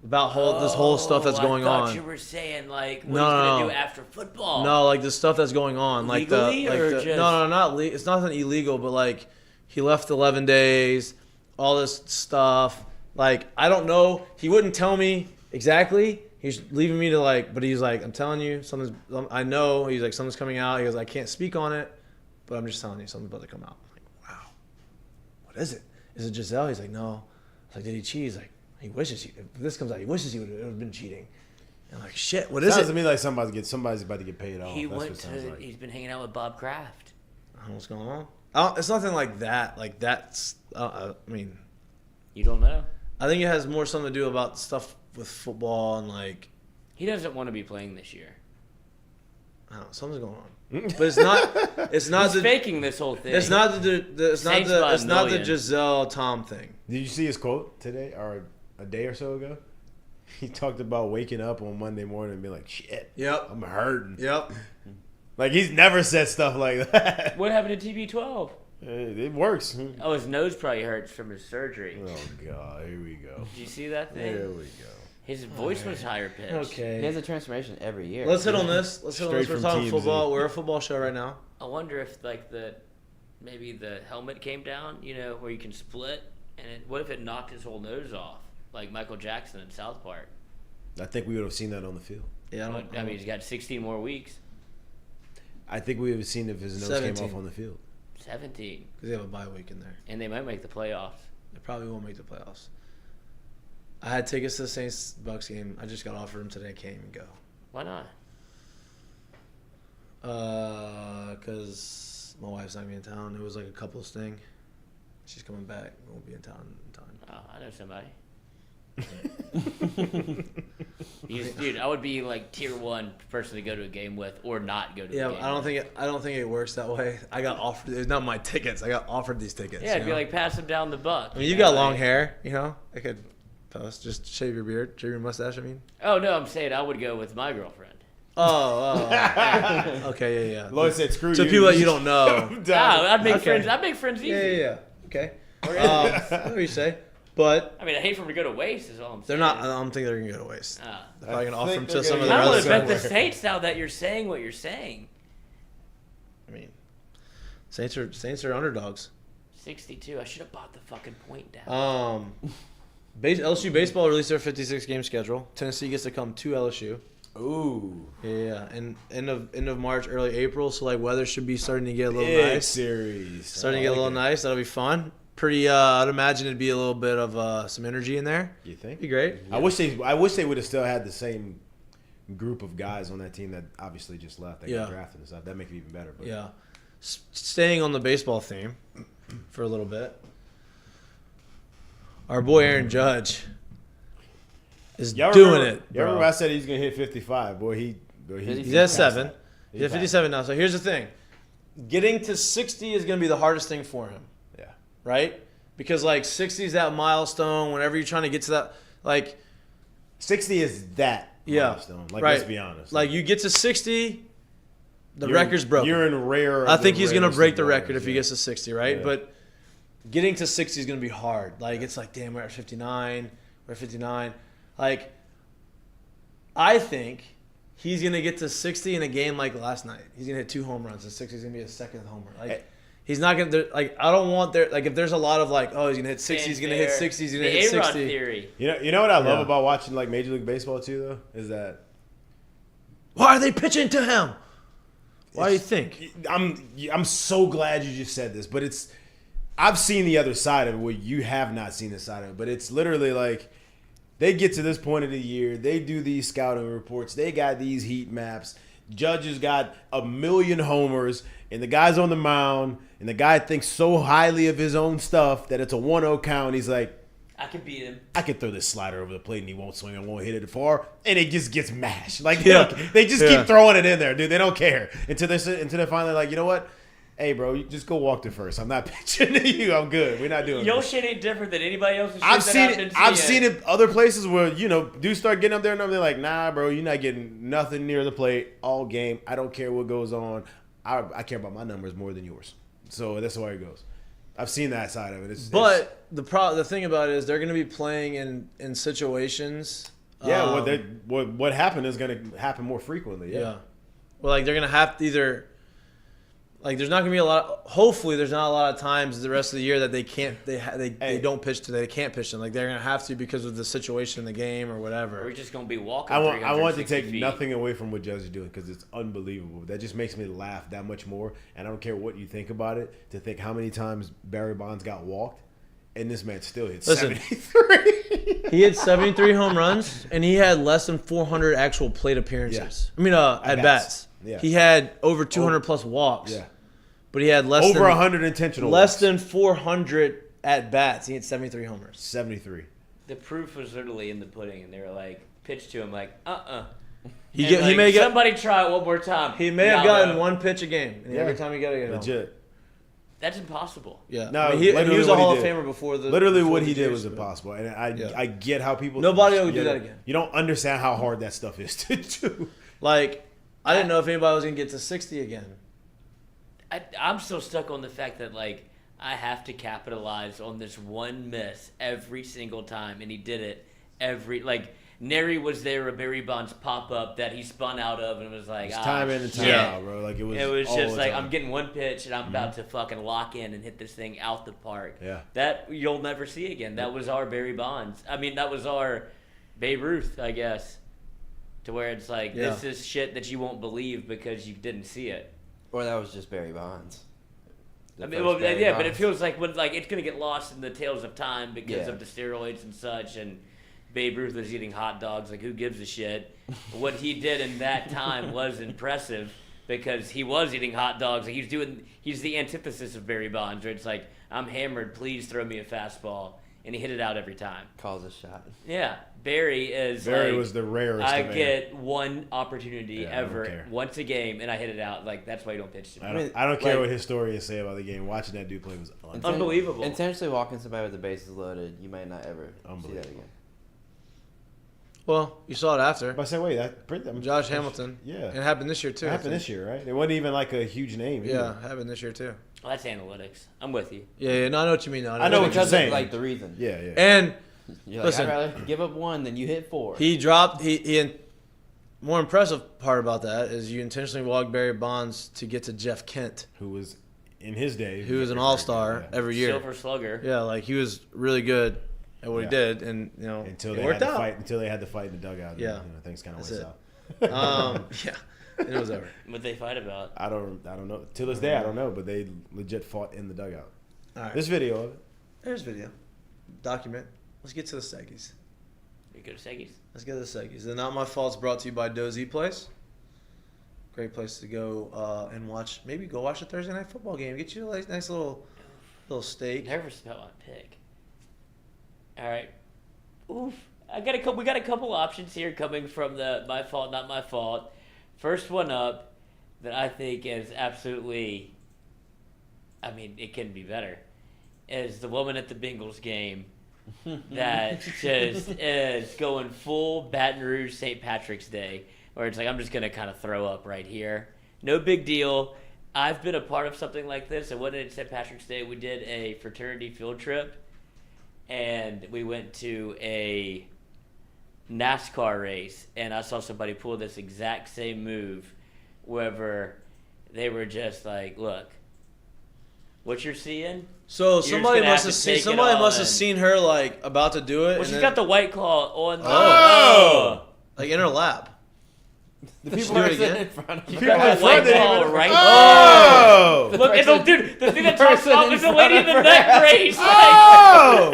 About this whole stuff that's going on. I thought you were saying like what he's gonna do after football. No, like the stuff that's going on, Legally, not it's nothing illegal, but like. He left 11 days, all this stuff. Like, I don't know. He wouldn't tell me exactly. He's leaving me to like, but he's like, I'm telling you, I know. He's like, something's coming out. He goes, I can't speak on it, but I'm just telling you, something's about to come out. I'm like, wow. What is it? Is it Giselle? He's like, no. I was like, did he cheat? He's like, if this comes out, he wishes he would have been cheating. And I'm like, shit, what is it? Sounds to me like somebody's about to get paid off. He's been hanging out with Bob Kraft. I don't know what's going on. It's nothing like that. Like that's. I mean, you don't know. I think it has more something to do about stuff with football and like. He doesn't want to be playing this year. I don't know. Something's going on, but it's not. It's not He's faking this whole thing. It's not the Giselle Tom thing. Did you see his quote today or a day or so ago? He talked about waking up on Monday morning and being like, "Shit, yep, I'm hurting." Yep. Like he's never said stuff like that. What happened to TB12? It works. Oh, his nose probably hurts from his surgery. Oh God, here we go. Did you see that thing? Here we go. His voice was higher pitched. Okay. He has a transformation every year. Let's hit on this. We're talking TMZ. football. We're a football show right now. I wonder if like maybe the helmet came down, where you can split, and what if it knocked his whole nose off, like Michael Jackson in South Park? I think we would have seen that on the field. Yeah, I mean, he's got 16 more weeks. I think we would have seen if his nose 17. came off on the field. 17. Because they have a bye week in there. And they might make the playoffs. They probably won't make the playoffs. I had tickets to the Saints-Bucks game. I just got offered them today. Can't even go. Why not? Because my wife's not going to be in town. It was like a couples thing. She's coming back. We won't be in town in time. Oh, I know somebody. Dude, I would be like tier 1 person to go to a game with or not go to the game. Yeah, I don't think it works that way. I got offered. It's not my tickets. I got offered these tickets. Yeah, it'd be like pass them down the buck. I mean, you got long hair. I could post. Just shave your beard, shave your mustache. I mean. Oh no, I'm saying I would go with my girlfriend. Oh. Okay, yeah. Lloyd said, "Screw you." To people that you don't know. I'd make friends. I'd make friends easy. Yeah. Okay. What do you say? But I mean, I hate for them to go to waste. Is all I'm saying. they're not. I don't think they're gonna go to waste. They're probably gonna offer them to some of their I other would bet the somewhere. Saints now that you're saying what you're saying. I mean, Saints are underdogs. 62. I should have bought the fucking point down. LSU baseball released their 56 game schedule. Tennessee gets to come to LSU. Ooh. Yeah, and end of March, early April. So like weather should be starting to get a little Big nice. Series. Starting to get a little nice. That'll be fun. Pretty. I'd imagine it'd be a little bit of some energy in there. You think? Be great. Yeah. I wish they would have still had the same group of guys on that team that obviously just left. They got drafted and stuff. That make it even better. But. Yeah. Staying on the baseball theme for a little bit. Our boy Aaron Judge is Y'all doing remember, it. Y'all remember I said he's gonna hit 55. Boy, he's at 7. He's at 57 now. So here's the thing: getting to 60 is gonna be the hardest thing for him. Yeah. Right? Because like 60 is that milestone. Whenever you're trying to get to that, like 60 is that milestone. Like, right. let's be honest. Like you get to 60, the record's broken. You're in rare. I think he's gonna break the record if he gets to 60, right? Yeah. But getting to 60 is gonna be hard. Like it's like, damn, we're at 59. We're at 59. Like I think he's gonna get to 60 in a game like last night. He's gonna hit 2 home runs, and 60 is gonna be his second homer. Like he's not gonna like. I don't want there. Like if there's a lot of like, oh, he's gonna hit 60. He's gonna hit 60. He's gonna hit 60. Theory. You know what I love about watching like Major League Baseball too, though, is that why are they pitching to him? Why do you think? I'm so glad you just said this, but I've seen the other side of it where you have not seen the side of it, but it's literally like they get to this point of the year, they do these scouting reports, they got these heat maps, Judge has got 1 million homers, and the guy's on the mound, and the guy thinks so highly of his own stuff that it's a 1-0 count. He's like, I could beat him. I could throw this slider over the plate and he won't swing and won't hit it far, and it just gets mashed. Like they just keep throwing it in there, dude. They don't care until they're finally like, you know what? Hey, bro, you just go walk to first. I'm not pitching to you. I'm good. We're not doing Your this. shit ain't different than anybody else's. I've seen it other places where dudes start getting up there and they're like, nah, bro, you're not getting nothing near the plate all game. I don't care what goes on. I care about my numbers more than yours. So that's the way it goes. I've seen that side of it. The thing about it is they're going to be playing in situations. Yeah, what happened is going to happen more frequently. Yeah. Well, like they're going to have to either. Like there's not gonna be a lot. Hopefully, there's not a lot of times the rest of the year that they can't. They don't pitch to. They can't pitch them. Like they're gonna have to because of the situation in the game or whatever. We're just gonna be walking. I want to take feet. nothing away from what Judge is doing because it's unbelievable. That just makes me laugh that much more. And I don't care what you think about it. To think how many times Barry Bonds got walked, and this man still hit 73. He had 73 home runs, and he had less than 400 actual plate appearances. Yeah. I mean, at bats. Yeah. He had over 200 plus walks. Yeah. But he had over 100 intentional less walks. Than 400 at bats. He had 73 homers. 73. The proof was literally in the pudding, and they were like, pitch to him like, He may get somebody try it one more time. He may have gotten one pitch a game, and every time he got it, legit. That's impossible. Yeah, no, he was a Hall of Famer before the. Literally, what he did was impossible, and I get how people. Nobody would do that again. You don't understand how hard that stuff is to do. Like, I didn't know if anybody was gonna get to 60 again. I'm still stuck on the fact that like I have to capitalize on this one miss every single time, and he did it Neri was there a Barry Bonds pop up that he spun out of, and it was like time in and time out, bro. Like it was just like I'm getting one pitch and I'm about to fucking lock in and hit this thing out the park. Yeah, that you'll never see again. That was our Barry Bonds. I mean, that was our Babe Ruth, I guess. To where it's like this is shit that you won't believe because you didn't see it. Or that was just Barry Bonds. But it feels like it's gonna get lost in the tales of time because of the steroids and such. And Babe Ruth was eating hot dogs. Like, who gives a shit? What he did in that time was impressive because he was eating hot dogs. Like he's the antithesis of Barry Bonds. Where it's like, I'm hammered. Please throw me a fastball, and he hit it out every time. Calls a shot. Yeah. Barry was the rarest. I get one opportunity ever, once a game, and I hit it out. Like, that's why you don't pitch to me. I don't care what historians say about the game. Watching that dude play was unbelievable. Intentionally walking somebody with the bases loaded, you might not ever see that again. Well, you saw it after. But I said, wait, Josh Hamilton. Yeah. It happened this year, too. It happened this year, right? It wasn't even like a huge name. Yeah, it happened this year, too. Well, that's analytics. I'm with you. Yeah, no, I know what you mean. I know what you're saying. Like the reason. Yeah. And you're like, I'd rather give up one than you hit 4. He dropped. More impressive part about that is you intentionally walked Barry Bonds to get to Jeff Kent, who was in his day, who was an all-star every year, Silver Slugger. Yeah, like he was really good at what he did, and until it worked out. Until they had to fight in the dugout. Yeah, things kind of went south. Yeah, and it was over. What they fight about? I don't know. To this day, I don't know, but they legit fought in the dugout. All right, there's video of it. There's video. Document. Let's get to the Seggies. You go to Seggies. Let's get to the Seggies. The Not My Fault's brought to you by Dozy Place. Great place to go and watch. Maybe go watch a Thursday night football game. Get you a nice little steak. Nervous about my pick. All right. Oof. We got a couple options here coming from the my fault, not my fault. First one up that I think is absolutely, I mean, it can be better, is the woman at the Bengals game that just is going full Baton Rouge St. Patrick's Day, where it's like, I'm just going to kind of throw up right here. No big deal. I've been a part of something like this. And when it St. Patrick's Day, we did a fraternity field trip, and we went to a NASCAR race, and I saw somebody pull this exact same move, wherever they were just like, look, what you're seeing. So somebody must have seen her like about to do it. Well, she's got the White Claw on. Like in her lap. The people are sitting in front of her. White Claw right Oh! Look, dude, the thing that talks about is the lady in the neck brace. Oh!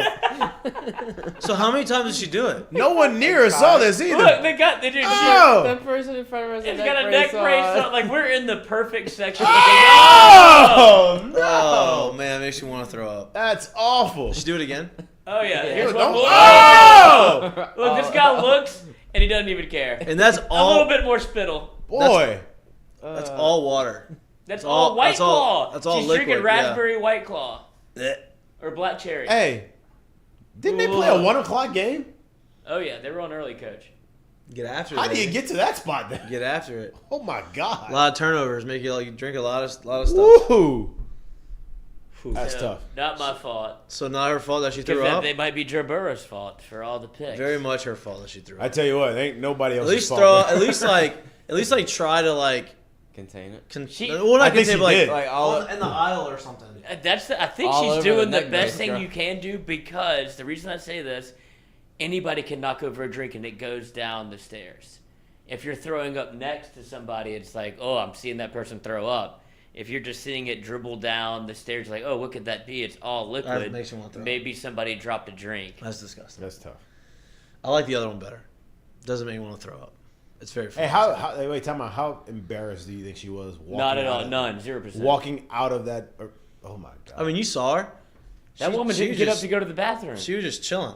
So how many times did she do it? No one near us saw this either. Look, they do. Oh! The person in front of us It's got a neck brace on. Like, we're in the perfect section. Oh! No! Oh man, it makes you want to throw up. That's awful. Should she do it again? Oh yeah. Here's Don't- one. Oh! Look, this guy looks, and he doesn't even care. And that's all. A little bit more spittle. Boy. That's all water. That's all White Claw. That's all She's liquid, drinking raspberry White Claw. Or black cherry. Hey, didn't they play a 1 o'clock game? Oh yeah, they were on early, coach. Get after it. How do you get to that spot then? Get after it? Oh my God. A lot of turnovers make you like drink a lot of stuff. Woo! That's So, tough. Not my fault. So not her fault that she threw Because up. they might be Joe Burrow's fault for all the picks. Very much her fault that she threw up. I tell you what, ain't nobody At else's least fault. throw. At least try to like. Contain it. Well, not I think contain, she but like, did. Like all in the aisle or something. I think All she's over doing the the neck best brace, thing girl. you can do, because the reason I say this, anybody can knock over a drink and it goes down the stairs. If you're throwing up next to somebody, it's like, oh, I'm seeing that person throw up. If you're just seeing it dribble down the stairs, like, oh, what could that be? It's all liquid. That makes you want to throw up. Maybe somebody dropped a drink. That's disgusting. That's tough. I like the other one better. Doesn't make me want to throw up. It's very funny. Hey, wait, time out. How embarrassed do you think she was? Not at all. None. 0%. Walking out of that. Oh my God. I mean, you saw her. That woman she didn't was get up just- to go to the bathroom. She was just chilling.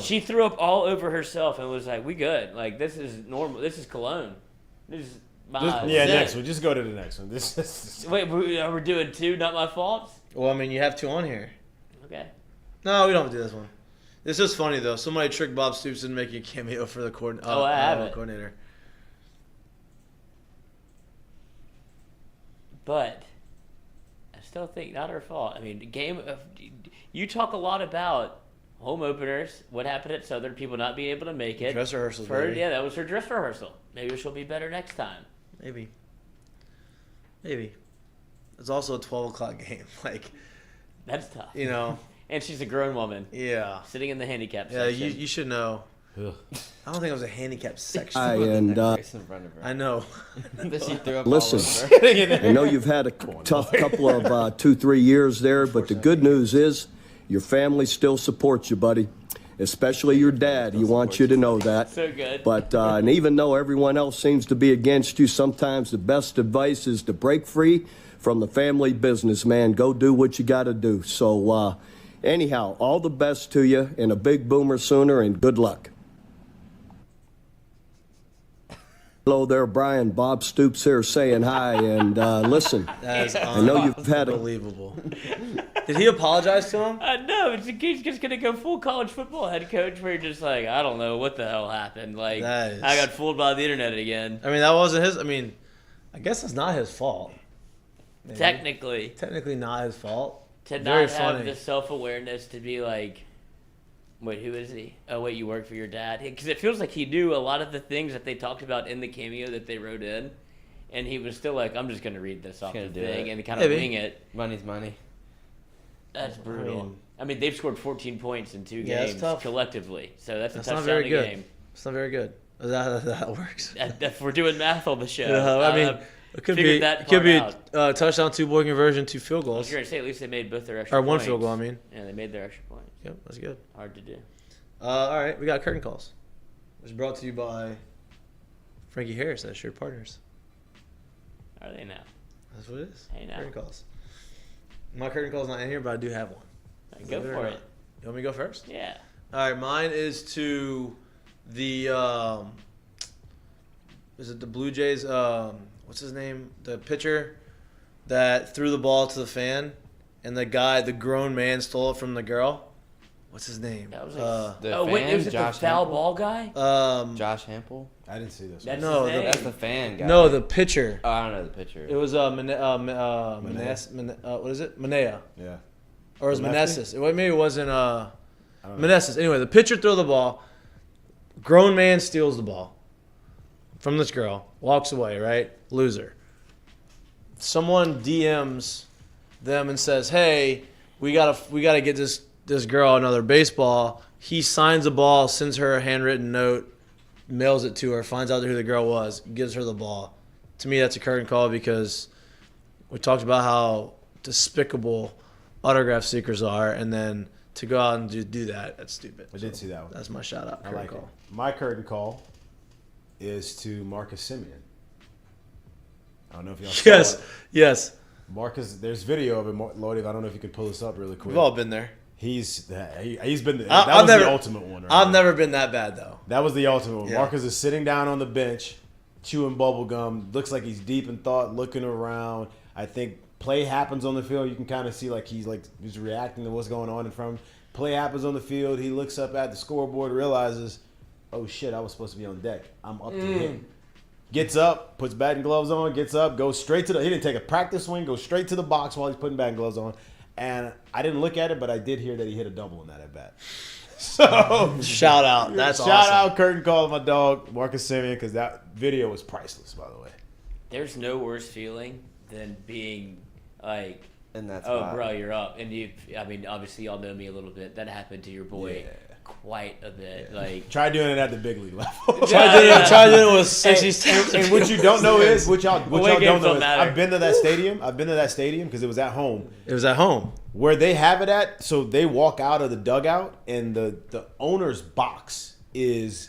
She threw up all over herself and was like, we good. Like, this is normal. This is cologne. This is my next one. Just go to the next one. This is. Wait, are we doing two? Not my fault? Well, I mean, you have two on here. Okay. No, we don't do this one. This is funny, though. Somebody tricked Bob Stoops into making a cameo for the I have it. coordinator. But I still think not her fault. I mean, you talk a lot about home openers, what happened at Southern, people not being able to make it. Dress rehearsal, baby. Yeah, that was her dress rehearsal. Maybe she'll be better next time. Maybe. It's also a 12 o'clock game. Like, That's tough. you know. And she's a grown woman. Yeah. Sitting in the handicap Yeah, section. you should know. Ugh. I don't think it was a handicap section. I know. Listen, She threw up all over. I know you've had a tough couple of 2-3 years there, but the good news is your family still supports you, buddy. Especially your dad. He wants you to know that. So good. But and even though everyone else seems to be against you, sometimes the best advice is to break free from the family business, man. Go do what you got to do. So anyhow, all the best to you, and a big boomer sooner, and good luck. Hello there, Brian. Bob Stoops here saying hi. And listen, That's I know you've had a unbelievable. Did he apologize to him? No, he's just going to go full college football head coach where you're just like, I don't know what the hell happened. Like, I got fooled by the internet again. I mean, that wasn't his. I mean, I guess it's not his fault. Maybe. Technically not his fault. To Very not have funny. the self-awareness to be like, wait, who is he? Oh, wait, you work for your dad? Because it feels like he knew a lot of the things that they talked about in the cameo that they wrote in. And he was still like, I'm just going to read this off the thing and kind of wing it. Money's money. That's brutal. I mean, they've scored 14 points in 2 that's games tough. collectively. So that's a That's tough not very good. game. It's not very good. That works. If we're doing math on the show. I mean, it could be a touchdown, 2-point conversion, 2 field I was goals. going to say, at least they made both their extra Or points. 1 field goal, I mean. Yeah, they made their extra points. Yep, that's good. Hard to do. All right, we got curtain calls. It's brought to you by Frankie Harris. That's your partners. Are they now? That's what it is. Hey, now. Curtain calls. My curtain call's not in here, but I do have one. Go for it. You want me to go first? Yeah. All right, mine is to the is it the Blue Jays? What's his name? The pitcher that threw the ball to the fan, and the grown man stole it from the girl. What's his name? That was wait, the foul ball guy? Josh Hample? I didn't see this. That's No, his name? That's the fan guy. No, the pitcher. Oh, I don't know the pitcher. It was what is it? Manea. Yeah. Or it was Meneses? Meneses. Maybe it wasn't know. Meneses. Anyway, the pitcher threw the ball. Grown man steals the ball from this girl. Walks away, right? Loser. Someone DMs them and says, "Hey, we gotta get this girl another baseball." He signs a ball, sends her a handwritten note, mails it to her, finds out who the girl was, gives her the ball. To me, that's a curtain call because we talked about how despicable autograph seekers are, and then to go out and do that, that's stupid. I did see that one. That's my shout out. I like call. it. My curtain call is to Marcus Simeon. I don't know if y'all saw it. Yes. Marcus, there's video of it, Lloyd. I don't know if you could pull this up really quick. We've all been there. He's been the, I've that was never- the ultimate one. Right I've there. never been that bad though. That was the ultimate one. Yeah. Marcus is sitting down on the bench, chewing bubble gum. Looks like he's deep in thought, looking around. I think play happens on the field. You can kind of see he's reacting to what's going on in front of him. Play happens on the field. He looks up at the scoreboard, realizes, oh shit, I was supposed to be on deck. I'm up to hit. Gets up, puts batting gloves on, gets up, goes straight to he didn't take a practice swing, goes straight to the box while he's putting batting gloves on. And I didn't look at it, but I did hear that he hit a double in that at bat. So Shout out. That's shout awesome. out, curtain call to my dog Marcus Simeon, because that video was priceless, by the way. There's no worse feeling than being like, And that's bro, you're up. And obviously y'all know me a little bit. That happened to your boy quite a bit. Yeah. Like, Try doing it at the big league level. Try doing it with 60s. And what you don't know is what y'all Away don't games know don't is matter. I've been to that stadium because it was at home. It was at home. Where they have it at, so they walk out of the dugout and the owner's box is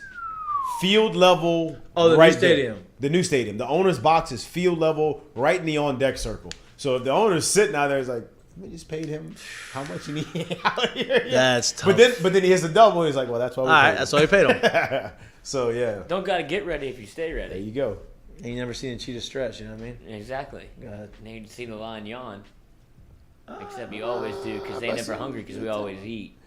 field level. Oh, the right new stadium. there. The new stadium. The owner's box is field level, right in the on deck circle. So if the owner's sitting out there, it's like, we just paid him how much you need out here. That's tough. But then he hits a double. And he's like, well, that's why we All paid right, him. that's why we paid him. So yeah, don't gotta get ready if you stay there ready. you go. And you never seen a cheetah stretch, you know what I mean? Exactly. Go ahead. And you'd seen the lion yawn. Except you always do because they never hungry because we always eat.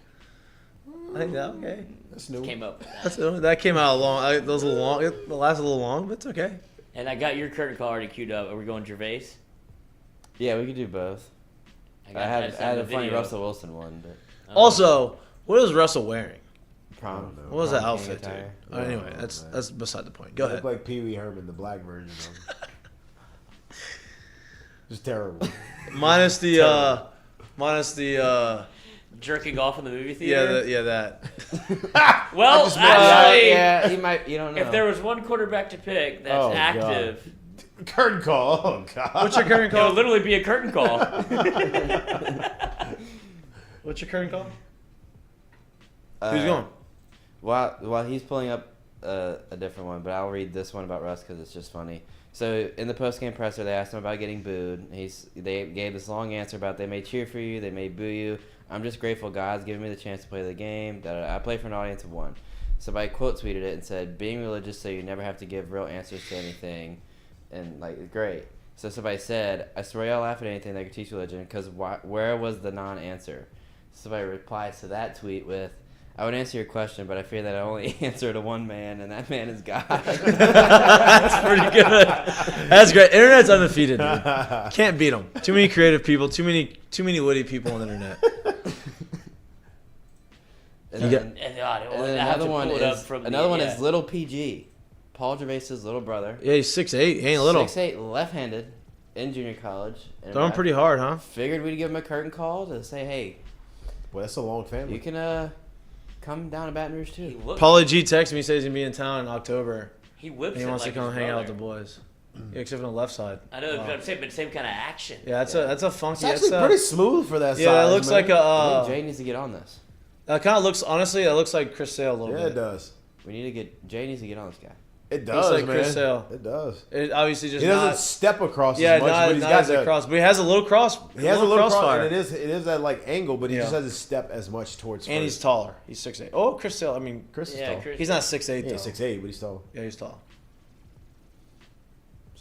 I think that okay. That's new. Came up with that. That came out long. That was a little long. It lasted a little long, but it's okay. And I got your curtain call already queued up. Are we going Gervais? Yeah, we could do both. I had a funny video. Russell Wilson one, but Also, what is Russell wearing? prom. What was that prom outfit, dude? attire. Anyway, that's beside the point. Go Look ahead. like Pee Wee Herman, the black version of him. Just terrible. Minus the Jerking off in the movie theater? that. Well, actually, yeah, he might. You don't know. if there was one quarterback to pick that's Oh, active, Curtain call. Oh God. What's your curtain it would call? literally be a curtain call. What's your curtain call? Uh, Who's going? While he's pulling up a different one, but I'll read this one about Russ because it's just funny. So in the post-game presser, they asked him about getting booed. They gave this long answer about they may cheer for you, they may boo you. I'm just grateful God's giving me the chance to play the game. I play for an audience of one. Somebody quote tweeted it and said, being religious so you never have to give real answers to anything. And like, great. So somebody said, I swear I'll laugh at anything that could teach religion because where was the non-answer? Somebody replies to that tweet with, I would answer your question, but I fear that I only answer to one man, and that man is God. That's pretty good. That's great. Internet's undefeated, dude. Can't beat them. Too many creative people. Too many witty people on the internet. And You then, And another one is Little PG, Paul Gervais's little brother. Yeah, he's 6'8". He ain't little. 6'8", left-handed, in junior college. And Throwing pretty hard, huh? Figured we'd give him a curtain call to say, hey, Well, that's a long family. you can come down to Baton Rouge too. Paulie G texted me, says he's gonna be in town in October. He whips And he it wants like to come his hang out with the brother. boys. Yeah, except for the left side. I know, Wow. but same kind of action. Yeah, that's a funky. It's actually pretty smooth for that size. Yeah, it looks man. like I a. think Jay needs to get on this. That kind of looks. Honestly, that looks like Chris Sale a little Yeah, bit. it does. Jay needs to get on this guy. It does, like man. Chris Sale. It does. It obviously just He doesn't not, step across yeah, as much, not, but he's not got as a the cross. But he has a little cross. He has a little crossfire. cross, and it is that like angle, but he Yeah. just doesn't step as much towards. And he's taller. He's 6'8". Oh, Chris Sale. I mean, Chris is Yeah, tall. Chris- he's not 6'8", Yeah, though. 6'8", but he's tall. Yeah, he's tall.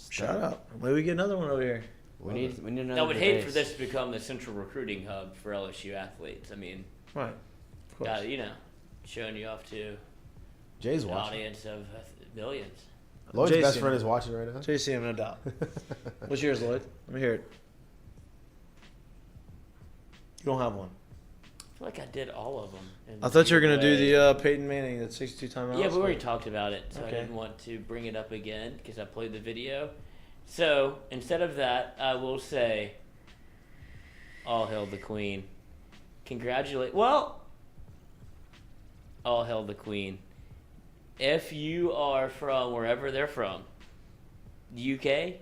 Shout out. Maybe we get another one over here. We need another. I would hate for base. this to become the central recruiting hub for LSU athletes. I mean, Right. Of course. showing you off to Jay's an watching. audience of millions. Lloyd's Jason. best friend is watching right now. JC, no doubt. What's yours, Lloyd? Let me hear it. You don't have one. I feel like I did all of them. I thought you were going to do the Peyton Manning, that 62 timeouts. Yeah, we already talked about it, so I Okay. didn't want to bring it up again because I played the video. So instead of that, I will say, all hail the Queen. All hail the Queen. If you are from wherever they're from, UK,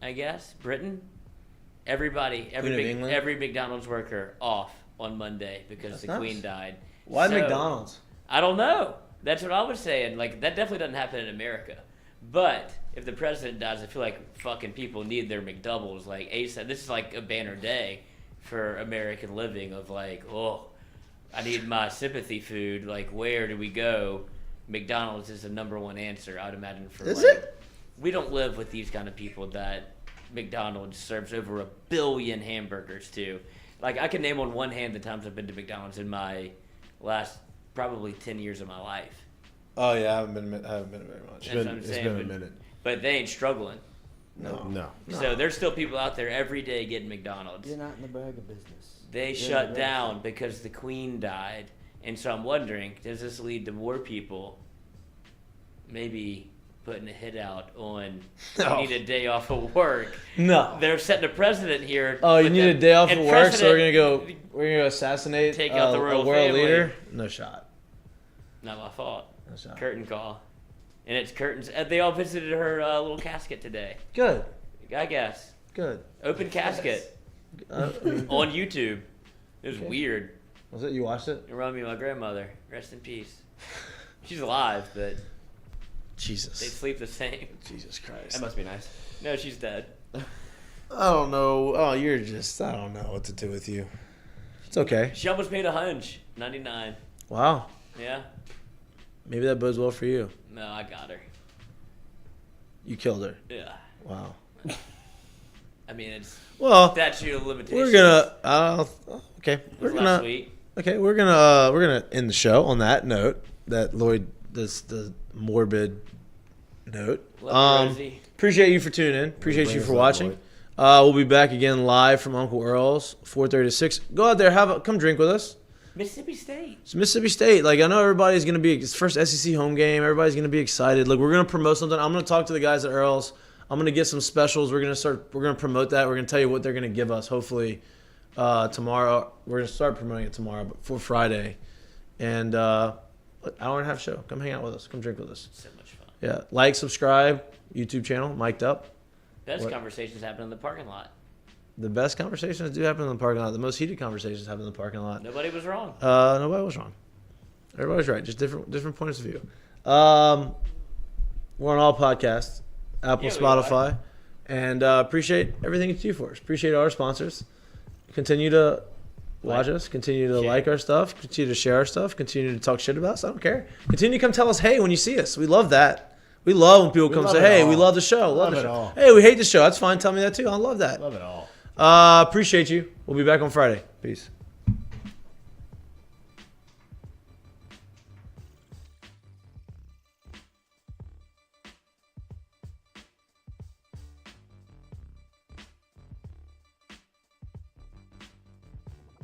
I guess, Britain, every Queen of England? every McDonald's worker off on Monday because That's the nice. Queen died. Why So, McDonald's? I don't know. That's what I was saying. Like, that definitely doesn't happen in America. But if the president dies, I feel like fucking people need their McDoubles. Like, ASAP. This is like a banner day for American living of like, oh, I need my sympathy food. Like, where do we go? McDonald's is the number one answer, I would imagine. For Is like, it? We don't live with these kind of people that McDonald's serves over 1 billion hamburgers to. Like, I can name on one hand the times I've been to McDonald's in my last probably 10 years of my life. Oh, yeah, I haven't been very much. That's what I'm It's saying, been a but- minute. But they ain't struggling. No. So there's still people out there every day getting McDonald's. You're not in the burger business. They You're shut in the down because the Queen died. And so I'm wondering, does this lead to more people maybe putting a hit out on No. need a day off of work? No. They're setting a precedent here. Oh, you with need the- a day off and of work, so we're precedent- gonna go assassinate Take out the a royal world family. leader? No shot. Not my fault. No shot. Curtain call. And it's curtains. They all visited her little casket today. Good. I guess. Good. Open casket on YouTube. It was Okay. weird. Was it? You watched it? It reminded me of my grandmother. Rest in peace. She's alive, but they Jesus. sleep the same. Jesus Christ. That must be nice. No, she's dead. I don't know. Oh, you're just. I don't know what to do with you. It's okay. She almost made a hunch. 99. Wow. Yeah. Maybe that bodes well for you. No, I got her. You killed her. Yeah. Wow. I mean, it's Well, statute of limitations. we're gonna. Okay. It We're was last gonna. week. Okay. We're gonna end the show on that note. That Lloyd, the morbid note. Love you, Rosie. Appreciate you for tuning in. Appreciate Bring you us for up, watching. Lloyd. We'll be back again live from Uncle Earl's, 4:30 to 6. Go out there, come drink with us. Mississippi State. It's Mississippi State. Like, I know everybody's gonna be, it's first SEC home game. Everybody's gonna be excited. Look, we're gonna promote something. I'm gonna talk to the guys at Earl's. I'm gonna get some specials. We're gonna promote that. We're gonna tell you what they're gonna give us. Hopefully, tomorrow. We're gonna start promoting it tomorrow, but for Friday, and hour and a half show. Come hang out with us. Come drink with us. So much fun. Yeah, like, subscribe, YouTube channel, Mik'd Up. Best What? conversations happen in the parking lot. The best conversations do happen in the parking lot. The most heated conversations happen in the parking lot. Nobody was wrong. Nobody was wrong. Everybody's right. Just different points of view. We're on all podcasts, Apple, Yeah, we Spotify, and appreciate everything you do for us. Appreciate our sponsors. Continue to watch us. Continue to share. like our stuff. Continue to share our stuff. Continue to talk shit about us. I don't care. Continue to come tell us hey when you see us. We love that. We love when people come love say, it hey, all. we love the show. Love Love the it show. all. Hey, we hate the show. That's fine. Tell me that too. I love that. Love it all. Appreciate you. We'll be back on Friday. Peace.